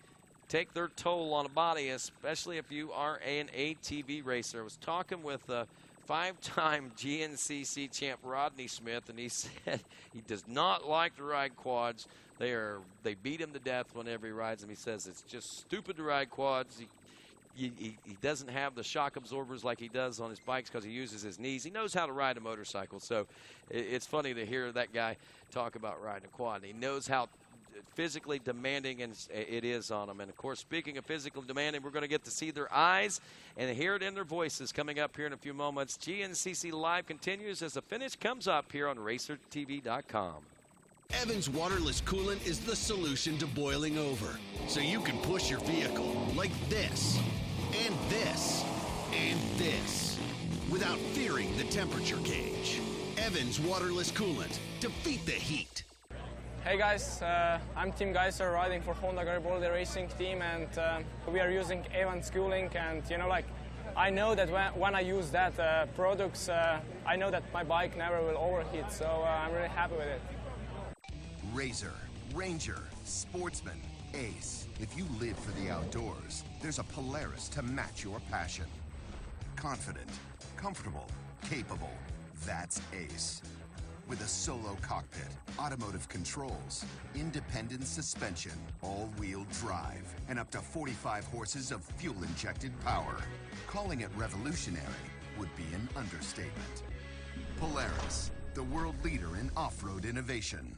take their toll on a body, especially if you are an ATV racer. I was talking with 5-time GNCC champ Rodney Smith, and he said he does not like to ride quads. They beat him to death whenever he rides them. He says it's just stupid to ride quads. He doesn't have the shock absorbers like he does on his bikes because he uses his knees. He knows how to ride a motorcycle, so it's funny to hear that guy talk about riding a quad. He knows how physically demanding it is on them. And, of course, speaking of physical demanding, we're going to get to see their eyes and hear it in their voices coming up here in a few moments. GNCC Live continues as the finish comes up here on RacerTV.com. Evans waterless coolant is the solution to boiling over, so you can push your vehicle like this, and this, and this, without fearing the temperature gauge. Evans waterless coolant. Defeat the heat. Hey guys, I'm Tim Geiser, riding for Honda Garibaldi Racing Team, and we are using Evans cooling, and I know that when I use that products, I know that my bike never will overheat, so I'm really happy with it. Razor, Ranger, Sportsman, Ace. If you live for the outdoors, there's a Polaris to match your passion. Confident, comfortable, capable. That's Ace. With a solo cockpit, automotive controls, independent suspension, all-wheel drive, and up to 45 horses of fuel-injected power. Calling it revolutionary would be an understatement. Polaris, the world leader in off-road innovation.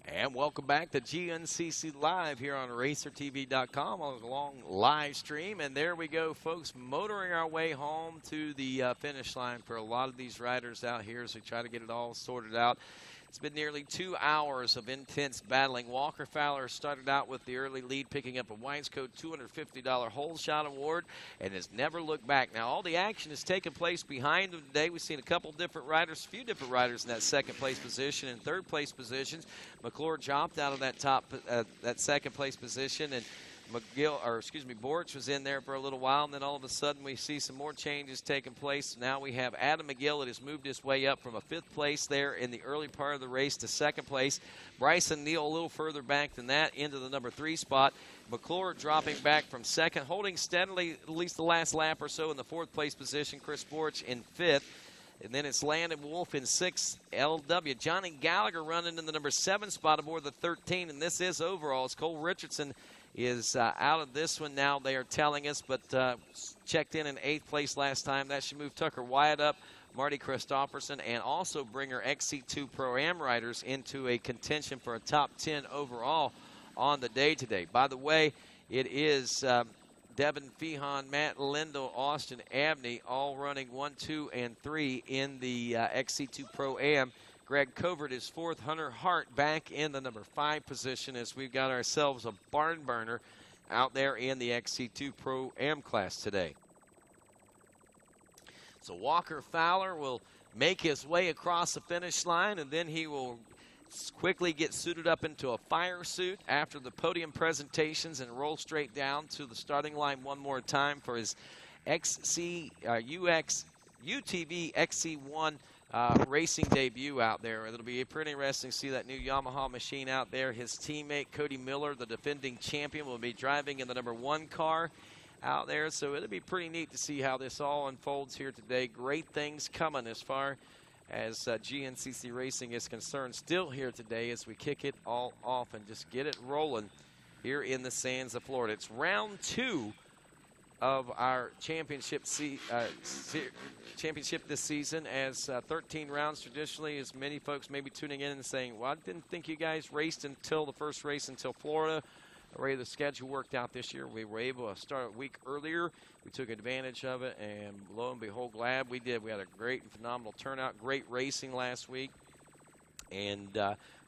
And welcome back to GNCC Live here on RacerTV.com on a long live stream. And there we go, folks, motoring our way home to the finish line for a lot of these riders out here as we try to get it all sorted out. It's been nearly 2 hours of intense battling. Walker Fowler started out with the early lead, picking up a Winesco $250 hole shot award, and has never looked back. Now, all the action has taken place behind him today. We've seen a few different riders in that second place position and third place positions. McClure jumped out of that second place position, and Borich was in there for a little while, and then all of a sudden we see some more changes taking place. Now we have Adam McGill that has moved his way up from a 5th place there in the early part of the race to 2nd place. Bryson Neal a little further back than that into the number 3 spot. McClure dropping back from 2nd, holding steadily at least the last lap or so in the 4th place position. Chris Borich in 5th. And then it's Landon Wolf in 6th, LW. Johnny Gallagher running in the number 7 spot aboard the 13, and this is overalls. Cole Richardson is out of this one now, they are telling us, but checked in 8th place last time. That should move Tucker Wyatt up Marty Christopherson, and also bring our Xc2 Pro M riders into a contention for a top 10 overall on the day today. By the way, it is Devin Fehan, Matt Lindell, Austin Abney all running 1, 2, and 3 in the Xc2 Pro Am. Greg Covert is fourth. Hunter Hart back in the number 5 position as we've got ourselves a barn burner out there in the Xc2 Pro M class today. So Walker Fowler will make his way across the finish line, and then he will quickly get suited up into a fire suit after the podium presentations and roll straight down to the starting line one more time for his UTV XC1 racing debut out there. It'll be pretty interesting to see that new Yamaha machine out there. His teammate Cody Miller, the defending champion, will be driving in the number 1 car out there. So it'll be pretty neat to see how this all unfolds here today. Great things coming as far as GNCC Racing is concerned still here today as we kick it all off and just get it rolling here in the sands of Florida. It's round 2 of our championship this season, as 13 rounds traditionally, as many folks may be tuning in and saying, well, I didn't think you guys raced until the first race until Florida. The way the schedule worked out this year, we were able to start a week earlier. We took advantage of it, and lo and behold, glad we did. We had a great and phenomenal turnout, great racing last week, and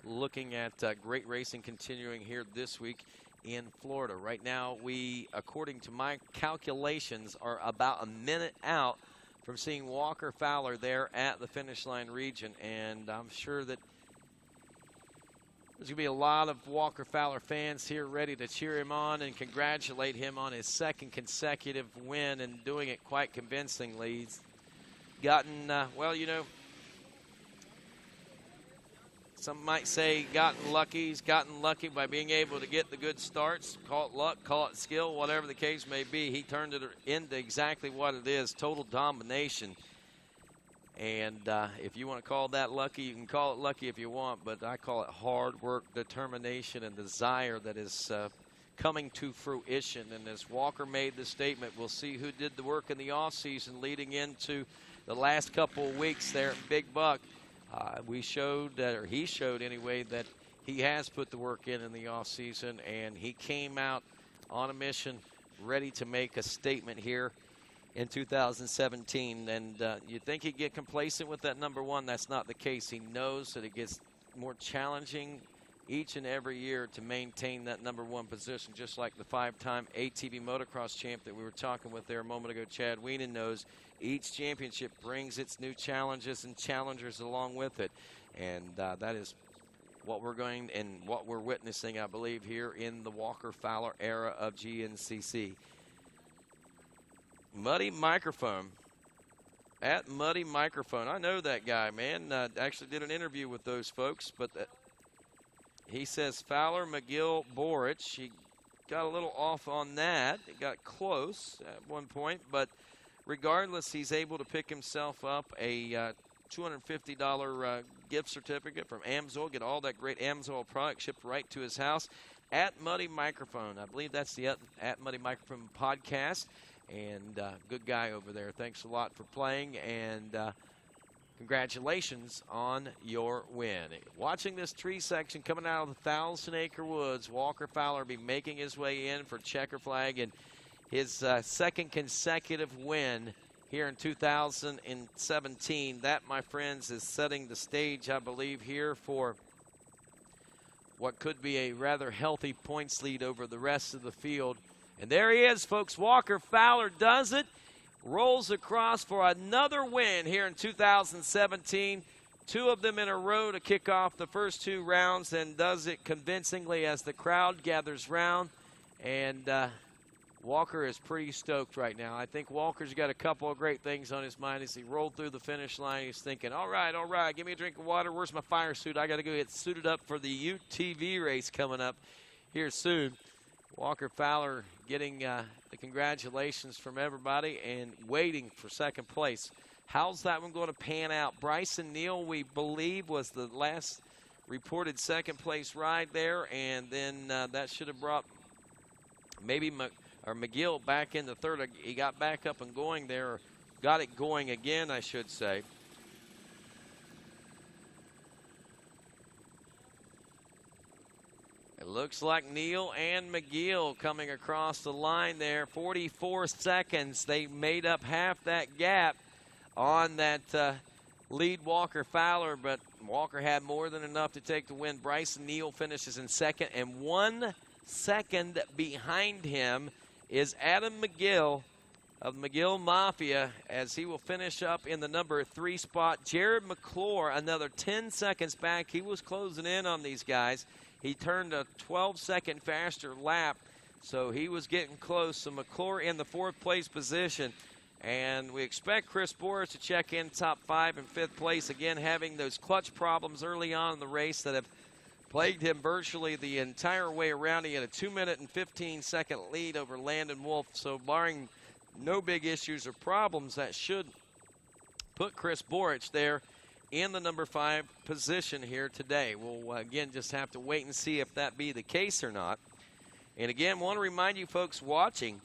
looking at great racing continuing here this week in Florida. Right now, we, according to my calculations, are about a minute out from seeing Walker Fowler there at the finish line region, and I'm sure that there's going to be a lot of Walker Fowler fans here ready to cheer him on and congratulate him on his 2nd consecutive win, and doing it quite convincingly. He's gotten, well, you know, some might say gotten lucky. He's gotten lucky by being able to get the good starts. Call it luck, call it skill, whatever the case may be. He turned it into exactly what it is, total domination. And if you want to call that lucky, you can call it lucky if you want, but I call it hard work, determination, and desire that is coming to fruition. And as Walker made the statement, we'll see who did the work in the offseason leading into the last couple of weeks there at Big Buck. We showed, or he showed anyway, that he has put the work in the offseason, and he came out on a mission ready to make a statement here in 2017. And you'd think he'd get complacent with that number 1. That's not the case. He knows that it gets more challenging each and every year to maintain that number 1 position, just like the 5-time ATV motocross champ that we were talking with there a moment ago, Chad Wienen, knows each championship brings its new challenges and challengers along with it. And that is what we're going and what we're witnessing, I believe, here in the Walker Fowler era of GNCC. Muddy Microphone. At Muddy Microphone. I know that guy, man. Actually did an interview with those folks, but he says Fowler, McGill, Borich. He got a little off on that. It got close at one point, but regardless, he's able to pick himself up a $250 gift certificate from AMSOIL, get all that great AMSOIL product shipped right to his house. At Muddy Microphone. I believe that's the At Muddy Microphone podcast. And good guy over there. Thanks a lot for playing, and congratulations on your win. Watching this tree section coming out of the Thousand Acre Woods, Walker Fowler will be making his way in for checker flag, and his 2nd consecutive win here in 2017. That, my friends, is setting the stage, I believe, here for what could be a rather healthy points lead over the rest of the field. And there he is, folks. Walker Fowler does it, rolls across for another win here in 2017. 2 of them in a row to kick off the first 2 rounds, and does it convincingly as the crowd gathers round. And Walker is pretty stoked right now. I think Walker's got a couple of great things on his mind as he rolled through the finish line. He's thinking, all right, give me a drink of water. Where's my fire suit? I got to go get suited up for the UTV race coming up here soon. Walker Fowler getting the congratulations from everybody and waiting for 2nd place. How's that one going to pan out? Bryson Neal, we believe, was the last reported 2nd place ride there, and then that should have brought maybe McGill back in the 3rd. He got back up and going there, or got it going again, I should say. It looks like Neal and McGill coming across the line there. 44 seconds. They made up half that gap on that lead Walker Fowler, but Walker had more than enough to take the win. Bryson Neal finishes in second, and 1 second behind him is Adam McGill of McGill Mafia, as he will finish up in the number 3 spot. Jared McClure, another 10 seconds back. He was closing in on these guys. He turned a 12-second faster lap, so he was getting close. So McClure in the 4th place position. And we expect Chris Borich to check in top 5 and 5th place, again having those clutch problems early on in the race that have plagued him virtually the entire way around. He had a 2-minute and 15-second lead over Landon Wolf, so barring no big issues or problems, that should put Chris Borich there in the number 5 position here today. We'll again just have to wait and see if that be the case or not. And again, want to remind you folks watching,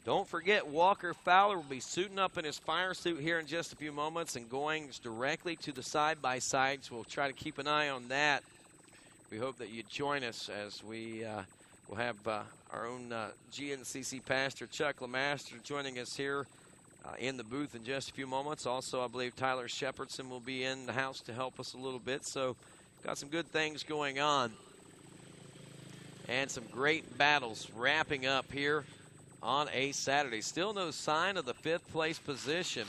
don't forget Walker Fowler will be suiting up in his fire suit here in just a few moments and going directly to the side-by-sides. We'll try to keep an eye on that. We hope that you join us as we will have our own GNCC pastor, Chuck LeMaster, joining us here in the booth in just a few moments. Also, I believe Tyler Shepherdson will be in the house to help us a little bit. So, got some good things going on. And some great battles wrapping up here on a Saturday. Still no sign of the 5th place position.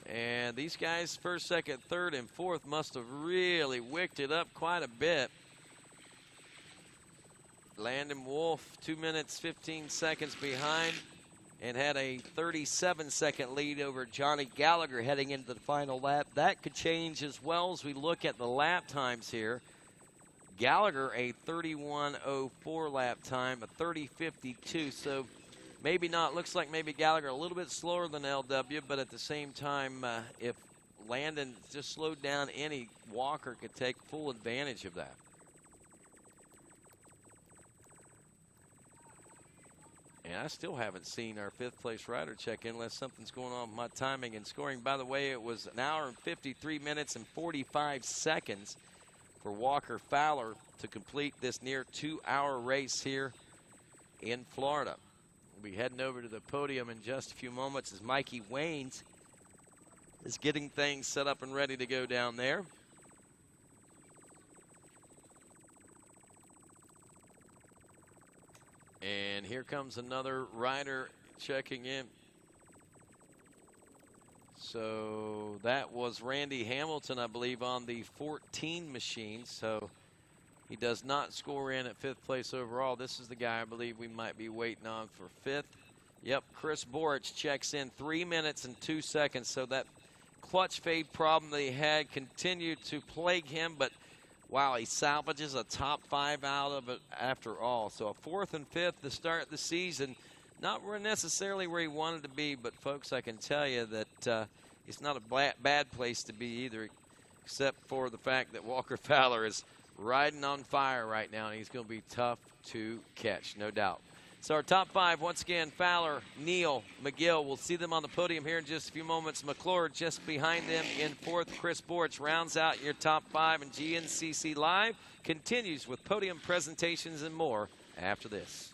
And these guys, 1st, 2nd, 3rd, and 4th must have really wicked it up quite a bit. Landon Wolf, 2 minutes, 15 seconds behind, and had a 37-second lead over Johnny Gallagher heading into the final lap. That could change as well as we look at the lap times here. Gallagher, a 31:04 lap time, a 30:52. So maybe not. Looks like maybe Gallagher a little bit slower than LW, but at the same time, if Landon just slowed down any, Walker could take full advantage of that. And I still haven't seen our 5th place rider check in unless something's going on with my timing and scoring. By the way, it was 1 hour and 53 minutes and 45 seconds for Walker Fowler to complete this near 2-hour race here in Florida. We'll be heading over to the podium in just a few moments as Mikey Waynes is getting things set up and ready to go down there. And here comes another rider checking in. So that was Randy Hamilton, I believe, on the 14 machine. So he does not score in at 5th place overall. This is the guy I believe we might be waiting on for 5th. Yep, Chris Borich checks in 3 minutes and 2 seconds. So that clutch fade problem that he had continued to plague him, but wow, he salvages a top 5 out of it after all. So a 4th and 5th to start the season. Not necessarily where he wanted to be, but folks, I can tell you that it's not a bad place to be either, except for the fact that Walker Fowler is riding on fire right now, and he's going to be tough to catch, no doubt. So our top 5, once again, Fowler, Neal, McGill. We'll see them on the podium here in just a few moments. McClure just behind them in 4th. Chris Borich rounds out your top 5, and GNCC Live continues with podium presentations and more after this.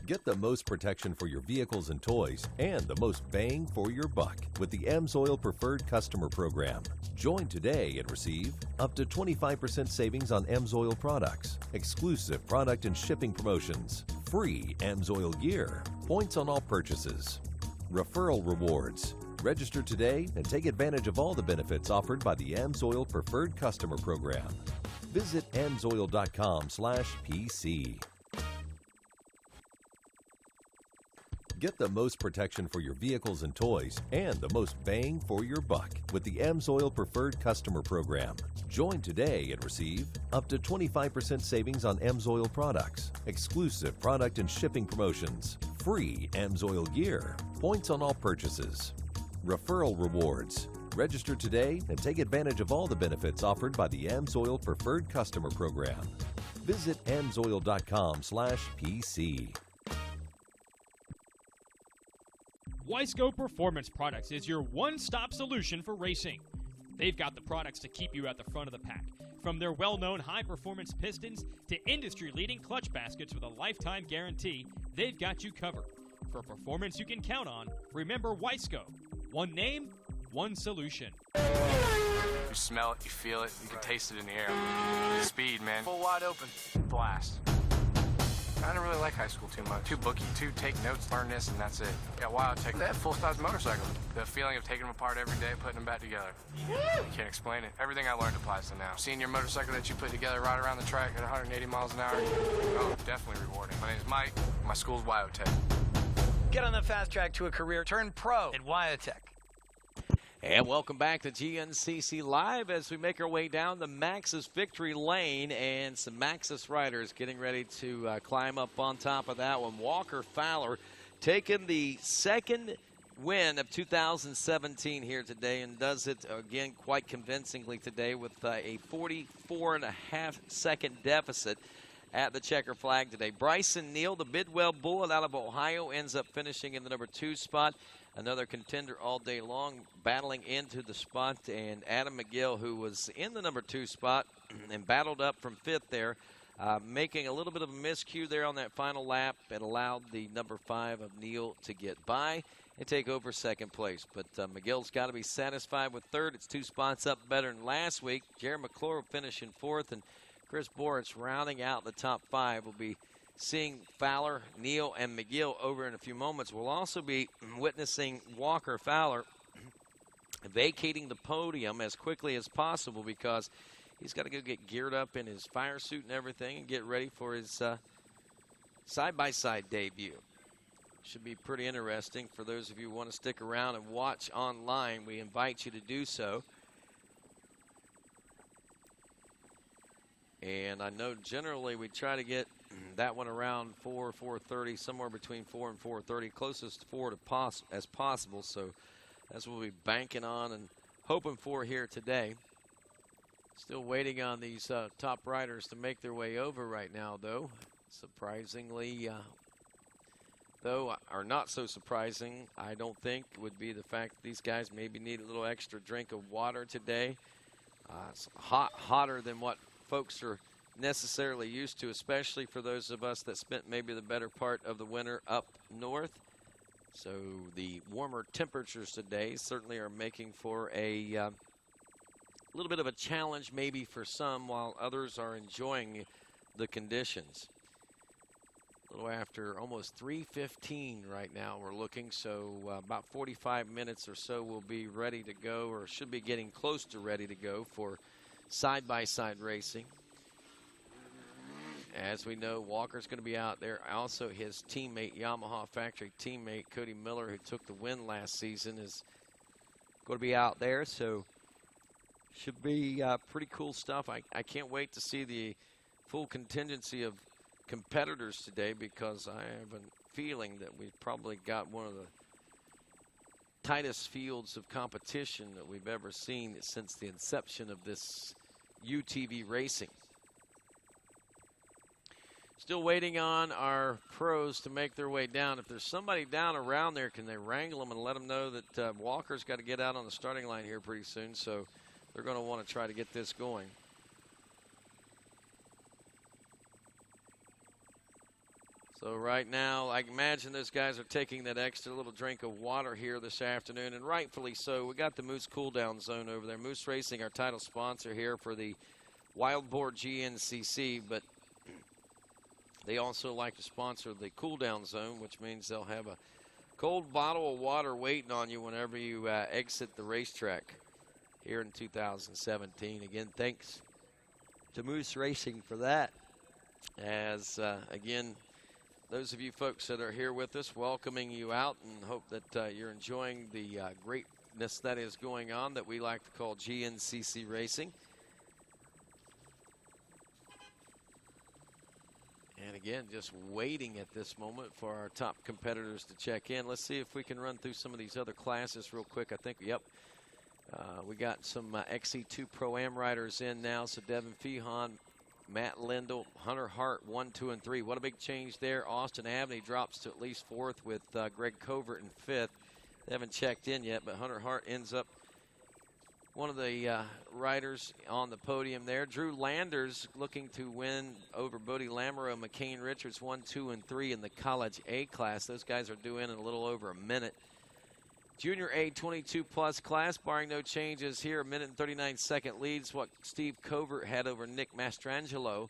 Get the most protection for your vehicles and toys and the most bang for your buck with the AMSOIL Preferred Customer Program. Join today and receive up to 25% savings on AMSOIL products, exclusive product and shipping promotions, free AMSOIL gear, points on all purchases, referral rewards. Register today and take advantage of all the benefits offered by the AMSOIL Preferred Customer Program. Visit amsoil.com/PC. Get the most protection for your vehicles and toys and the most bang for your buck with the AMSOIL Preferred Customer Program. Join today and receive up to 25% savings on AMSOIL products, exclusive product and shipping promotions, free AMSOIL gear, points on all purchases, referral rewards. Register today and take advantage of all the benefits offered by the AMSOIL Preferred Customer Program. Visit amsoil.com/PC. Wiseco Performance Products is your one-stop solution for racing. They've got the products to keep you at the front of the pack. From their well-known high-performance pistons to industry-leading clutch baskets with a lifetime guarantee, they've got you covered. For performance you can count on, remember Wiseco. One name, one solution. You smell it, you feel it, you can taste it in the air. Speed, man. Full wide open. Blast. I didn't really like high school too much. Too booky, too take notes, learn this, and that's it. Yeah, WildTech, they have full-size motorcycles. The feeling of taking them apart every day, putting them back together. You can't explain it. Everything I learned applies to now. Seeing your motorcycle that you put together right around the track at 180 miles an hour, oh, definitely rewarding. My name is Mike. My school's WildTech. Get on the fast track to a career. Turn pro at WildTech. And welcome back to GNCC Live as we make our way down the Maxxis victory lane, and some Maxxis riders getting ready to climb up on top of that one. Walker Fowler taking the second win of 2017 here today, and does it again quite convincingly today with a 44.5-second deficit at the checker flag today. Bryson Neal, the Bidwell Bullet out of Ohio, ends up finishing in the number 2 spot. Another contender all day long, battling into the spot, and Adam McGill, who was in the number 2 spot and battled up from 5th there, making a little bit of a miscue there on that final lap. It allowed the number 5 of Neal to get by and take over 2nd place. But McGill's got to be satisfied with 3rd. It's 2 spots up better than last week. Jared McClure finishing 4th, and Chris Borich rounding out the top 5. Will be seeing Fowler, Neal, and McGill over in a few moments. We'll also be witnessing Walker Fowler vacating the podium as quickly as possible because he's got to go get geared up in his fire suit and everything and get ready for his side-by-side debut. Should be pretty interesting. For those of you who want to stick around and watch online, we invite you to do so. And I know generally we try to get that one around 4:30, somewhere between 4 and 4:30, closest to 4 as possible. So that's what we'll be banking on and hoping for here today. Still waiting on these top riders to make their way over right now, though. Surprisingly, though, or not so surprising, I don't think, would be the fact that these guys maybe need a little extra drink of water today. It's hotter than what folks are necessarily used to, especially for those of us that spent maybe the better part of the winter up north. So the warmer temperatures today certainly are making for a little bit of a challenge maybe for some, while others are enjoying the conditions. A little after almost 3:15 right now we're looking, so about 45 minutes or so we'll be ready to go, or should be getting close to ready to go for side-by-side racing. As we know, Walker's going to be out there. Also, his teammate, Yamaha factory teammate, Cody Miller, who took the win last season, is going to be out there. So should be pretty cool stuff. I can't wait to see the full contingency of competitors today, because I have a feeling that we've probably got one of the tightest fields of competition that we've ever seen since the inception of this UTV racing. Still waiting on our pros to make their way down. If there's somebody down around there, can they wrangle them and let them know that Walker's got to get out on the starting line here pretty soon, so they're going to want to try to get this going. So right now, I imagine those guys are taking that extra little drink of water here this afternoon, and rightfully so. We got the Moose Cool Down Zone over there. Moose Racing, our title sponsor here for the Wild Boar GNCC, but they also like to sponsor the Cool Down Zone, which means they'll have a cold bottle of water waiting on you whenever you exit the racetrack here in 2017. Again, thanks to Moose Racing for that. As, again, those of you folks that are here with us, welcoming you out, and hope that you're enjoying the greatness that is going on that we like to call GNCC Racing. And again, just waiting at this moment for our top competitors to check in. Let's see if we can run through some of these other classes real quick. I think, yep, We got some Xc2 Pro M riders in now. So Devin Feehan, Matt Lindell, Hunter Hart, 1, 2, and 3. What a big change there. Austin Abney drops to at least 4th with Greg Covert in 5th. They haven't checked in yet, but Hunter Hart ends up one of the riders on the podium there. Drew Landers looking to win over Bodie Lamoureux, McCain Richards, 1, 2, and 3 in the College A class. Those guys are due in a little over a minute. Junior A 22-plus class, barring no changes here, a minute and 39-second leads what Steve Covert had over Nick Mastrangelo.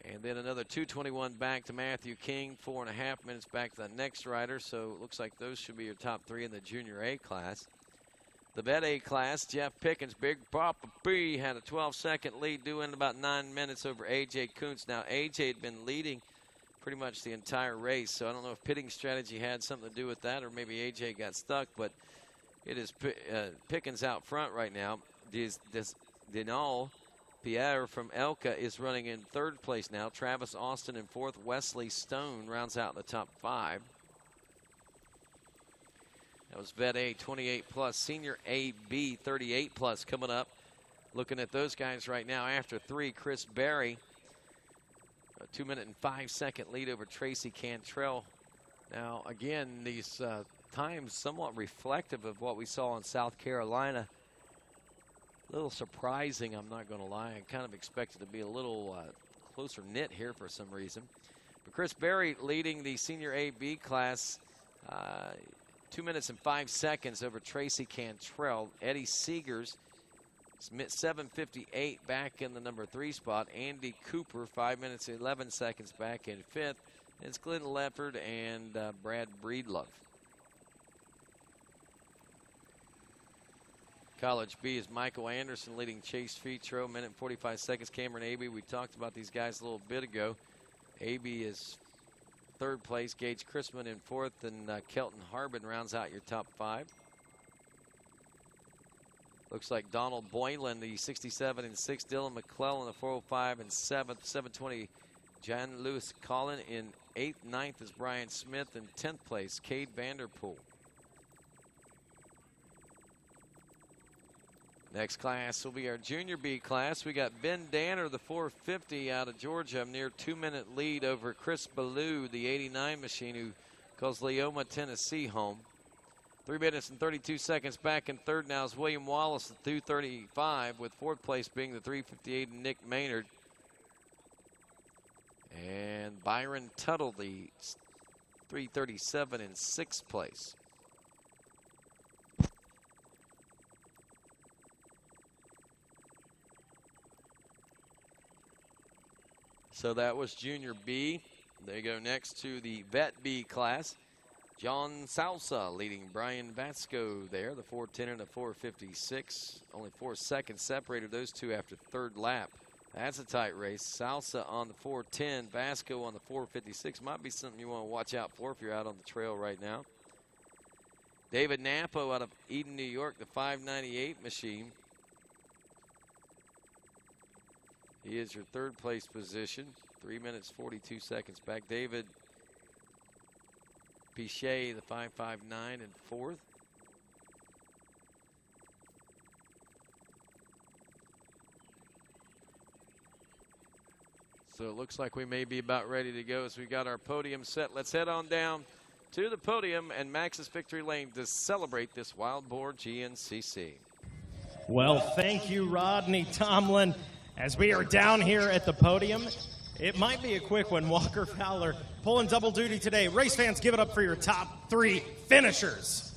And then another 2:21 back to Matthew King, 4.5 minutes back to the next rider. So it looks like those should be your top 3 in the Junior A class. The Vet A class, Jeff Pickens, Big Papa B, had a 12-second lead, due in about 9 minutes over A.J. Kuntz. Now, A.J. had been leading pretty much the entire race, so I don't know if pitting strategy had something to do with that, or maybe A.J. got stuck, but it is Pickens out front right now. Dinal Pierre from Elka is running in 3rd place now. Travis Austin in 4th. Wesley Stone rounds out the top 5. That was Vet A 28-plus. Senior AB 38-plus coming up. Looking at those guys right now after 3, Chris Berry. A 2-minute and 5-second lead over Tracy Cantrell. Now, again, these times somewhat reflective of what we saw in South Carolina. A little surprising, I'm not going to lie. I kind of expected to be a little closer knit here for some reason. But Chris Berry leading the Senior AB class, 2 minutes and 5 seconds over Tracy Cantrell. Eddie Seegers, 7:58 back in the number 3 spot. Andy Cooper, 5 minutes and 11 seconds back in 5th. It's Glenn Lefford and Brad Breedlove. College B is Michael Anderson leading Chase Fetro, minute and 45 seconds. Cameron Abey, we talked about these guys a little bit ago. Abey is 3rd place. Gage Chrisman in 4th, and Kelton Harbin rounds out your top 5. Looks like Donald Boylan, the 67 and 6. Dylan McClellan, the 405 and 7th. 720, John Lewis Collin in 8th. 9th is Brian Smith in 10th place. Cade Vanderpool. Next class will be our Junior B class. We got Ben Danner, the 450 out of Georgia, a near 2-minute lead over Chris Ballou, the 89 machine, who calls Leoma, Tennessee home. 3 minutes and 32 seconds back in 3rd now is William Wallace, the 235, with 4th place being the 358 Nick Maynard. And Byron Tuttle, the 337 in 6th place. So that was Junior B. They go next to the Vet B class. John Salsa leading Brian Vasco there, the 410 and the 456. Only 4 seconds separated those two after 3rd lap. That's a tight race. Salsa on the 410, Vasco on the 456. Might be something you want to watch out for if you're out on the trail right now. David Napo out of Eden, New York, the 598 machine. He is your 3rd place position. 3 minutes, 42 seconds back. David Pichet, the 559 in 4th. So it looks like we may be about ready to go as we got our podium set. Let's head on down to the podium and Max's Victory Lane to celebrate this Wild Boar GNCC. Well, thank you, Rodney Tomlin. As we are down here at the podium, it might be a quick one. Walker Fowler pulling double duty today. Race fans, give it up for your top 3 finishers.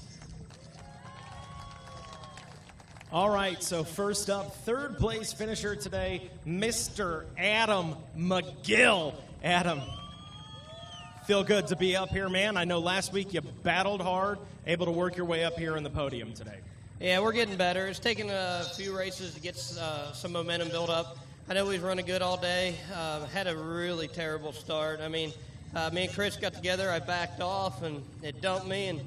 All right, so first up, 3rd place finisher today, Mr. Adam McGill. Adam, feel good to be up here, man. I know last week you battled hard, able to work your way up here in the podium today. Yeah, we're getting better. It's taken a few races to get some momentum built up. I know we've running good all day. Had a really terrible start. I mean, me and Chris got together. I backed off, and it dumped me, and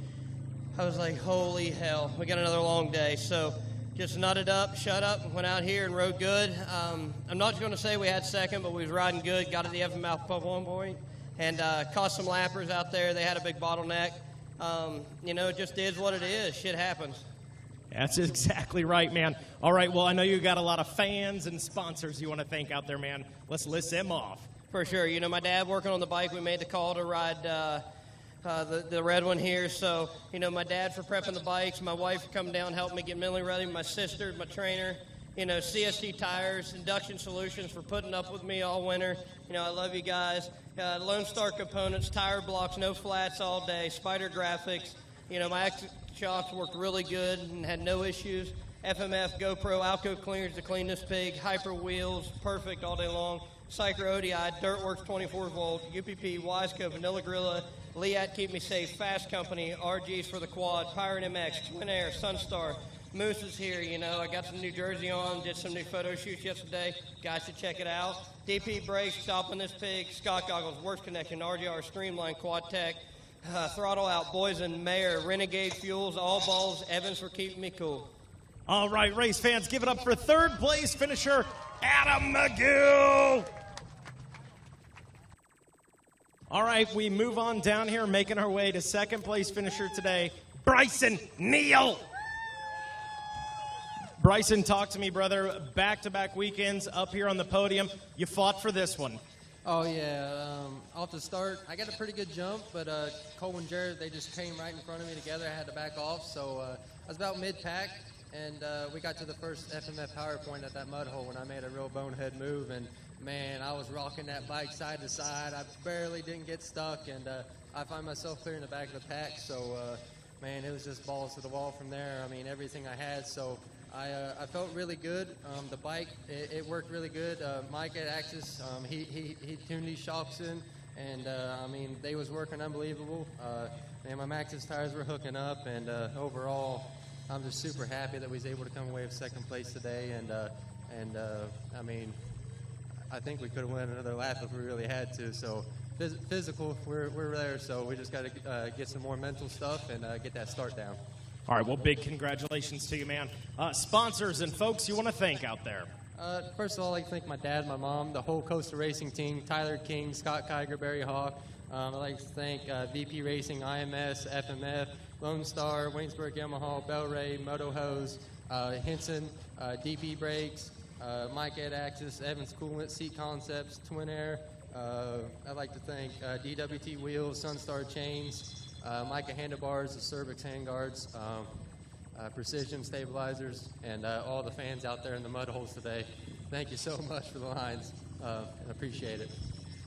I was like, holy hell, we got another long day. So just nutted up, shut up, and went out here and rode good. I'm not going to say we had 2nd, but we was riding good. Got to the FMF at one point, and caught some lappers out there. They had a big bottleneck. You know, it just is what it is. Shit happens. That's exactly right, man. All right, well, I know you got a lot of fans and sponsors you want to thank out there, man. Let's list them off. For sure. You know, my dad working on the bike, we made the call to ride the red one here. So, you know, my dad for prepping the bikes, my wife for coming down, helping me get mentally ready, my sister, my trainer, you know, CST Tires, Induction Solutions for putting up with me all winter. You know, I love you guys. Lone Star Components, tire blocks, no flats all day, Spider Graphics. You know, my shocks worked really good and had no issues. FMF, GoPro, Alco Cleaners to clean this pig, Hyper Wheels, perfect all day long. Cycro ODI, Dirtworks 24 volt, UPP, Wiseco, Vanilla Gorilla, Leat Keep Me Safe, Fast Company, RGs for the quad, Pirate MX, Twin Air, Sunstar. Moose is here, you know. I got some New Jersey on, did some new photo shoots yesterday. Guys should check it out. DP Brakes, Stopping This Pig, Scott Goggles, Works Connection, RGR, Streamline, Quad Tech, Throttle Out, Boysen, Mayor, Renegade Fuels, All Balls, Evans for keeping me cool. All right, race fans, give it up for third place finisher, Adam McGill. All right, we move on down here, making our way to second place finisher today, Bryson Neal. Bryson, talk to me, brother. Back-to-back weekends up here on the podium. You fought for this one. Oh, yeah. Off the start, I got a pretty good jump, but Cole and Jared, they just came right in front of me together. I had to back off, so I was about mid-pack, and we got to the first FMF power point at that mud hole when I made a real bonehead move, and man, I was rocking that bike side to side. I barely didn't get stuck, and I find myself clearing the back of the pack. So, man, it was just balls to the wall from there. I mean, everything I had. So I felt really good. The bike, it worked really good. Mike at Axis, he tuned these shocks in, and I mean, they was working unbelievable. Man, my Maxxis tires were hooking up, and overall, I'm just super happy that we was able to come away with second place today. And I mean, I think we could have won another lap if we really had to. So physical, we're there. So we just got to get some more mental stuff and get that start down. All right, well, big congratulations to you, man. Sponsors and folks you want to thank out there. First of all, I'd like to thank my dad, my mom, the whole Coastal Racing team, Tyler King, Scott Kiger, Barry Hawk. I'd like to thank VP Racing, IMS, FMF, Lone Star, Waynesburg Yamaha, Bel-Ray, Moto Hose, Henson, DP Brakes, Mike at Axis, Evans Coolant, Seat Concepts, Twin Air. I'd like to thank DWT Wheels, Sunstar Chains, Micah Handlebars, the Cervix Handguards, Precision Stabilizers, and all the fans out there in the mud holes today. Thank you so much for the lines. I appreciate it.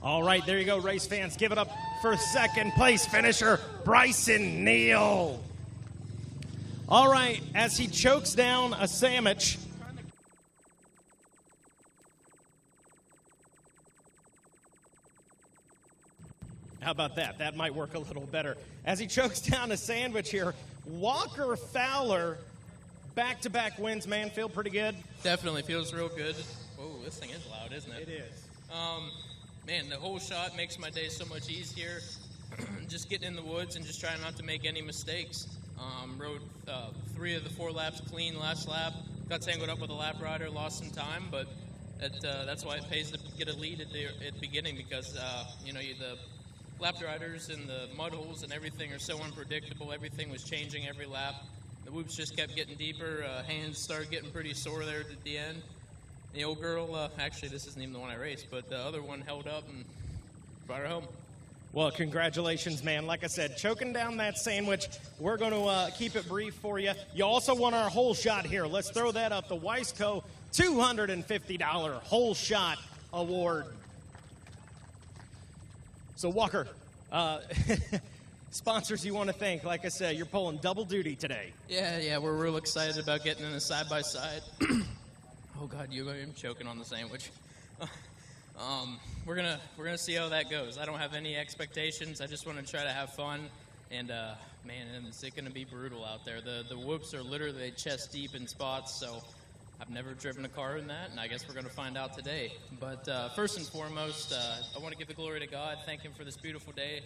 All right, there you go, race fans. Give it up for second place finisher, Bryson Neal. All right, as he chokes down a sandwich. How about that? That might work a little better. As he chokes down a sandwich here, Walker Fowler, back-to-back wins, man. Feel pretty good? Definitely feels real good. Oh, this thing is loud, isn't it? It is. Man, the whole shot makes my day so much easier. Just getting in the woods and just trying not to make any mistakes. Rode 3 of the 4 laps clean last lap. Got tangled up with a lap rider, lost some time, but that's why it pays to get a lead at the beginning because, the lap riders and the mud holes and everything are so unpredictable. Everything was changing every lap. The whoops just kept getting deeper. Hands started getting pretty sore there at the end. The old girl, actually, this isn't even the one I raced, but the other one held up and brought her home. Well, congratulations, man. Like I said, choking down that sandwich. We're going to keep it brief for you. You also won our whole shot here. Let's throw that up. The Wiseco $250 whole shot award. So, Walker, sponsors you want to thank. Like I said, you're pulling double duty today. Yeah, we're real excited about getting in a side-by-side. Oh, God, I'm choking on the sandwich. We're gonna see how that goes. I don't have any expectations. I just want to try to have fun. And, man, is it going to be brutal out there. The whoops are literally chest deep in spots, so I've never driven a car in that, and I guess we're going to find out today. But first and foremost, I want to give the glory to God, thank Him for this beautiful day,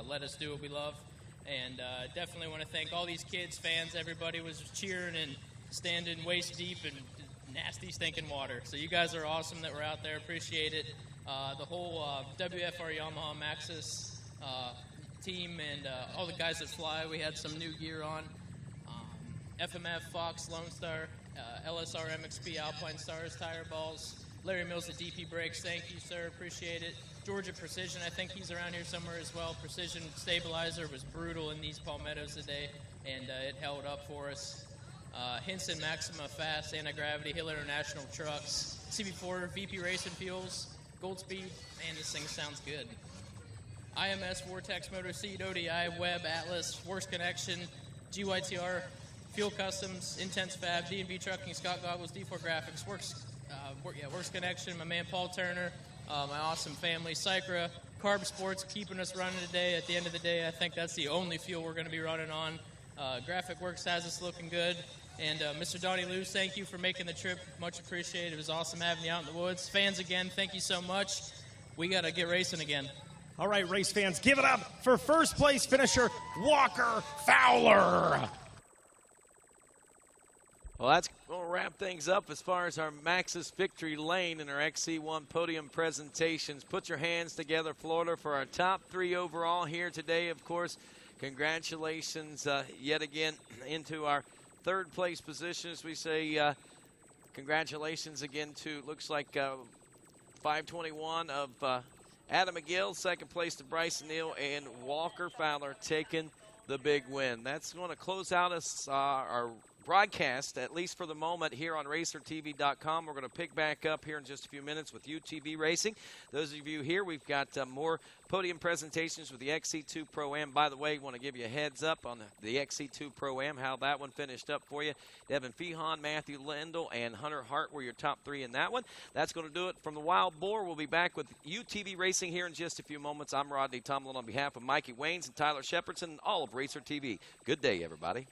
let us do what we love. And definitely want to thank all these kids, fans, everybody was cheering and standing waist deep in nasty stinking water. So you guys are awesome that we're out there, appreciate it. The whole WFR Yamaha Maxxis team and all the guys that fly, we had some new gear on. FMF, Fox, Lone Star, LSR, MXP, Alpine Stars, Tire Balls, Larry Mills at DP Brakes. Thank you, sir. Appreciate it. Georgia Precision, I think he's around here somewhere as well. Precision Stabilizer was brutal in these Palmettos today, and it held up for us. Hinson Maxima Fast, Anti-Gravity, Hill International Trucks, CB4, VP Racing Fuels, Goldspeed. Man, this thing sounds good. IMS, Vortex Motor Seed, ODI, Web, Atlas, Works Connection, GYTR, Fuel Customs, Intense Fab, D&B Trucking, Scott Goggles, D4 Graphics, Works Connection, my man Paul Turner, my awesome family, Cycra, Carb Sports keeping us running today. At the end of the day, I think that's the only fuel we're going to be running on. Graphic Works has us looking good. And Mr. Donnie Luce, thank you for making the trip. Much appreciated. It was awesome having you out in the woods. Fans, again, thank you so much. We got to get racing again. All right, race fans, give it up for first place finisher Walker Fowler. Well, that's going to wrap things up as far as our Maxxis Victory Lane and our XC1 podium presentations. Put your hands together, Florida, for our top 3 overall here today. Of course, congratulations yet again into our third place position. As we say, congratulations again to, looks like 521 of Adam McGill, second place to Bryson Neal, and Walker Fowler taking the big win. That's going to close out our broadcast, at least for the moment, here on RacerTV.com. We're going to pick back up here in just a few minutes with UTV Racing. Those of you here, we've got more podium presentations with the Xc2 Pro M. By the way, I want to give you a heads up on the Xc2 Pro M, how that one finished up for you. Devin Fehan, Matthew Lindell, and Hunter Hart were your top 3 in that one. That's going to do it from the Wild Boar. We'll be back with UTV Racing here in just a few moments. I'm Rodney Tomlin on behalf of Mikey Waynes and Tyler Shepherdson and all of Racer TV. Good day, everybody.